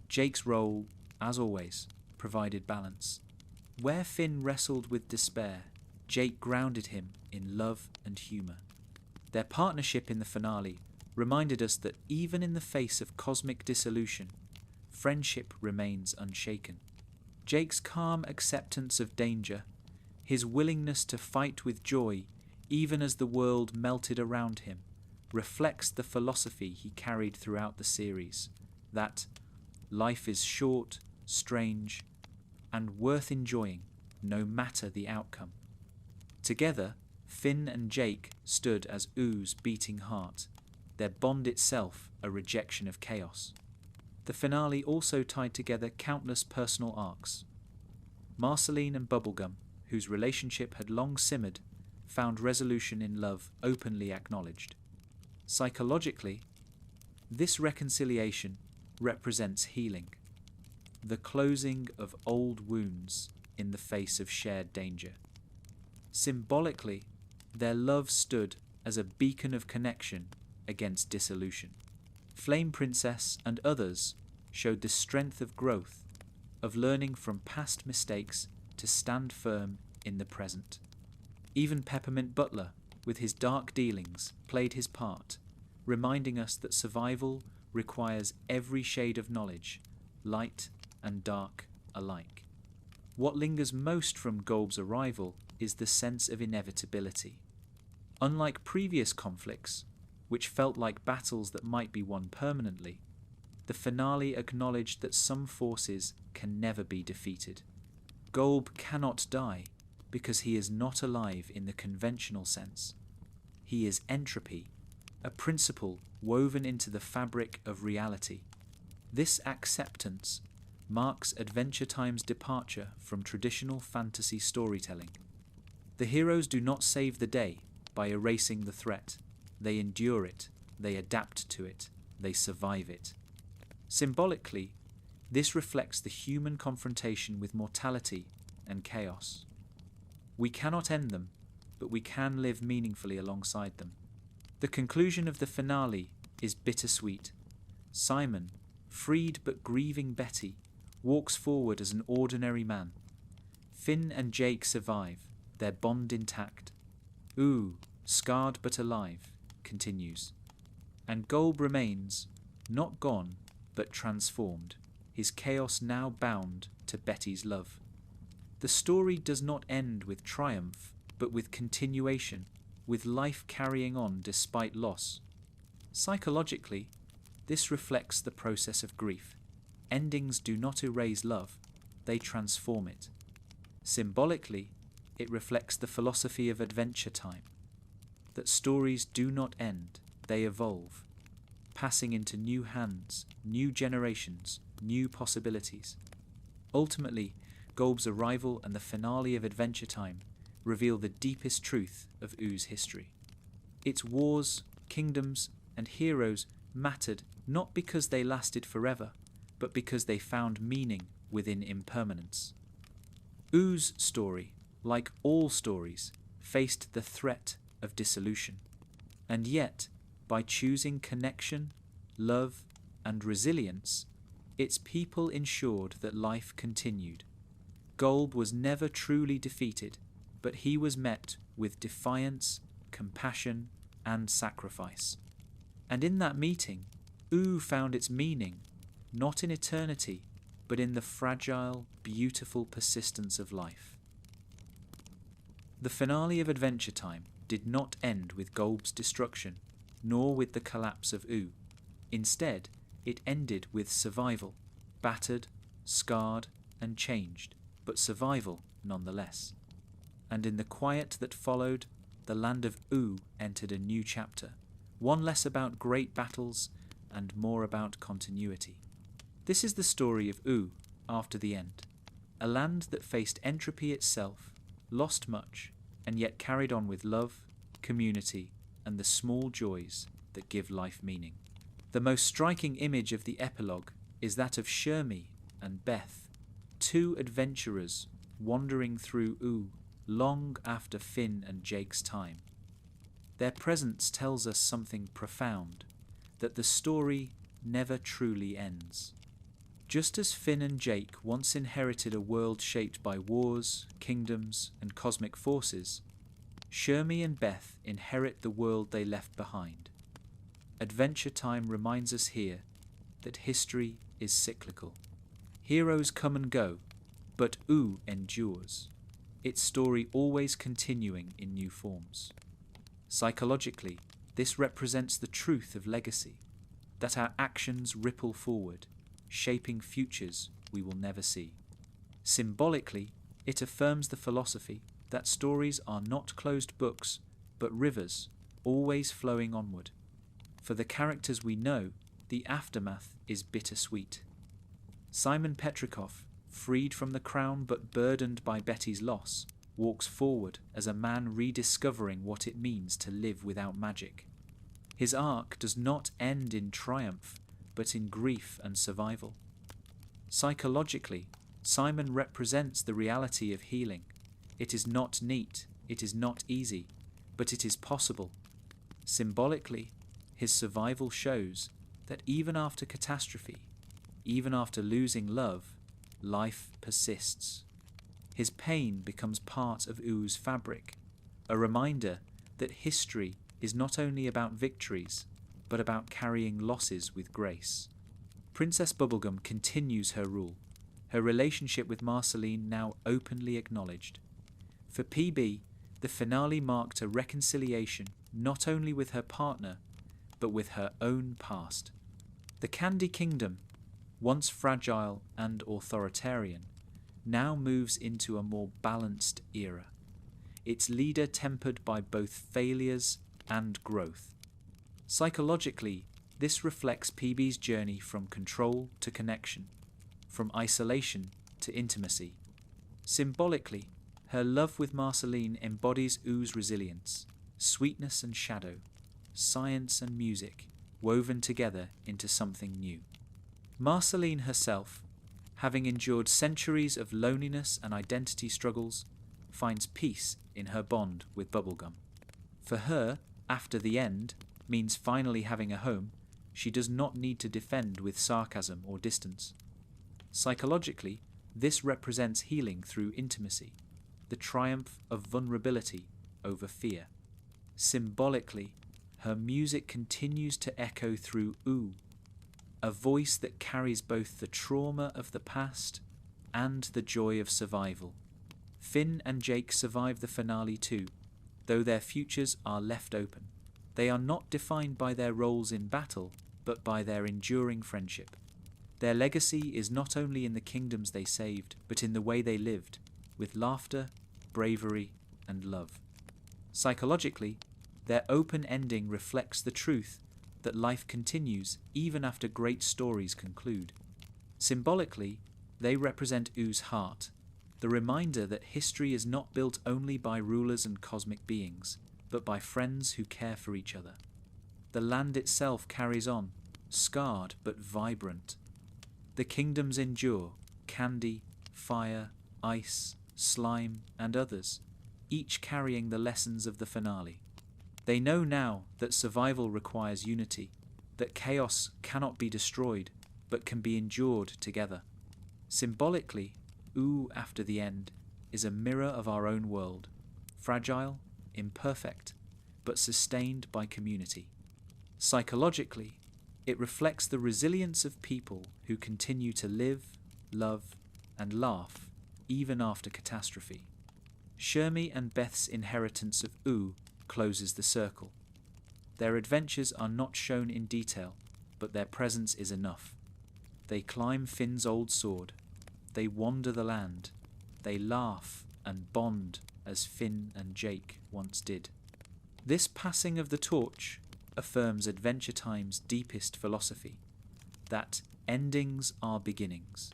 Jake's role, as always, provided balance. Where Finn wrestled with despair, Jake grounded him in love and humour. Their partnership in the finale reminded us that even in the face of cosmic dissolution, friendship remains unshaken. Jake's calm acceptance of danger, his willingness to fight with joy even as the world melted around him, reflects the philosophy he carried throughout the series, that life is short, strange, and worth enjoying no matter the outcome. Together, Finn and Jake stood as Oo's beating heart, their bond itself a rejection of chaos. The finale also tied together countless personal arcs. Marceline and Bubblegum, whose relationship had long simmered, found resolution in love openly acknowledged. Psychologically, this reconciliation represents healing, the closing of old wounds in the face of shared danger. Symbolically, their love stood as a beacon of connection against dissolution. Flame Princess and others showed the strength of growth, of learning from past mistakes to stand firm in the present. Even Peppermint Butler, with his dark dealings, played his part, reminding us that survival requires every shade of knowledge, light and dark alike. What lingers most from GOLB's arrival is the sense of inevitability. Unlike previous conflicts, which felt like battles that might be won permanently, the finale acknowledged that some forces can never be defeated. GOLB cannot die because he is not alive in the conventional sense. He is entropy, a principle woven into the fabric of reality. This acceptance marks Adventure Time's departure from traditional fantasy storytelling. The heroes do not save the day by erasing the threat. They endure it, they adapt to it, they survive it. Symbolically, this reflects the human confrontation with mortality and chaos. We cannot end them, but we can live meaningfully alongside them. The conclusion of the finale is bittersweet. Simon, freed but grieving Betty, walks forward as an ordinary man. Finn and Jake survive, their bond intact. Ooo, scarred but alive, continues. And GOLB remains, not gone, but transformed, his chaos now bound to Betty's love. The story does not end with triumph, but with continuation, with life carrying on despite loss. Psychologically, this reflects the process of grief. Endings do not erase love, they transform it. Symbolically, it reflects the philosophy of Adventure Time, that stories do not end, they evolve, passing into new hands, new generations, new possibilities. Ultimately, GOLB's arrival and the finale of Adventure Time reveal the deepest truth of Oo's history. Its wars, kingdoms, and heroes mattered not because they lasted forever, but because they found meaning within impermanence. Oo's story, like all stories, faced the threat of dissolution. And yet, by choosing connection, love, and resilience, its people ensured that life continued. GOLB was never truly defeated, but he was met with defiance, compassion, and sacrifice. And in that meeting, Ooo found its meaning, not in eternity, but in the fragile, beautiful persistence of life. The finale of Adventure Time did not end with GOLB's destruction, nor with the collapse of Ooo. Instead, it ended with survival, battered, scarred, and changed, but survival nonetheless. And in the quiet that followed, the Land of Ooo entered a new chapter, one less about great battles and more about continuity. This is the story of Ooo after the end, a land that faced entropy itself, lost much, and yet carried on with love, community, and the small joys that give life meaning. The most striking image of the epilogue is that of Shermie and Beth, two adventurers wandering through Ooo long after Finn and Jake's time. Their presence tells us something profound, that the story never truly ends. Just as Finn and Jake once inherited a world shaped by wars, kingdoms, and cosmic forces, Shermie and Beth inherit the world they left behind. Adventure Time reminds us here that history is cyclical. Heroes come and go, but Ooo endures, its story always continuing in new forms. Psychologically, this represents the truth of legacy, that our actions ripple forward, shaping futures we will never see. Symbolically, it affirms the philosophy that stories are not closed books, but rivers, always flowing onward. For the characters we know, the aftermath is bittersweet. Simon Petrikov, freed from the crown but burdened by Betty's loss, walks forward as a man rediscovering what it means to live without magic. His arc does not end in triumph, but in grief and survival. Psychologically, Simon represents the reality of healing. It is not neat, it is not easy, but it is possible. Symbolically, his survival shows that even after catastrophe, even after losing love, life persists. His pain becomes part of Oo's fabric, a reminder that history is not only about victories, but about carrying losses with grace. Princess Bubblegum continues her rule, her relationship with Marceline now openly acknowledged. For PB, the finale marked a reconciliation not only with her partner, but with her own past. The Candy Kingdom, once fragile and authoritarian, now moves into a more balanced era, its leader tempered by both failures and growth. Psychologically, this reflects PB's journey from control to connection, from isolation to intimacy. Symbolically, her love with Marceline embodies Oo's resilience, sweetness and shadow, science and music, woven together into something new. Marceline herself, having endured centuries of loneliness and identity struggles, finds peace in her bond with Bubblegum. For her, after the end means finally having a home, she does not need to defend with sarcasm or distance. Psychologically, this represents healing through intimacy, the triumph of vulnerability over fear. Symbolically, her music continues to echo through Ooo, a voice that carries both the trauma of the past and the joy of survival. Finn and Jake survive the finale too, though their futures are left open. They are not defined by their roles in battle, but by their enduring friendship. Their legacy is not only in the kingdoms they saved, but in the way they lived, with laughter, bravery, and love. Psychologically, their open ending reflects the truth that life continues even after great stories conclude. Symbolically, they represent Oo's heart, the reminder that history is not built only by rulers and cosmic beings, but by friends who care for each other. The land itself carries on, scarred but vibrant. The kingdoms endure, candy, fire, ice, slime, and others, each carrying the lessons of the finale. They know now that survival requires unity, that chaos cannot be destroyed, but can be endured together. Symbolically, Ooo after the end is a mirror of our own world, fragile, imperfect, but sustained by community. Psychologically, it reflects the resilience of people who continue to live, love, and laugh even after catastrophe. Shermie and Beth's inheritance of Ooo closes the circle. Their adventures are not shown in detail, but their presence is enough. They climb Finn's old sword. They wander the land. They laugh and bond as Finn and Jake once did. This passing of the torch affirms Adventure Time's deepest philosophy, that endings are beginnings,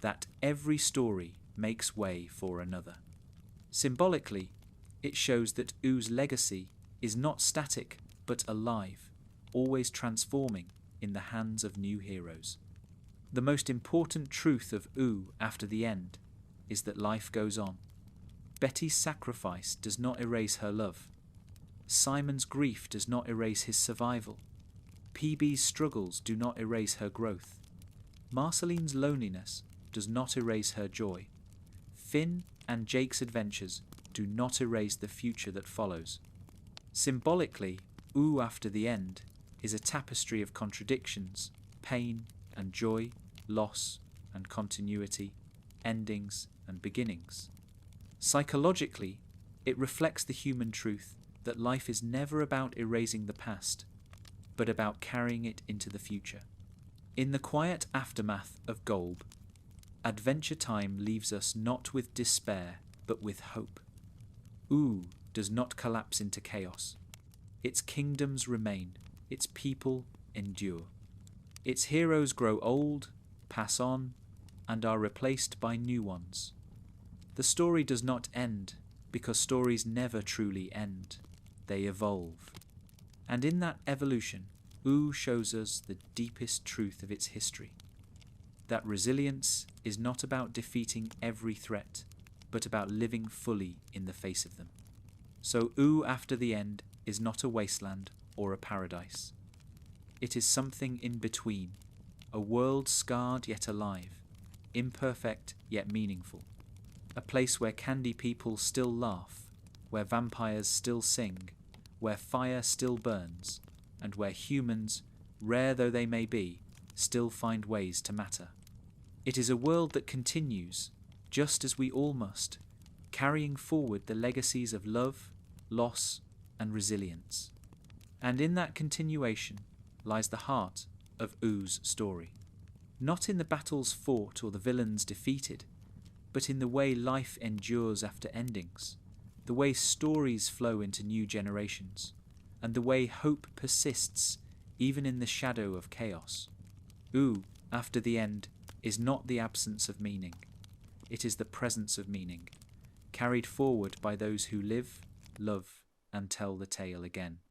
that every story makes way for another. Symbolically, it shows that Oo's legacy is not static but alive, always transforming in the hands of new heroes. The most important truth of Ooo after the end is that life goes on. Betty's sacrifice does not erase her love. Simon's grief does not erase his survival. PB's struggles do not erase her growth. Marceline's loneliness does not erase her joy. Finn and Jake's adventures do not erase the future that follows. Symbolically, Ooo after the end is a tapestry of contradictions, pain and joy, loss and continuity, endings and beginnings. Psychologically, it reflects the human truth that life is never about erasing the past, but about carrying it into the future. In the quiet aftermath of GOLB, Adventure Time leaves us not with despair, but with hope. Ooo does not collapse into chaos. Its kingdoms remain, its people endure. Its heroes grow old, pass on, and are replaced by new ones. The story does not end, because stories never truly end. They evolve. And in that evolution, Ooo shows us the deepest truth of its history. That resilience is not about defeating every threat, but about living fully in the face of them. So Ooo after the end is not a wasteland or a paradise. It is something in between, a world scarred yet alive, imperfect yet meaningful, a place where candy people still laugh, where vampires still sing, where fire still burns, and where humans, rare though they may be, still find ways to matter. It is a world that continues, just as we all must, carrying forward the legacies of love, loss, and resilience. And in that continuation lies the heart of Oo's story. Not in the battles fought or the villains defeated, but in the way life endures after endings, the way stories flow into new generations, and the way hope persists even in the shadow of chaos. Ooo, after the end, is not the absence of meaning. It is the presence of meaning, carried forward by those who live, love, and tell the tale again.